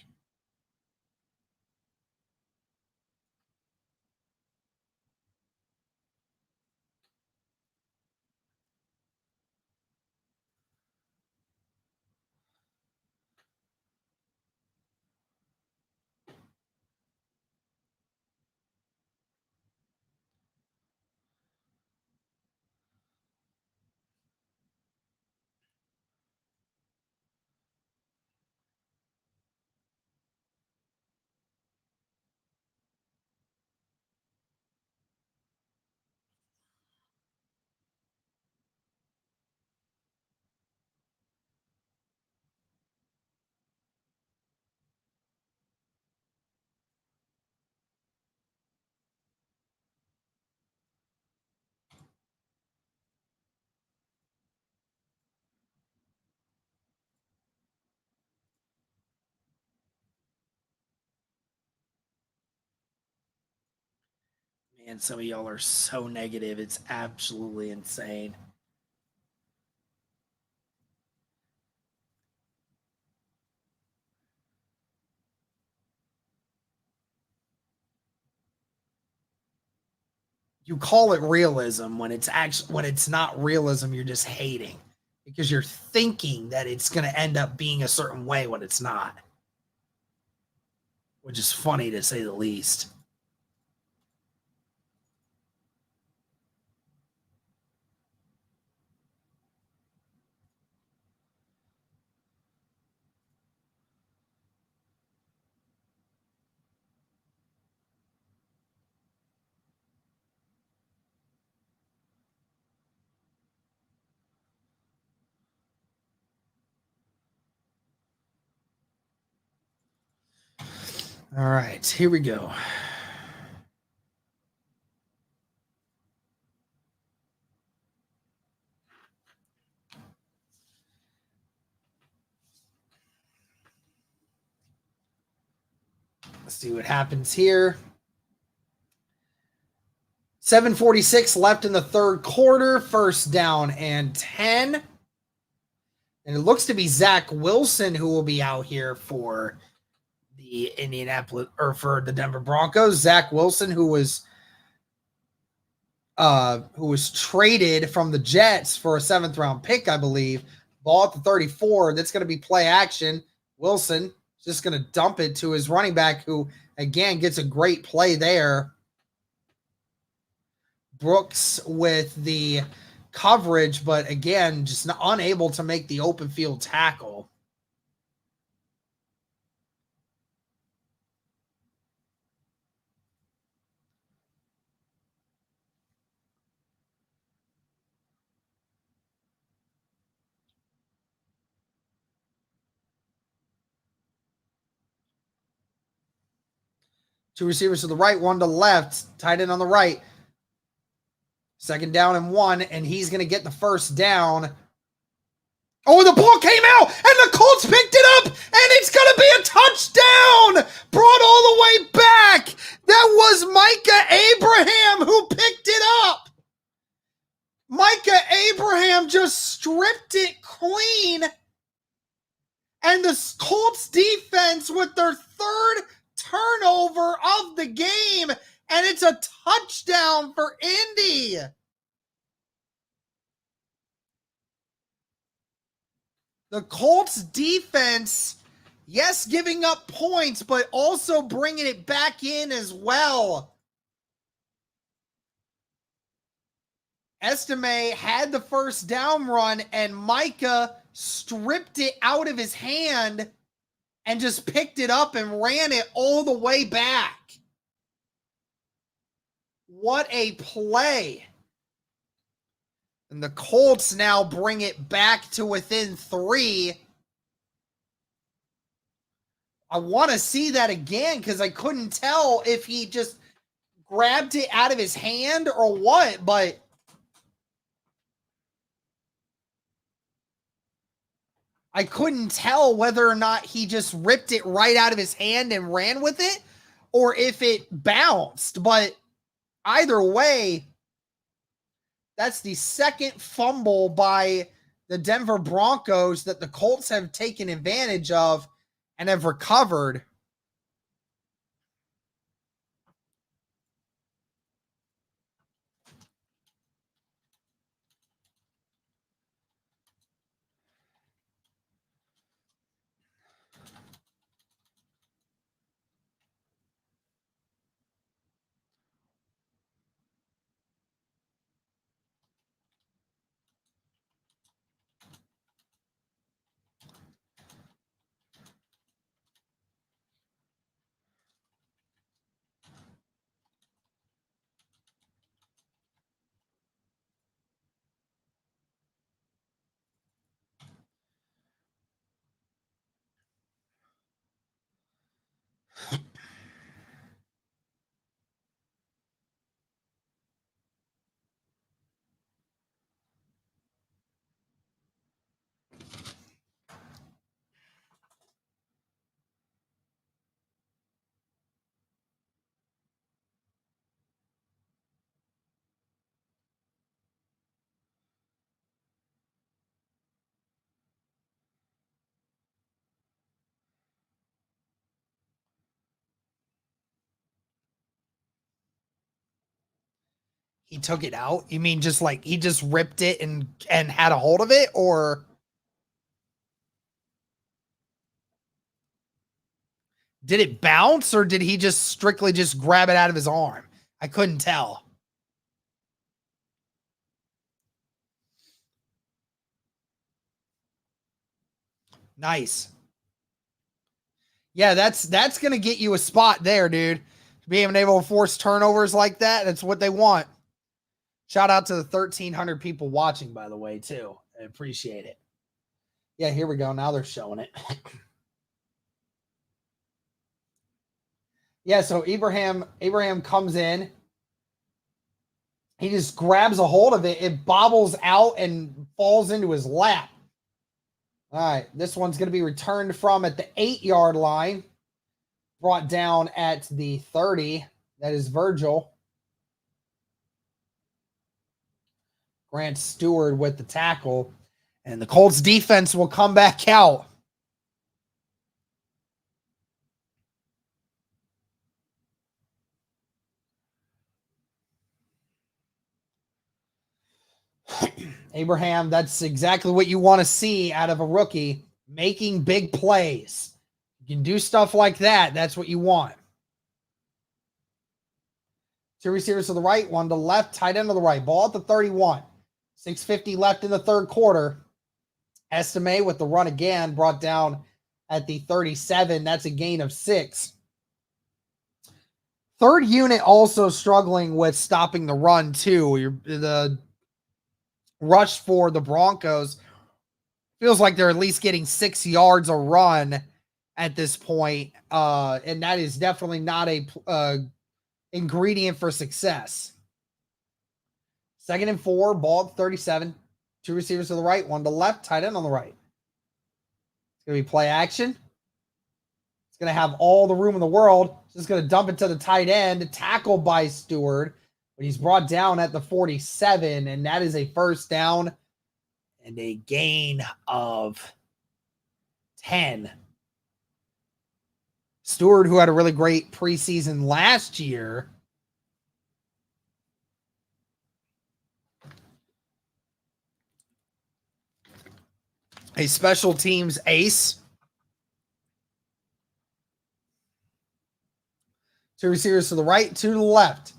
Man, some of y'all are so negative. It's absolutely insane. You call it realism when it's not realism, you're just hating because you're thinking that it's going to end up being a certain way when it's not. Which is funny to say the least. All right, here we go. Let's see what happens here. 7:46 left in the third quarter. First down and 10. And it looks to be Zach Wilson who will be out here for the for the Denver Broncos. Zach Wilson, who was traded from the Jets for a 7th round pick, I believe. Ball at the 34. That's going to be play action. Wilson just going to dump it to his running back, who again gets a great play there. Brooks with the coverage, but again, just unable to make the open field tackle. Two receivers to the right, one to the left. Tight end on the right. 2nd down and 1, and he's going to get the first down. Oh, the ball came out, and the Colts picked it up, and it's going to be a touchdown! Brought all the way back! That was Micah Abraham who picked it up! Micah Abraham just stripped it clean, and the Colts defense with their 3rd turnover of the game, and it's a touchdown for Indy. The Colts defense, yes, giving up points, but also bringing it back in as well. Estime had the first down run, and Micah stripped it out of his hand and just picked it up and ran it all the way back. What a play. And the Colts now bring it back to within 3. I want to see that again because I couldn't tell if he just grabbed it out of his hand or what, but I couldn't tell whether or not he just ripped it right out of his hand and ran with it or if it bounced. But either way, that's the second fumble by the Denver Broncos that the Colts have taken advantage of and have recovered. He took it out? You mean just like he just ripped it and had a hold of it, or did it bounce, or did he just strictly just grab it out of his arm? I couldn't tell. Nice. Yeah, that's going to get you a spot there, dude. Being able to force turnovers like that, that's what they want. Shout out to the 1,300 people watching, by the way, too. I appreciate it. Yeah, here we go. Now they're showing it. Yeah, so Abraham comes in. He just grabs a hold of it. It bobbles out and falls into his lap. All right, this one's going to be returned from at the 8-yard line. Brought down at the 30. That is Virgil. Grant Stewart with the tackle. And the Colts defense will come back out. Abraham, that's exactly what you want to see out of a rookie. Making big plays. You can do stuff like that. That's what you want. 2 receivers to the right, 1 to the left, tight end to the right. Ball at the 31. 6:50 left in the third quarter. Estime with the run again, brought down at the 37. That's a gain of 6. Third unit also struggling with stopping the run, too. The rush for the Broncos feels like they're at least getting 6 yards a run at this point. And that is definitely not a ingredient for success. 2nd and 4, ball at 37. 2 receivers to the right, 1 to the left, tight end on the right. It's going to be play action. It's going to have all the room in the world. Just going to dump it to the tight end, tackled by Stewart, but he's brought down at the 47, and that is a first down and a gain of 10. Stewart, who had a really great preseason last year, a special teams ace. 2 receivers to the right, 2 to the left.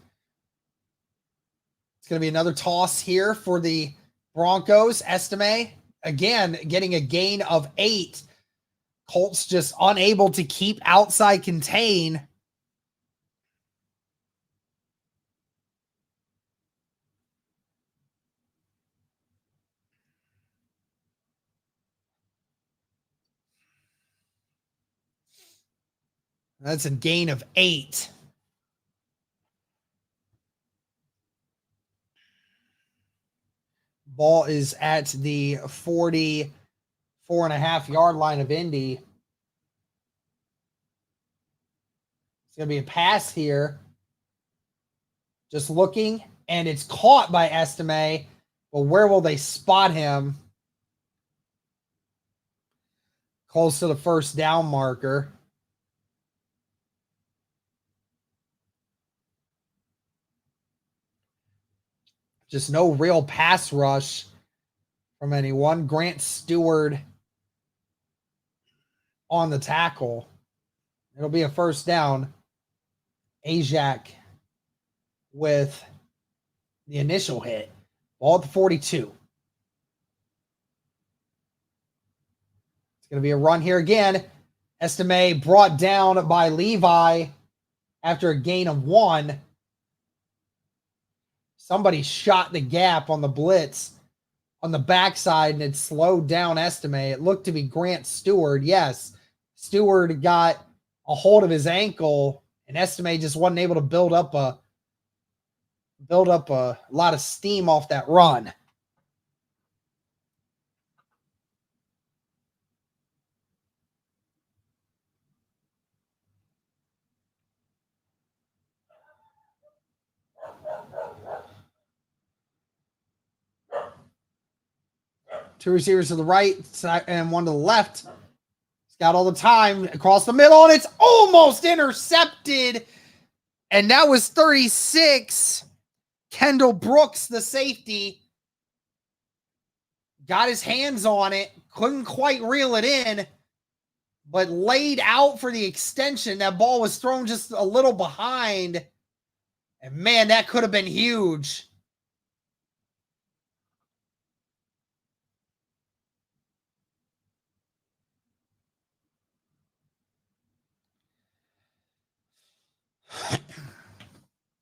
It's going to be another toss here for the Broncos. Estime, again, getting a gain of 8. Colts just unable to keep outside contain. That's a gain of 8. Ball is at the 44.5-yard line of Indy. It's going to be a pass here. Just looking, and it's caught by Estime. But where will they spot him? Close to the first down marker. Just no real pass rush from anyone. Grant Stewart on the tackle. It'll be a first down. Ajak with the initial hit. Ball at the 42. It's going to be a run here again. Estime brought down by Levi after a gain of 1. Somebody shot the gap on the blitz on the backside, and it slowed down Estime. It looked to be Grant Stewart. Yes, Stewart got a hold of his ankle, and Estime just wasn't able to build up a lot of steam off that run. Two receivers to the right and one to the left. He's got all the time across the middle, and it's almost intercepted. And that was 36. Kendall Brooks, the safety, got his hands on it. Couldn't quite reel it in, but laid out for the extension. That ball was thrown just a little behind. And man, that could have been huge.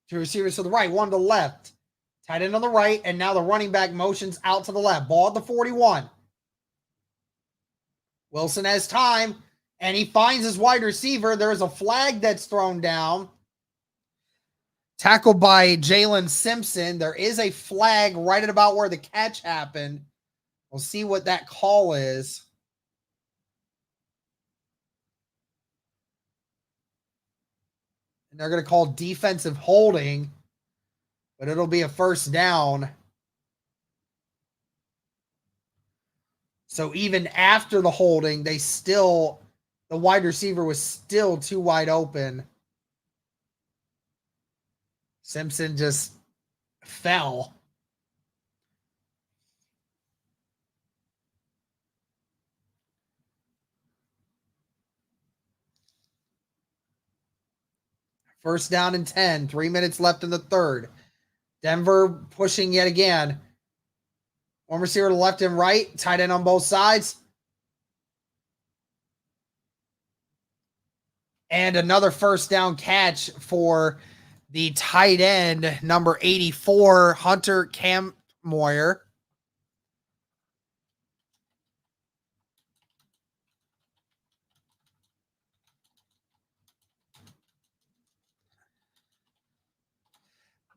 Two receivers to the right, one to the left. Tight end on the right, and now the running back motions out to the left. Ball at the 41. Wilson has time, and he finds his wide receiver. There's a flag that's thrown down. Tackled by Jalen Simpson. There is a flag right at about where the catch happened. We'll see what that call is. And they're going to call defensive holding, but it'll be a first down. So even after the holding, the wide receiver was still too wide open. Simpson just fell. First down and 10. 3 minutes left in the third. Denver pushing yet again. One receiver to left and right. Tight end on both sides. And another first down catch for the tight end, number 84, Hunter Kampmoyer.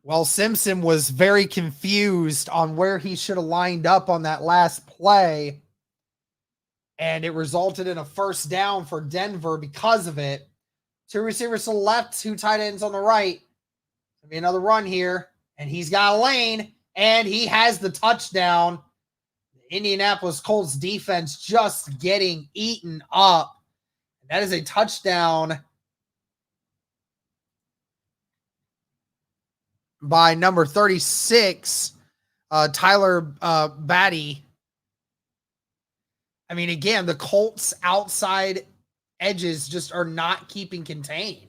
Well, Simpson was very confused on where he should have lined up on that last play, and it resulted in a first down for Denver because of it. Two receivers to the left, two tight ends on the right. Gonna be another run here, and he's got a lane, and he has the touchdown. The Indianapolis Colts defense just getting eaten up. That is a touchdown by number 36, Tyler Batty. I mean, again, the Colts outside edges just are not keeping contained.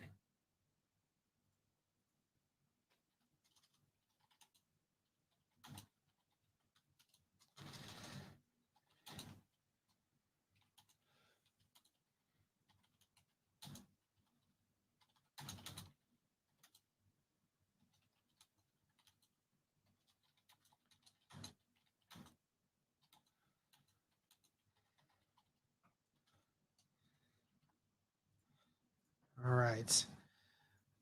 right.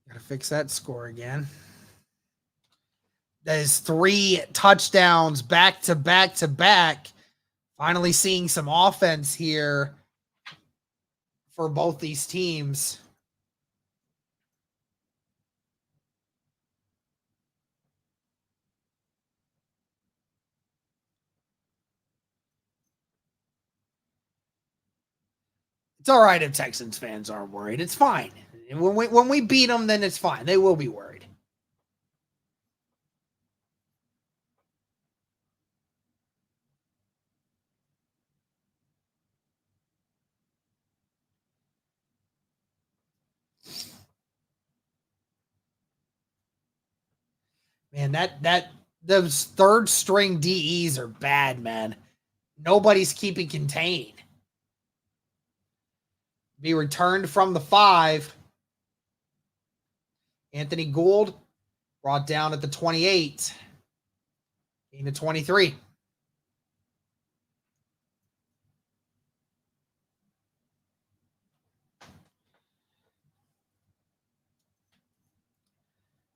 Got to fix that score again. That is 3 touchdowns back to back to back. Finally seeing some offense here for both these teams. It's all right if Texans fans aren't worried. It's fine. When we beat them, then it's fine. They will be worried. Man, those third string DEs are bad, man. Nobody's keeping contained. Be returned from the 5. Anthony Gould brought down at the 28. Into 23.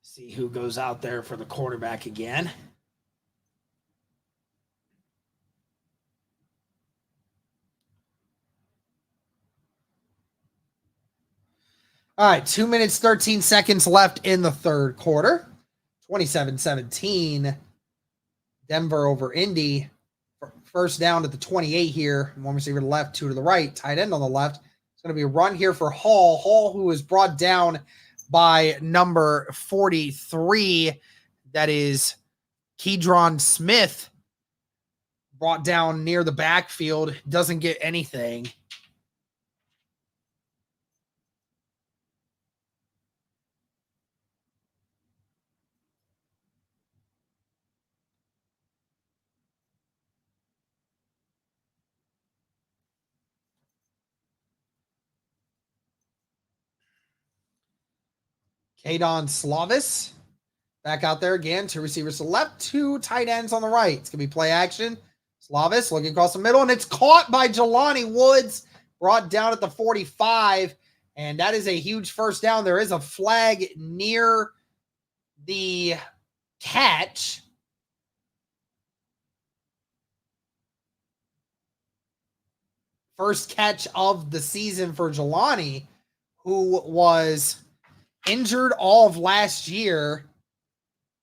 See who goes out there for the quarterback again. All right, 2 minutes, 13 seconds left in the third quarter. 27-17. Denver over Indy. First down at the 28 here. One receiver to the left, 2 to the right. Tight end on the left. It's going to be a run here for Hall. Hall, who was brought down by number 43. That is Keydron Smith. Brought down near the backfield. Doesn't get anything. Kadon Slavis back out there again. 2 receivers to the left, 2 tight ends on the right. It's going to be play action. Slavis looking across the middle, and it's caught by Jelani Woods, brought down at the 45, and that is a huge first down. There is a flag near the catch. First catch of the season for Jelani, who was injured all of last year,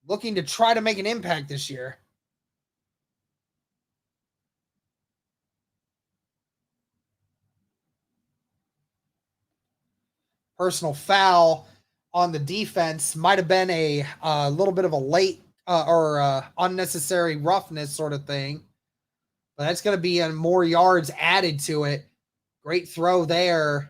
looking to try to make an impact this year. Personal foul on the defense. Might have been a little bit of a late or unnecessary roughness sort of thing. But that's going to be more yards added to it. Great throw there.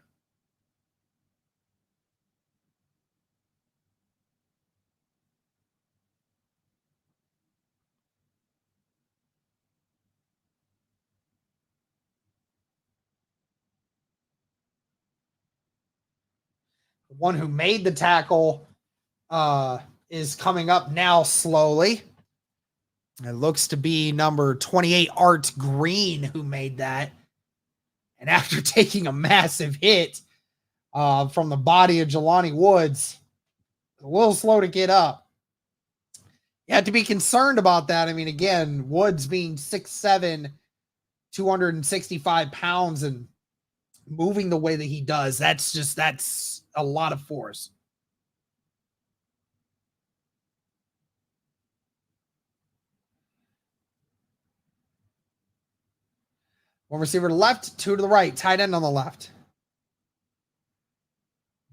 The one who made the tackle is coming up now slowly. It looks to be number 28, Art Green, who made that. And after taking a massive hit from the body of Jelani Woods, a little slow to get up. You have to be concerned about that. I mean, again, Woods being 6'7", 265 pounds and moving the way that he does, that's a lot of force. One receiver to the left, 2 to the right, tight end on the left.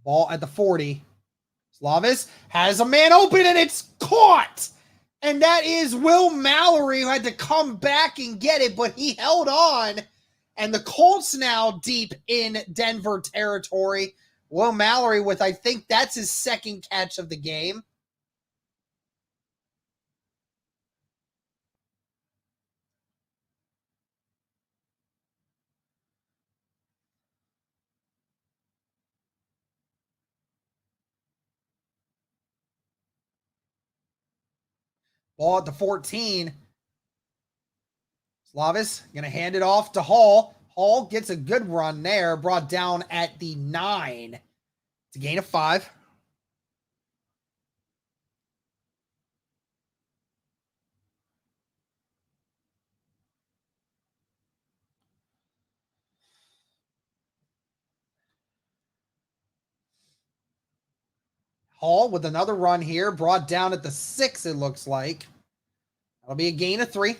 Ball at the 40. Slavis has a man open and it's caught. And that is Will Mallory, who had to come back and get it, but he held on. And the Colts now deep in Denver territory. Will Mallory with, I think that's his second catch of the game. Ball at the 14. Slavis going to hand it off to Hall. Hall gets a good run there, brought down at the 9. It's a gain of 5. Hall with another run here, brought down at the 6, it looks like. That'll be a gain of 3.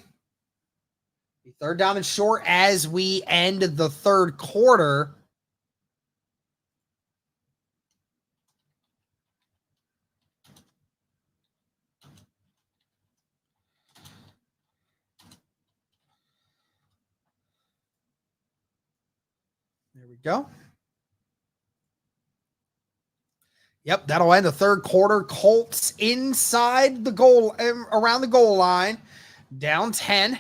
Third down and short as we end the third quarter. There we go. Yep, that'll end the third quarter. Colts inside the goal, around the goal line, down 10.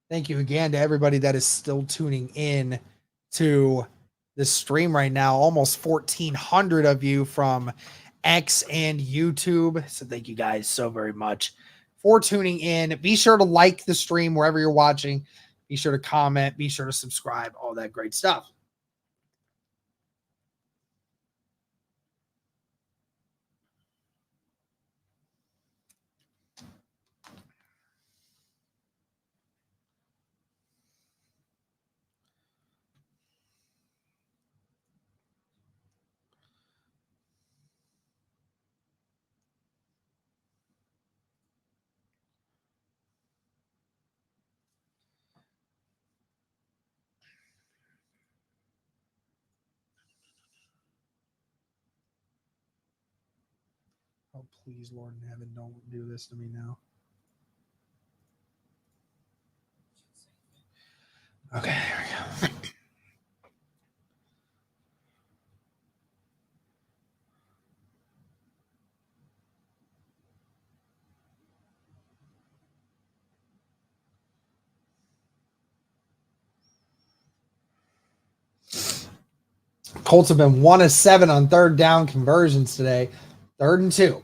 Thank you again to everybody that is still tuning in to this stream right now. Almost 1,400 of you from X and YouTube. So thank you guys so very much for tuning in. Be sure to like the stream wherever you're watching. Be sure to comment. Be sure to subscribe. All that great stuff. Oh, please, Lord in heaven, don't do this to me now. Okay, there we go. Colts have been 1 of 7 on third down conversions today. 3rd and 2.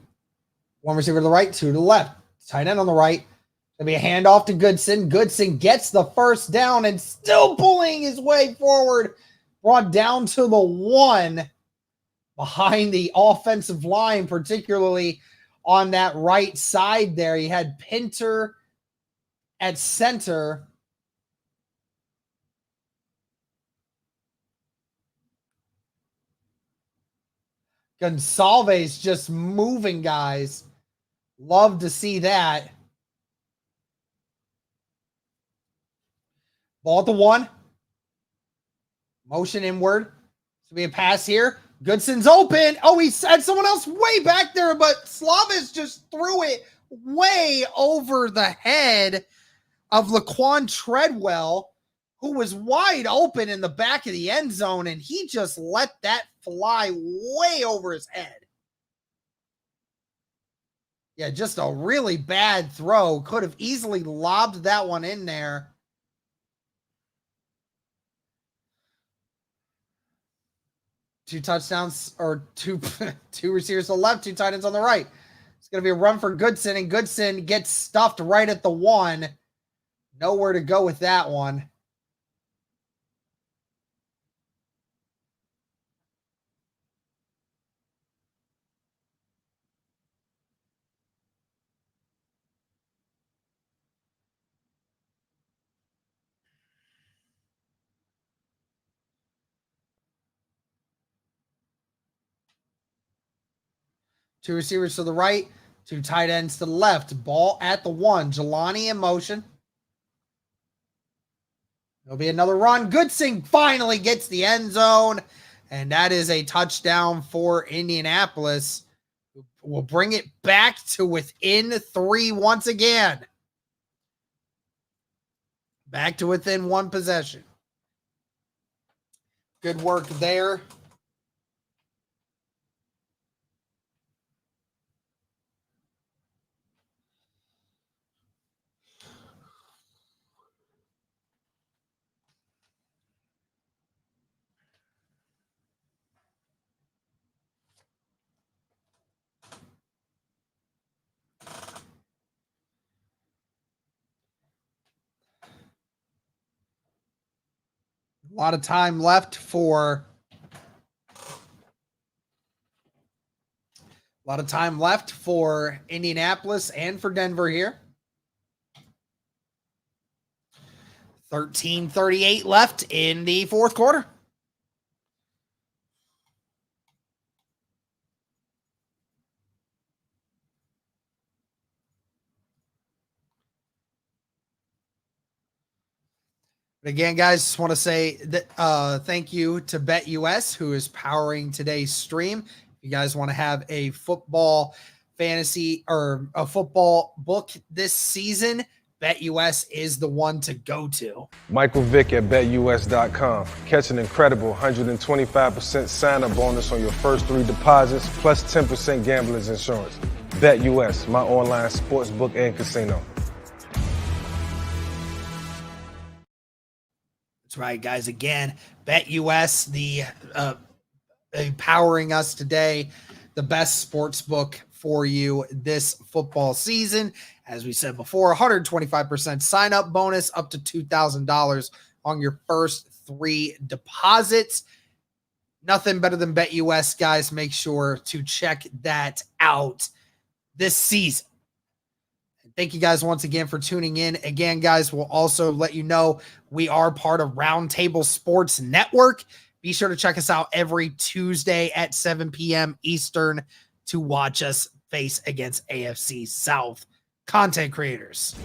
One receiver to the right, 2 to the left. Tight end on the right. Gonna be a handoff to Goodson. Goodson gets the first down and still pulling his way forward. Brought down to the 1 behind the offensive line, particularly on that right side there. He had Pinter at center. Gonsalves just moving, guys. Love to see that. Ball at the 1. Motion inward. This will be a pass here. Goodson's open. Oh, he had someone else way back there, but Slavis just threw it way over the head of Laquan Treadwell, who was wide open in the back of the end zone, and he just let that fly way over his head. Yeah, just a really bad throw. Could have easily lobbed that one in there. Two touchdowns, or two receivers to the left, 2 tight ends on the right. It's going to be a run for Goodson, and Goodson gets stuffed right at the 1. Nowhere to go with that one. Two receivers to the right, 2 tight ends to the left. Ball at the 1. Jelani in motion. There'll be another run. Goodsing finally gets the end zone, and that is a touchdown for Indianapolis. We'll bring it back to within 3 once again. Back to within 1 possession. Good work there. A lot of time left for Indianapolis and for Denver here. 13:38 left in the fourth quarter. But again, guys, just want to say that thank you to BetUS, who is powering today's stream. If you guys want to have a football fantasy or a football book this season, BetUS is the one to go to. Michael Vick at BetUS.com. Catch an incredible 125% sign-up bonus on your first 3 deposits, plus 10% gambler's insurance. BetUS, my online sports book and casino. That's right, guys. Again, BetUS, the powering us today, the best sports book for you this football season. As we said before, 125% sign-up bonus up to $2,000 on your first 3 deposits. Nothing better than BetUS, guys. Make sure to check that out this season. Thank you guys once again for tuning in. Again, guys, we'll also let you know we are part of Roundtable Sports Network. Be sure to check us out every Tuesday at 7 p.m. Eastern to watch us face against AFC South content creators.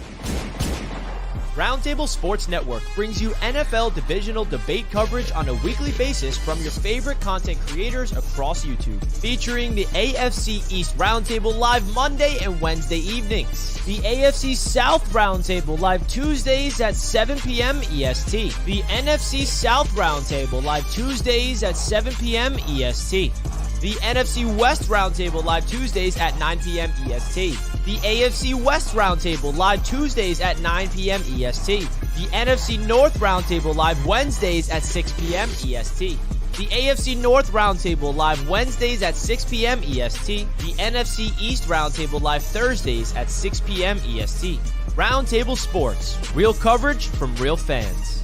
Roundtable Sports Network brings you NFL divisional debate coverage on a weekly basis from your favorite content creators across YouTube, featuring the AFC East Roundtable live Monday and Wednesday evenings, the AFC South Roundtable live Tuesdays at 7 p.m. EST, the NFC South Roundtable live Tuesdays at 7 p.m. EST, the NFC West Roundtable live Tuesdays at 9 p.m. EST. The AFC West Roundtable live Tuesdays at 9 p.m. EST. The NFC North Roundtable live Wednesdays at 6 p.m. EST. The AFC North Roundtable live Wednesdays at 6 p.m. EST. The NFC East Roundtable live Thursdays at 6 p.m. EST. Roundtable Sports. Real coverage from real fans.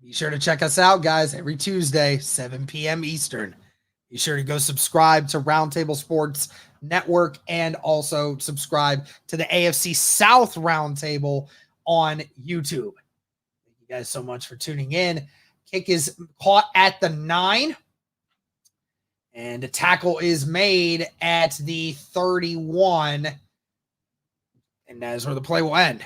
Be sure to check us out, guys, every Tuesday, 7 p.m. Eastern. Be sure to go subscribe to Roundtable Sports Network and also subscribe to the AFC South Roundtable on YouTube. Thank you guys so much for tuning in. Kick is caught at the 9, and a tackle is made at the 31, and that is where the play will end.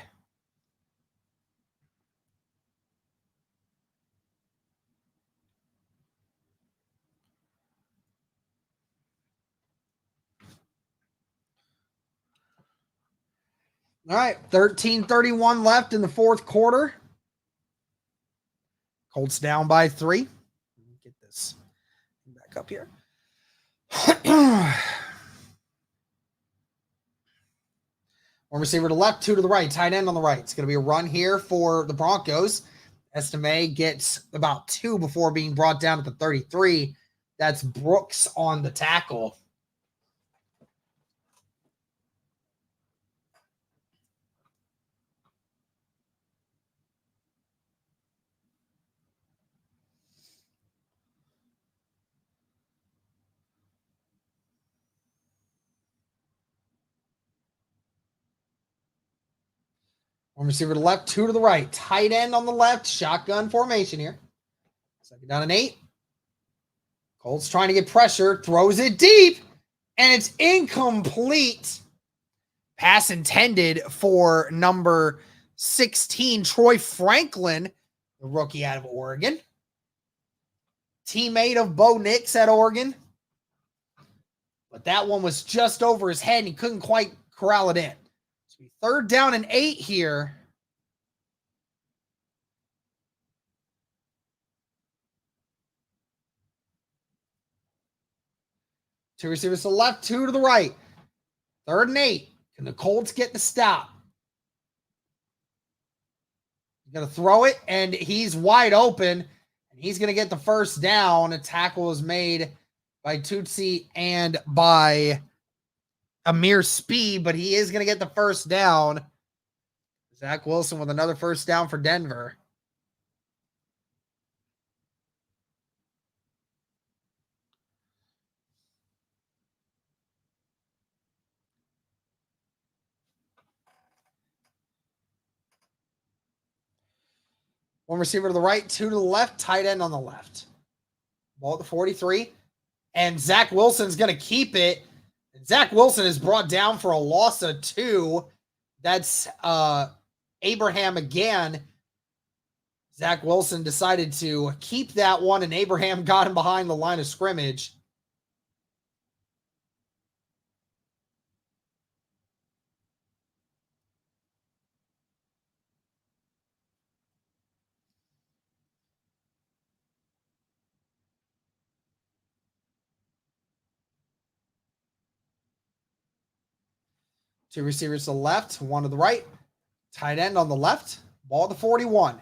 All right, 13:31 left in the fourth quarter. Colts down by 3. Let me get this back up here. One receiver to the left, 2 to the right, tight end on the right. It's going to be a run here for the Broncos. Estime gets about 2 before being brought down at the 33. That's Brooks on the tackle. One receiver to the left, 2 to the right. Tight end on the left. Shotgun formation here. 2nd down and 8. Colts trying to get pressure. Throws it deep. And it's incomplete. Pass intended for number 16, Troy Franklin, the rookie out of Oregon. Teammate of Bo Nix at Oregon. But that one was just over his head and he couldn't quite corral it in. So 3rd down and 8 here. Two receivers to the left, 2 to the right. 3rd and 8. Can the Colts get the stop? He's going to throw it, and he's wide open. And he's going to get the first down. A tackle is made by Tutsi and by Amir Speed, but he is going to get the first down. Zach Wilson with another first down for Denver. One receiver to the right, 2 to the left, tight end on the left. Ball at the 43. And Zach Wilson's going to keep it. Zach Wilson is brought down for a loss of 2. That's Abraham again. Zach Wilson decided to keep that one, and Abraham got him behind the line of scrimmage. Two receivers to the left, 1 to the right. Tight end on the left. Ball at the 41.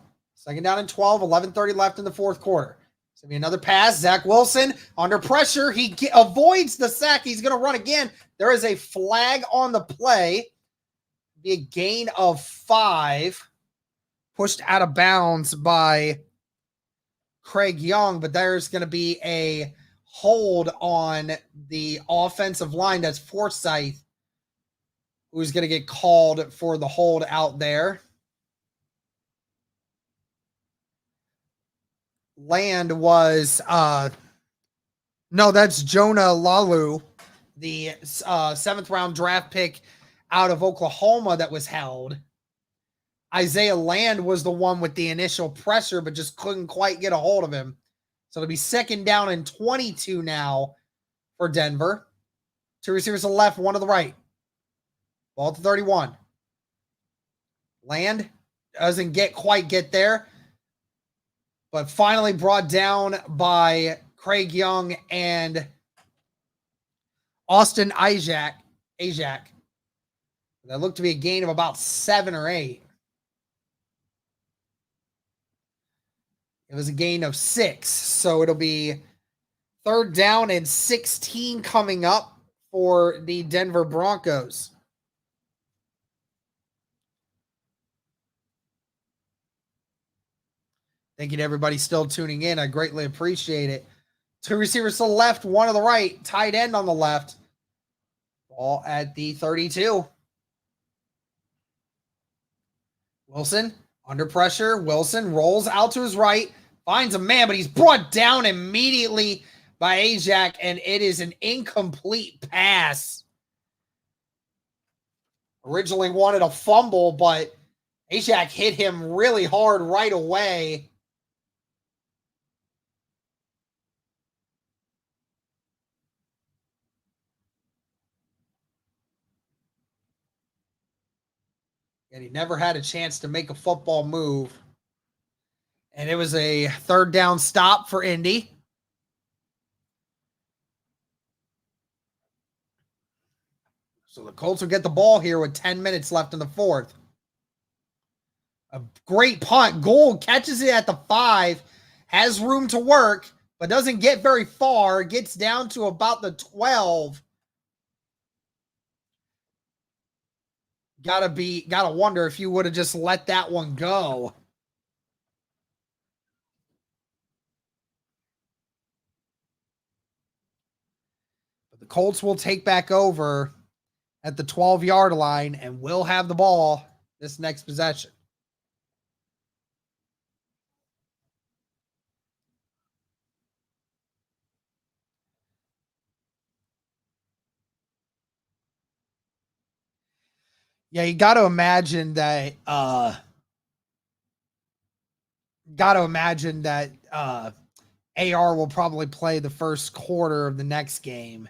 2nd down and 12, 11:30 left in the 4th quarter. It's going to be another pass. Zach Wilson under pressure. He avoids the sack. He's going to run again. There is a flag on the play. Be a gain of 5. Pushed out of bounds by Craig Young, but there's going to be a hold on the offensive line. That's Forsythe, who's going to get called for the hold out there. Land was, no, that's Jonah Lalu, the 7th round draft pick out of Oklahoma that was held. Isaiah Land was the one with the initial pressure, but just couldn't quite get a hold of him. So it'll be 2nd down and 22 now for Denver. 2 receivers to the left, 1 to the right. Ball to 31. Land doesn't quite get there, but finally brought down by Craig Young and Austin Ajak. That looked to be a gain of about 7 or 8. It was a gain of 6, so it'll be 3rd down and 16 coming up for the Denver Broncos. Thank you to everybody still tuning in. I greatly appreciate it. 2 receivers to the left, 1 to the right. Tight end on the left. Ball at the 32. Wilson under pressure. Wilson rolls out to his right. Finds a man, but he's brought down immediately by Ajak, and it is an incomplete pass. Originally wanted a fumble, but Ajak hit him really hard right away. And he never had a chance to make a football move. And it was a 3rd down stop for Indy. So the Colts will get the ball here with 10 minutes left in the 4th. A great punt. Gould catches it at the 5. Has room to work, but doesn't get very far. Gets down to about the 12. Gotta wonder if you would have just let that one go. But the Colts will take back over at the 12-yard line and will have the ball this next possession. Yeah, you got to imagine that. AR will probably play the first quarter of the next game.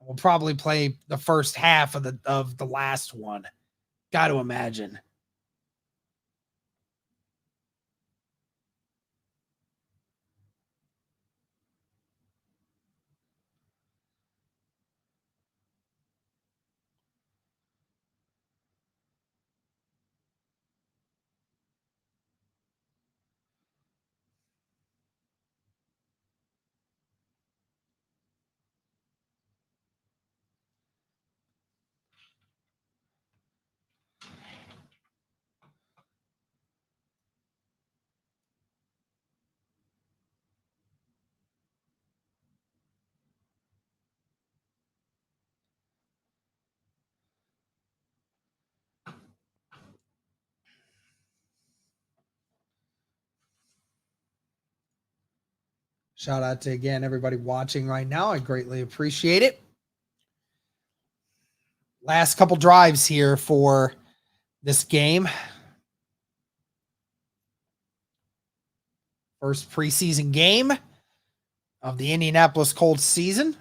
We'll probably play the first half of the last one. Got to imagine. Shout out to, again, everybody watching right now. I greatly appreciate it. Last couple drives here for this game. First preseason game of the Indianapolis Colts season.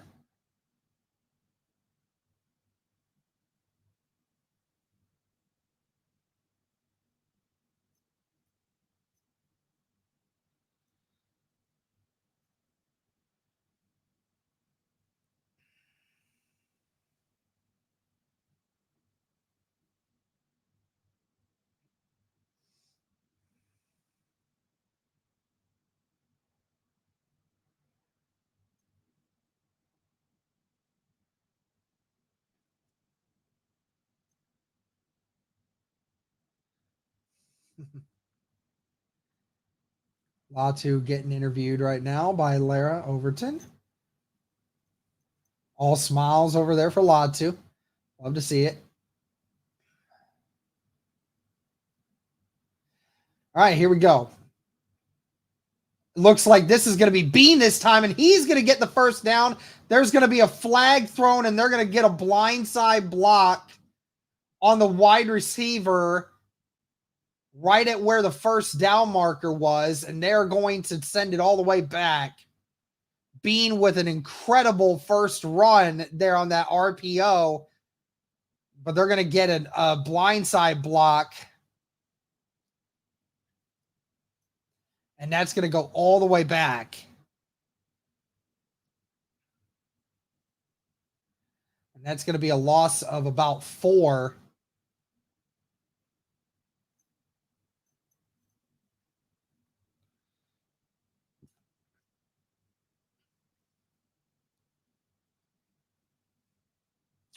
Latu getting interviewed right now by Lara Overton. All smiles over there for Latu. Love to see it. All right, here we go. Looks like this is going to be Bean this time, and he's going to get the first down. There's going to be a flag thrown, and they're going to get a blindside block on the wide receiver right at where the first down marker was, and they're going to send it all the way back. Bean with an incredible first run there on that RPO, but they're going to get a blindside block. And that's going to go all the way back. And that's going to be a loss of about 4.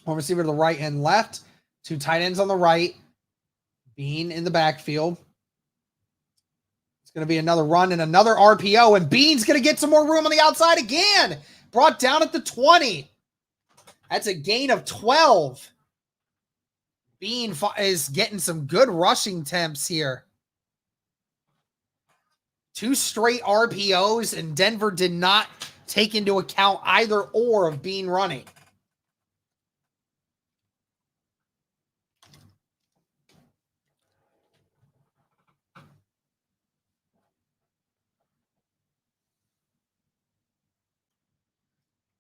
One receiver to the right and left. 2 tight ends on the right. Bean in the backfield. It's going to be another run and another RPO, and Bean's going to get some more room on the outside again. Brought down at the 20. That's a gain of 12. Bean is getting some good rushing temps here. 2 straight RPOs, and Denver did not take into account either or of Bean running.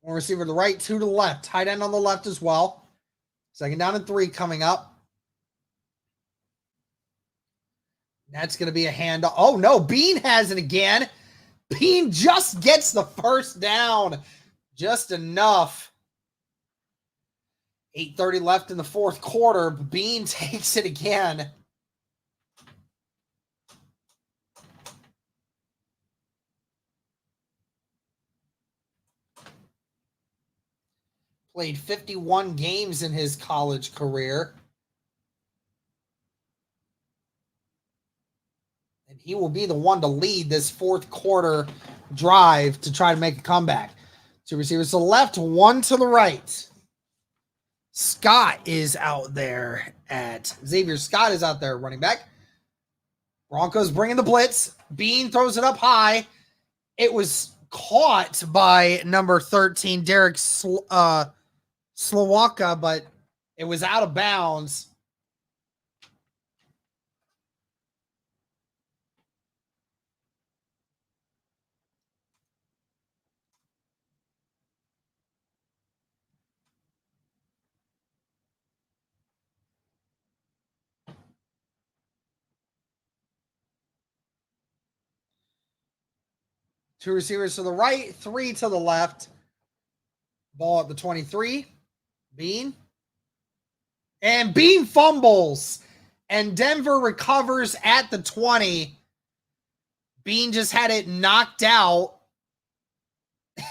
One receiver to the right, 2 to the left. Tight end on the left as well. 2nd down and 3 coming up. That's going to be a handoff. Oh, no. Bean has it again. Bean just gets the first down. Just enough. 8:30 left in the 4th quarter. Bean takes it again. Played 51 games in his college career. And he will be the one to lead this 4th quarter drive to try to make a comeback. 2 receivers to the left, 1 to the right. Scott is out there Xavier Scott is out there running back. Broncos bringing the blitz. Bean throws it up high. It was caught by number 13, Derek Slowaka, but it was out of bounds. Two receivers to the right, three to the left. Ball at the 23. Bean. And Bean fumbles. And Denver recovers at the 20. Bean just had it knocked out.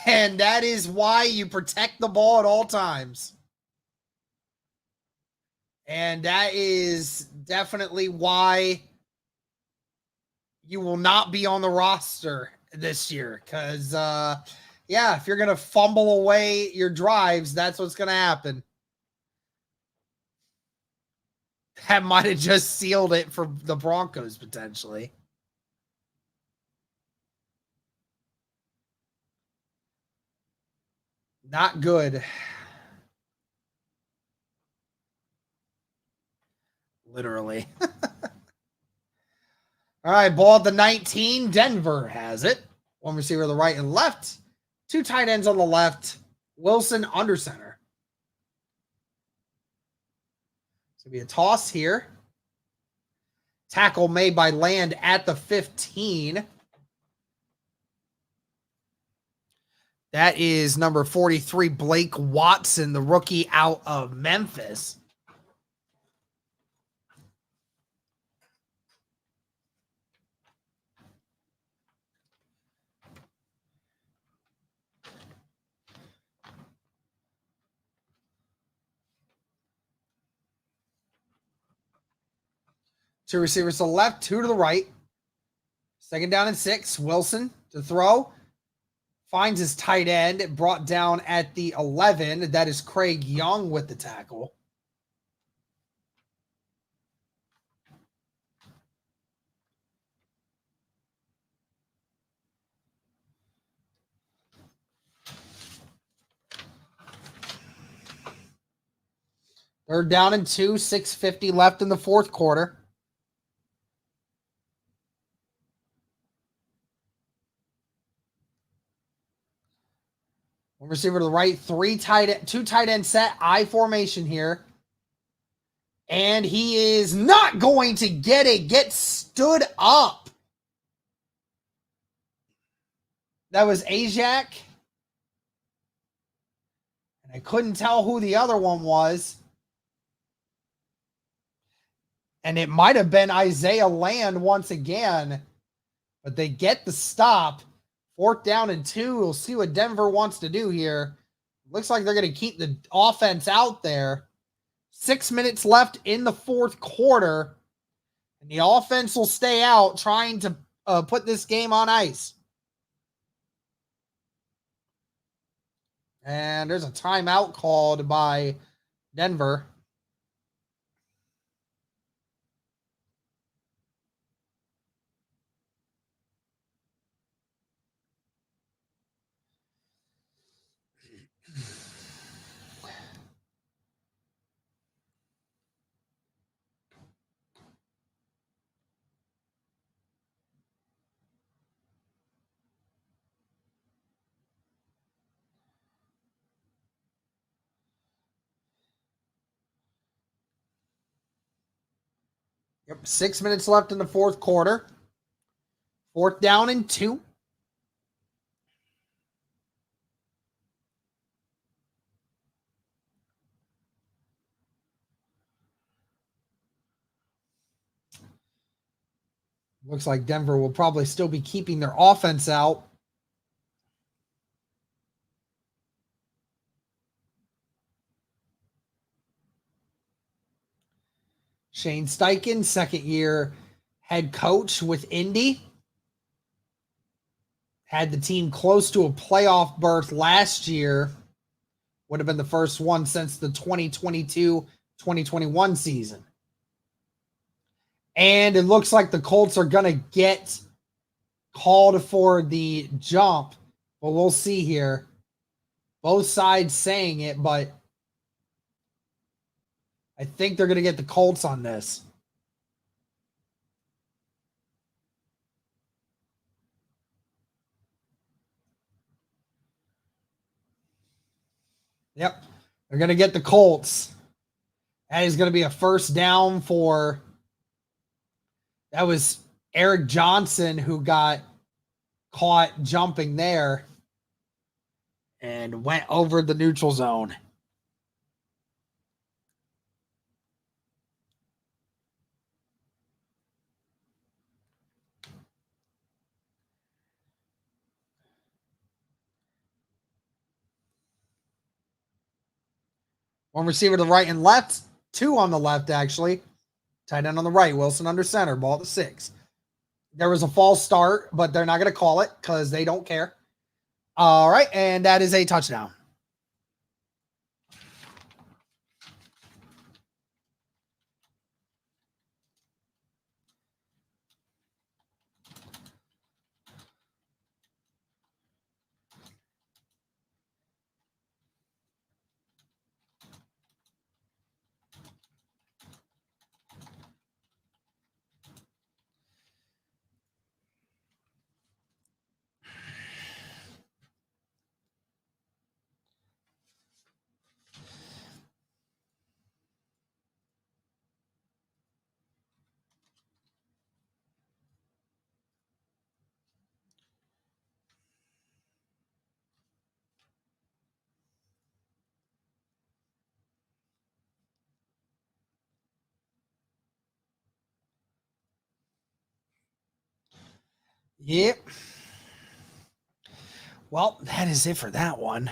And that is why you protect the ball at all times. And that is definitely why you will not be on the roster this year. Because, yeah, if you're going to fumble away your drives, that's what's going to happen. That might have just sealed it for the Broncos, potentially. Not good. Literally. All right, ball at the 19. Denver has it. One receiver to the right and left. Two tight ends on the left. Wilson under center. It's going to be a toss here. Tackle made by Land at the 15. That is number 43, Blake Watson, the rookie out of Memphis. Two receivers to the left, two to the right. Second down and 6. Wilson to throw. Finds his tight end, brought down at the 11. That is Craig Young with the tackle. Third down and 2, 6:50 left in the fourth quarter. One receiver to the right, two tight end set, I formation here. And he is not going to get it. Get stood up. That was Ajak. And I couldn't tell who the other one was. And it might have been Isaiah Land once again. But they get the stop. Fourth down and 2. We'll see what Denver wants to do here. Looks like they're going to keep the offense out there. 6 minutes left in the fourth quarter. And the offense will stay out trying to put this game on ice. And there's a timeout called by Denver. Yep, 6 minutes left in the fourth quarter. Fourth down and 2. Looks like Denver will probably still be keeping their offense out. Shane Steichen, second-year head coach with Indy. Had the team close to a playoff berth last year. Would have been the first one since the 2022-2021 season. And it looks like the Colts are going to get called for the jump. But we'll see here. Both sides saying it, but I think they're going to get the Colts on this. Yep. They're going to get the Colts. That is going to be a first down for... That was Eric Johnson who got caught jumping there and went over the neutral zone. One receiver to the right and left. Two on the left, actually. Tight end on the right. Wilson under center. Ball at the 6. There was a false start, but they're not going to call it because they don't care. All right, and that is a touchdown. Yep. Well, that is it for that one.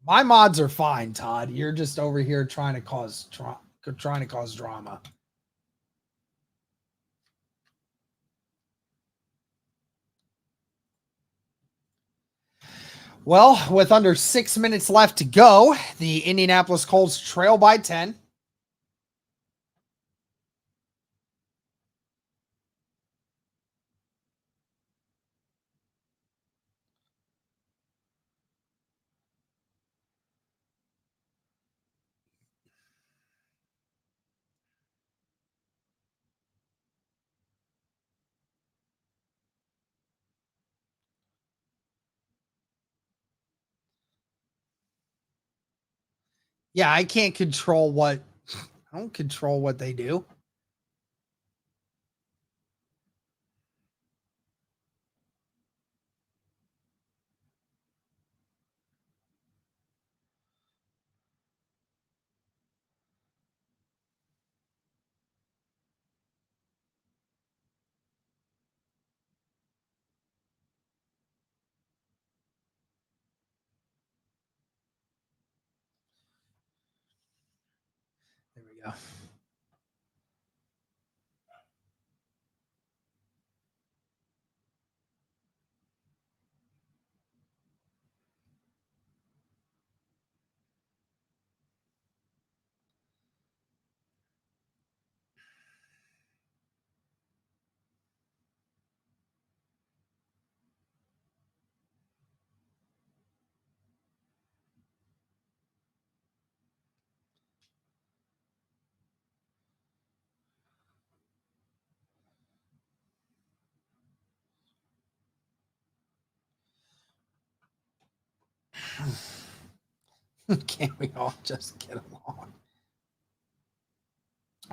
My mods are fine, Todd. You're just over here trying to cause drama. Well, with under 6 minutes left to go, the Indianapolis Colts trail by 10. Yeah, I can't control I don't control what they do. There we go. Can't we all just get along?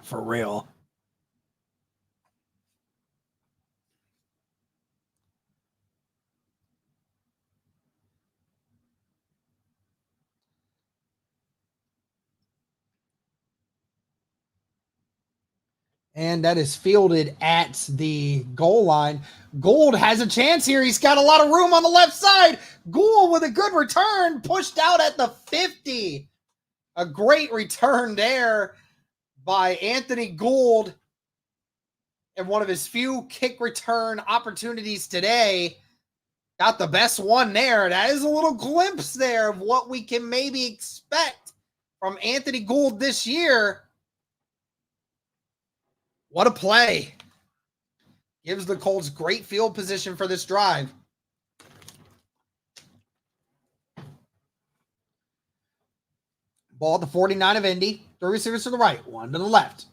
For real. And that is fielded at the goal line. Gould has a chance here. He's got a lot of room on the left side. Gould with a good return, pushed out at the 50. A great return there by Anthony Gould. And one of his few kick return opportunities today. Got the best one there. That is a little glimpse there of what we can maybe expect from Anthony Gould this year. What a play. Gives the Colts great field position for this drive. Ball at the 49 of Indy. 3 receivers to the right, 1 to the left.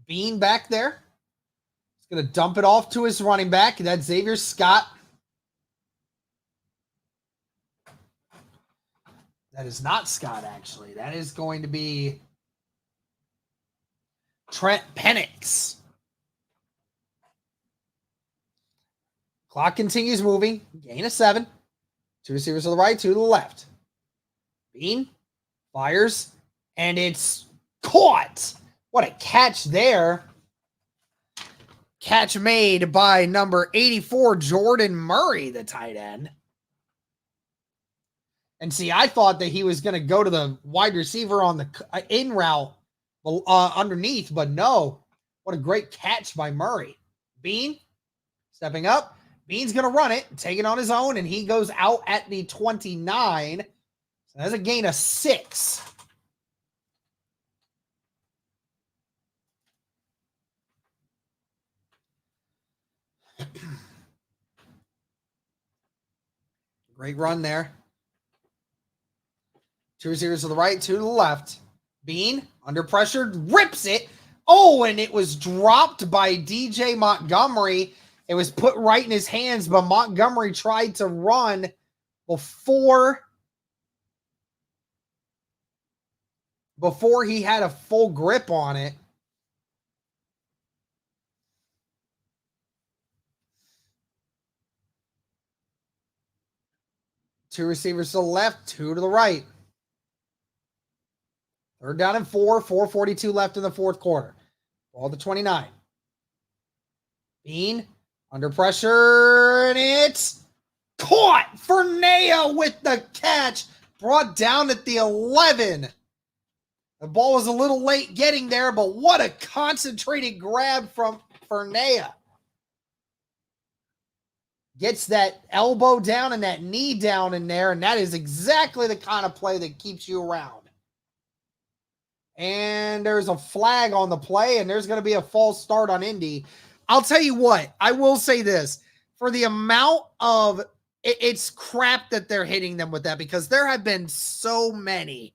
Bean back there. He's going to dump it off to his running back. That's Xavier Scott. That is not Scott, actually. That is going to be Trent Penix. Clock continues moving. Gain of 7. 2 receivers to the right, 2 to the left. Bean fires, and it's caught. What a catch there. Catch made by number 84, Jordan Murray, the tight end. And see, I thought that he was going to go to the wide receiver on the in route underneath, but no. What a great catch by Murray. Bean stepping up. Bean's going to run it, take it on his own, and he goes out at the 29. So that's a gain of 6. Great run there. 2 receivers to the right, 2 to the left. Bean, under pressure, rips it. Oh, and it was dropped by DJ Montgomery. It was put right in his hands, but Montgomery tried to run before he had a full grip on it. Two receivers to the left, 2 to the right. 3rd down and 4, 4:42 left in the fourth quarter. Ball to 29. Bean under pressure, and it's caught. Fernea with the catch, brought down at the 11. The ball was a little late getting there, but what a concentrated grab from Fernea. Gets that elbow down and that knee down in there, and that is exactly the kind of play that keeps you around. And there's a flag on the play, and there's going to be a false start on Indy. I'll tell you what, I will say this. For the amount of, it's crap that they're hitting them with that, because there have been so many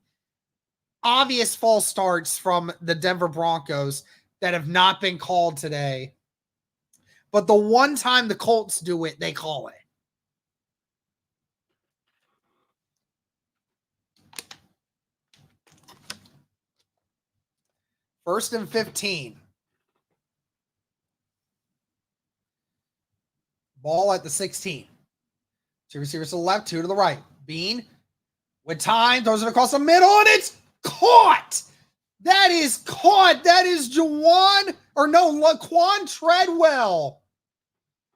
obvious false starts from the Denver Broncos that have not been called today. But the one time the Colts do it, they call it. First and 15. Ball at the 16. 2 receivers to the left, 2 to the right. Bean with time, throws it across the middle, and it's caught. That is caught. That is Laquan Treadwell,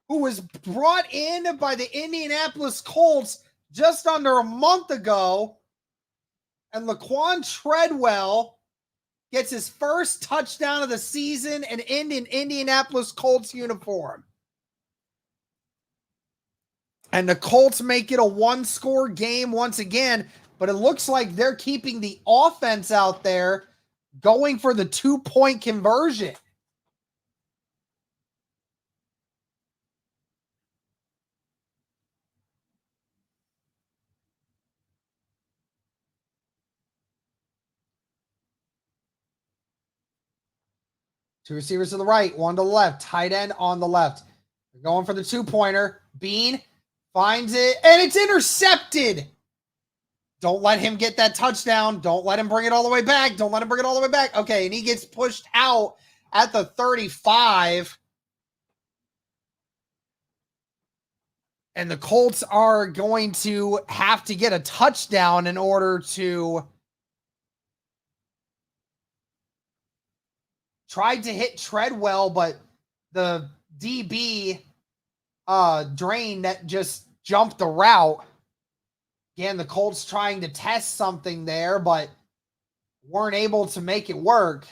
who was brought in by the Indianapolis Colts just under a month ago. And Laquan Treadwell gets his first touchdown of the season and in an Indianapolis Colts uniform. And the Colts make it a 1-score game once again, but it looks like they're keeping the offense out there going for the 2-point conversion. Two receivers to the right, 1 to the left, tight end on the left. They're going for the 2-pointer. Bean finds it, and it's intercepted. Don't let him get that touchdown. Don't let him bring it all the way back. Don't let him bring it all the way back. Okay, and he gets pushed out at the 35. And the Colts are going to have to get a touchdown in order to try to hit Treadwell, but the DB drain that just jumped the route. Again, the Colts trying to test something there, but weren't able to make it work.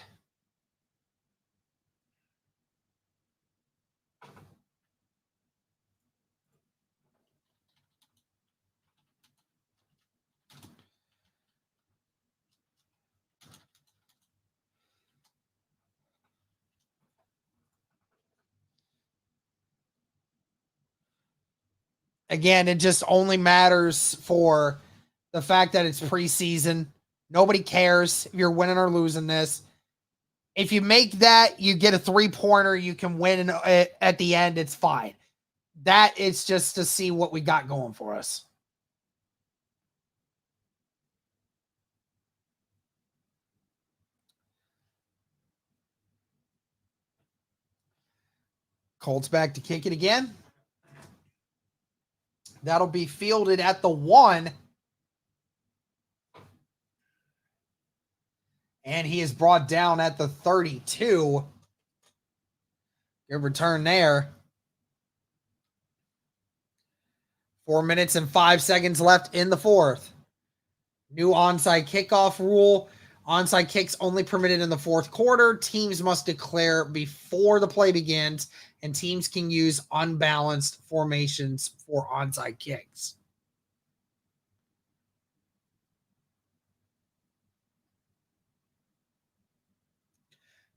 Again, it just only matters for the fact that it's preseason. Nobody cares if you're winning or losing this. If you make that, you get a 3-pointer, you can win at the end, it's fine. That is just to see what we got going for us. Colts back to kick it again. That'll be fielded at the 1. And he is brought down at the 32. Good return there. 4 minutes and 5 seconds left in the fourth. New onside kickoff rule. Onside kicks only permitted in the fourth quarter. Teams must declare before the play begins, and teams can use unbalanced formations for onside kicks.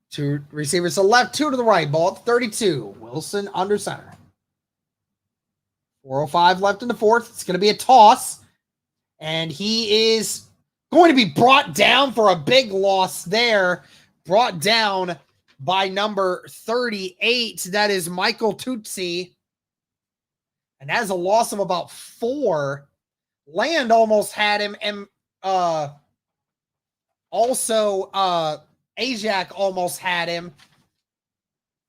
Two receivers to the left, 2 to the right. Ball at 32. Wilson under center. 4:05 left in the fourth. It's going to be a toss. And he is going to be brought down for a big loss there. Brought down by number 38. That is Michael Tutsi. And that is a loss of about 4. Land almost had him. And also Ajak almost had him.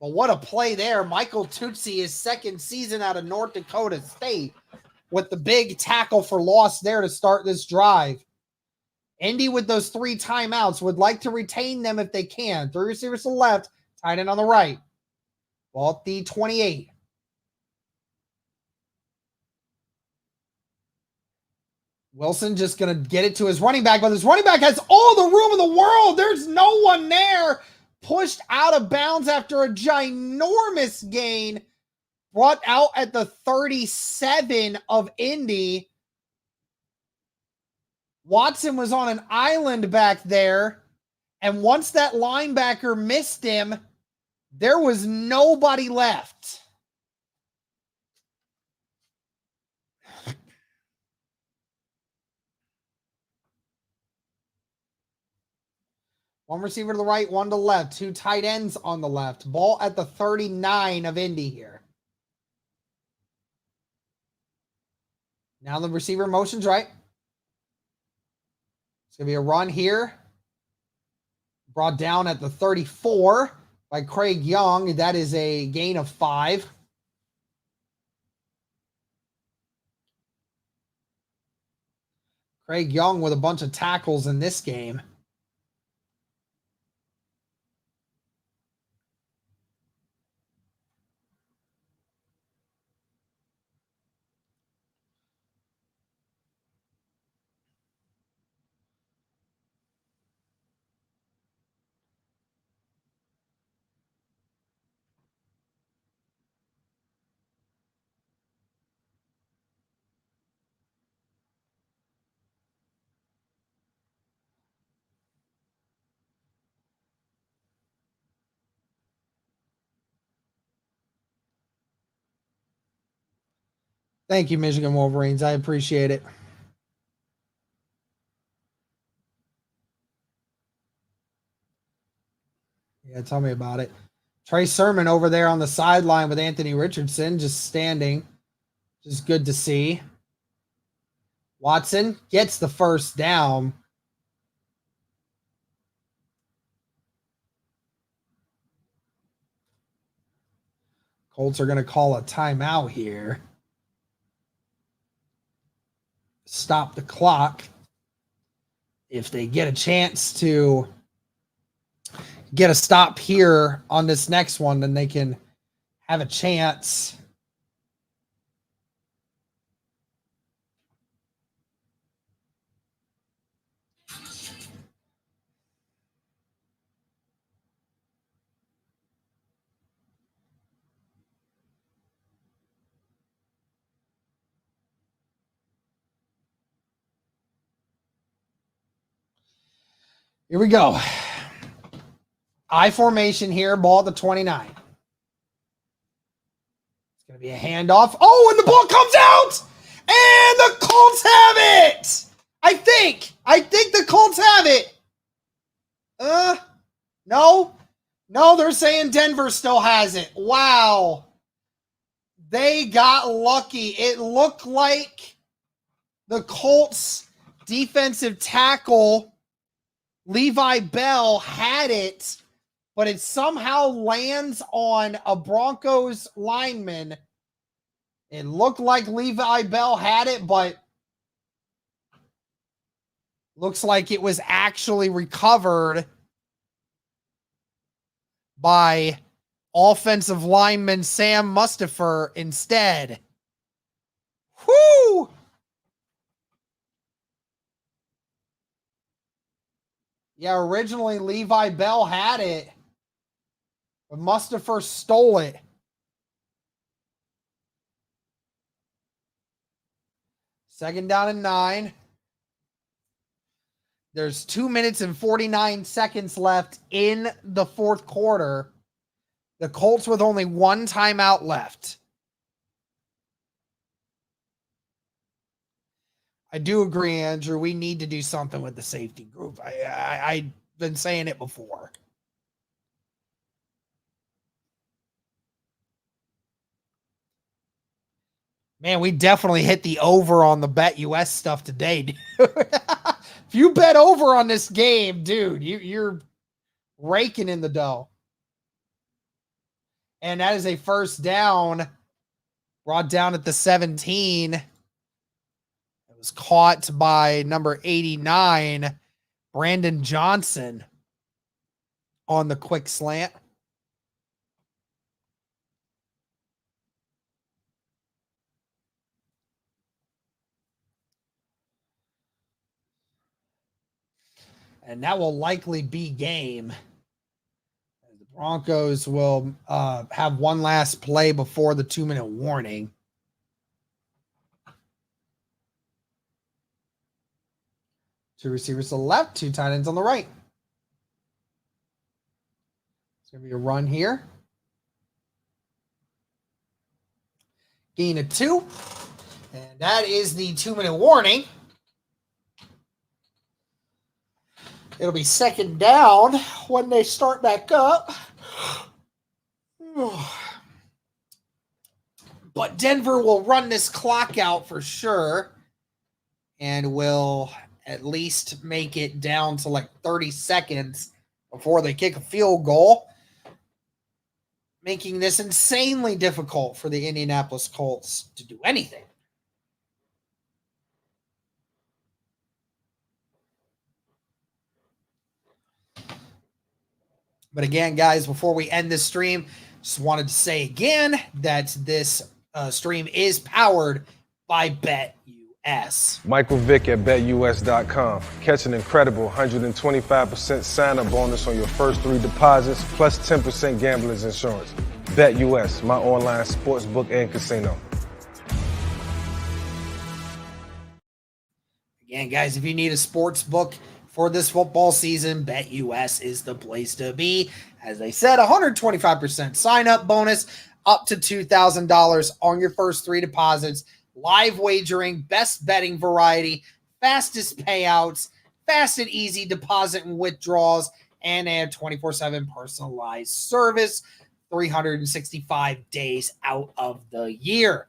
But what a play there. Michael Tutsi, his second season out of North Dakota State, with the big tackle for loss there to start this drive. Indy with those 3 timeouts would like to retain them if they can. 3 receivers to the left, tight end on the right. Ball at the 28. Wilson just going to get it to his running back, but his running back has all the room in the world. There's no one there. Pushed out of bounds after a ginormous gain. Brought out at the 37 of Indy. Watson was on an island back there. And once that linebacker missed him, there was nobody left. One receiver to the right, 1 to the left. 2 tight ends on the left. Ball at the 39 of Indy here. Now the receiver motion's right. It's going to be a run here. Brought down at the 34 by Craig Young. That is a gain of 5. Craig Young with a bunch of tackles in this game. Thank you, Michigan Wolverines. I appreciate it. Yeah, tell me about it. Trey Sermon over there on the sideline with Anthony Richardson just standing. Just good to see. Watson gets the first down. Colts are going to call a timeout here. Stop the clock. If they get a chance to get a stop here on this next one, then they can have a chance. Here we go. I formation here, ball at the 29. It's going to be a handoff. Oh, and the ball comes out! And the Colts have it! I think the Colts have it. No, they're saying Denver still has it. Wow. They got lucky. It looked like the Colts defensive tackle, Levi Bell, had it, but it somehow lands on a Broncos lineman. It looked like Levi Bell had it, but looks like it was actually recovered by offensive lineman Sam Mustipher instead. Whoo! Yeah, originally Levi Bell had it, but Mustipher stole it. Second down and 9. There's 2 minutes and 49 seconds left in the fourth quarter. The Colts with only one timeout left. I do agree, Andrew. We need to do something with the safety group. I've been saying it before. Man, we definitely hit the over on the BetUS stuff today, dude. If you bet over on this game, dude, you're raking in the dough. And that is a first down, brought down at the 17. It was caught by number 89, Brandon Johnson, on the quick slant. And that will likely be game. The Broncos will have one last play before the 2-minute warning. Two receivers to the left, two tight ends on the right. It's going to be a run here. Gain of 2. And that is the 2-minute warning. It'll be second down when they start back up. But Denver will run this clock out for sure and will at least make it down to like 30 seconds before they kick a field goal, making this insanely difficult for the Indianapolis Colts to do anything. But again, guys, before we end this stream, just wanted to say again that this stream is powered by BetUS. Michael Vick at BetUS.com. Catch an incredible 125% sign-up bonus on your first 3 deposits, plus 10% gambler's insurance. BetUS, my online sportsbook and casino. Again, guys, if you need a sports book for this football season, BetUS is the place to be. As I said, 125% sign-up bonus, up to $2,000 on your first 3 deposits. Live wagering, best betting variety, fastest payouts, fast and easy deposit and withdrawals, and they have 24/7 personalized service, 365 days out of the year.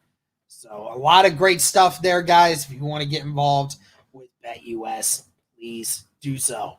So a lot of great stuff there, guys. If you want to get involved with BetUS, please do so.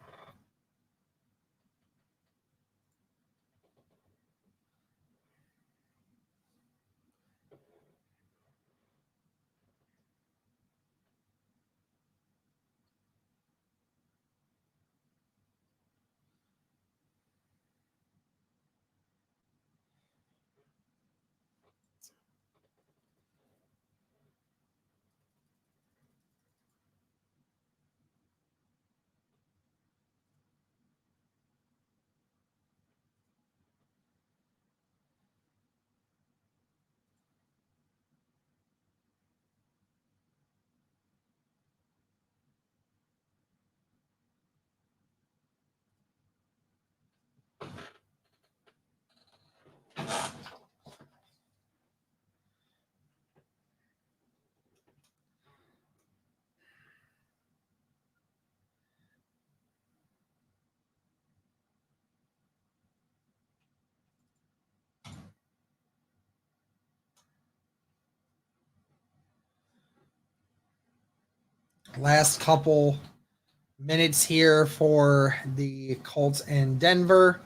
Last couple minutes here for the Colts and Denver.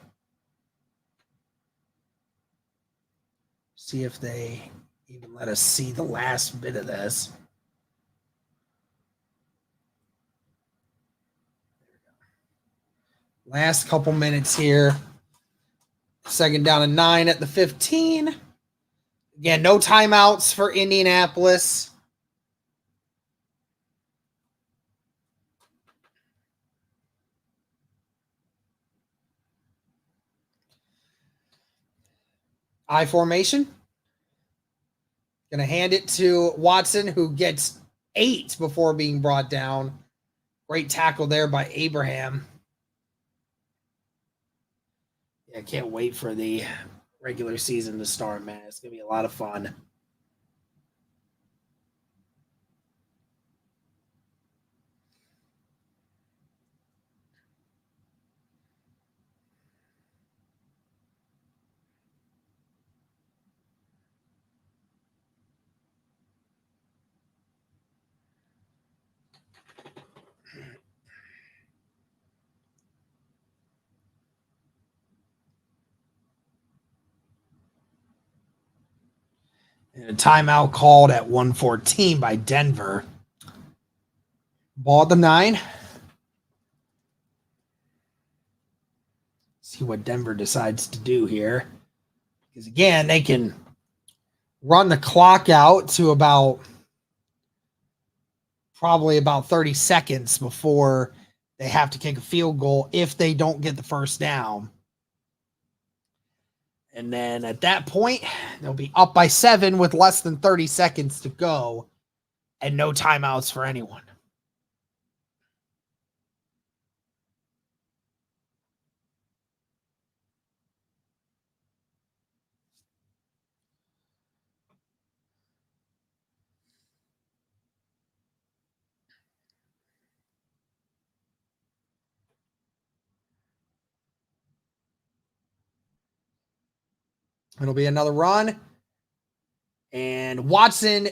See if they even let us see the last bit of this. Last couple minutes here. Second down and 9 at the 15. Again, no timeouts for Indianapolis. I formation. Going to hand it to Watson, who gets 8 before being brought down. Great tackle there by Abraham. Yeah, I can't wait for the regular season to start, man. It's going to be a lot of fun. And a timeout called at 1:14 by Denver. Ball at the 9. See what Denver decides to do here. Because again, they can run the clock out to probably about 30 seconds before they have to kick a field goal if they don't get the first down. And then at that point, they'll be up by 7 with less than 30 seconds to go and no timeouts for anyone. It'll be another run. And Watson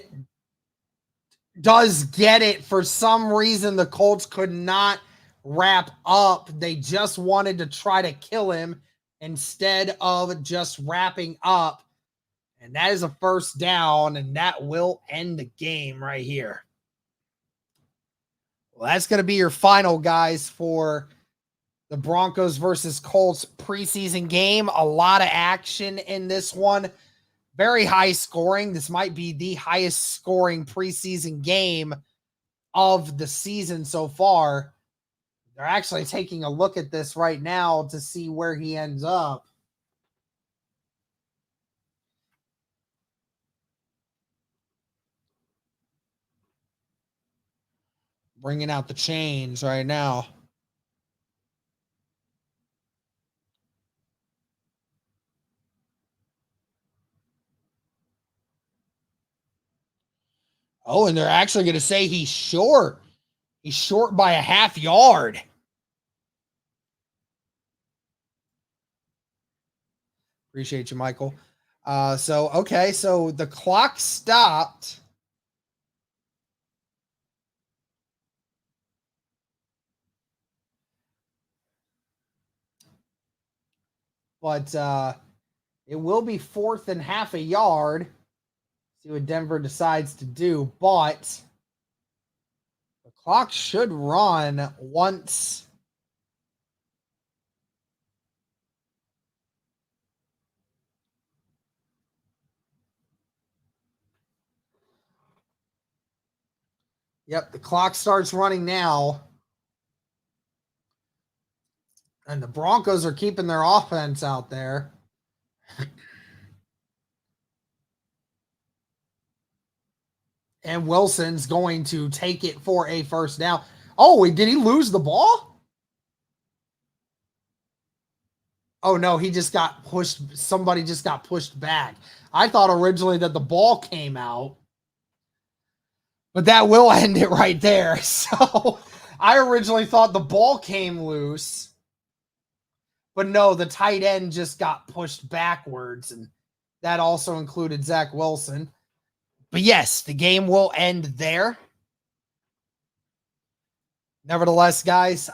does get it. For some reason, the Colts could not wrap up. They just wanted to try to kill him instead of just wrapping up. And that is a first down, and that will end the game right here. Well, that's going to be your final, guys, for the Broncos versus Colts preseason game. A lot of action in this one. Very high scoring. This might be the highest scoring preseason game of the season so far. They're actually taking a look at this right now to see where he ends up. Bringing out the chains right now. Oh, and they're actually going to say he's short. He's short by a half yard. Appreciate you, Michael. Okay, so the clock stopped. But it will be 4th and half a yard. See what Denver decides to do. But the clock should run once. Yep, the clock starts running now. And the Broncos are keeping their offense out there. And Wilson's going to take it for a first down. Oh, wait, did he lose the ball? Oh, no, he just got pushed. Somebody just got pushed back. I thought originally that the ball came out. But that will end it right there. So I originally thought the ball came loose. But no, the tight end just got pushed backwards. And that also included Zach Wilson. But yes, the game will end there. Nevertheless, guys,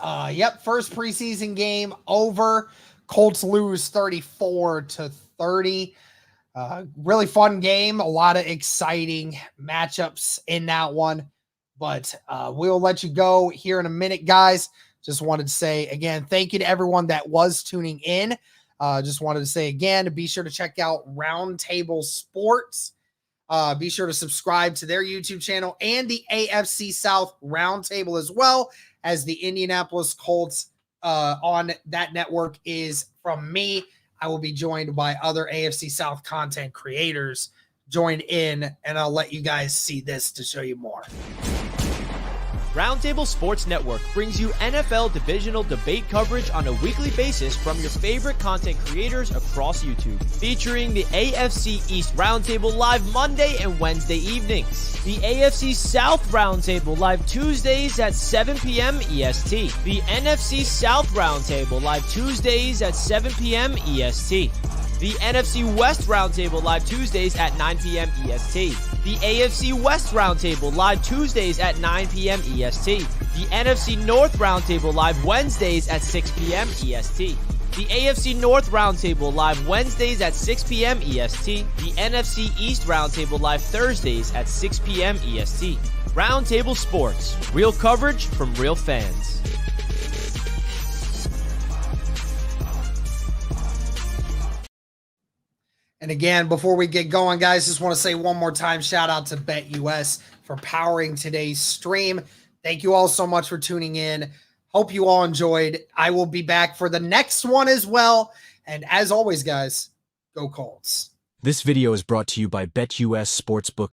first preseason game over. Colts lose 34-30. Really fun game. A lot of exciting matchups in that one. But we'll let you go here in a minute, guys. Just wanted to say, again, thank you to everyone that was tuning in. Just wanted to say, again, to be sure to check out Roundtable Sports. Be sure to subscribe to their YouTube channel and the AFC South Roundtable, as well as the Indianapolis Colts on that network is from me. I will be joined by other AFC South content creators. Join in, and I'll let you guys see this to show you more. Roundtable Sports Network brings you NFL divisional debate coverage on a weekly basis from your favorite content creators across YouTube, featuring the AFC East Roundtable live Monday and Wednesday evenings, the AFC South Roundtable live Tuesdays at 7 p.m. EST, the NFC South Roundtable live Tuesdays at 7 p.m. EST, the NFC West Roundtable live Tuesdays at 9 p.m. EST. The AFC West Roundtable live Tuesdays at 9 p.m. EST. The NFC North Roundtable live Wednesdays at 6 p.m. EST. The AFC North Roundtable live Wednesdays at 6 p.m. EST. The NFC East Roundtable live Thursdays at 6 p.m. EST. Roundtable Sports. Real coverage from real fans. And again, before we get going, guys, just want to say one more time, shout out to BetUS for powering today's stream. Thank you all so much for tuning in. Hope you all enjoyed. I will be back for the next one as well. And as always, guys, go Colts. This video is brought to you by BetUS Sportsbook.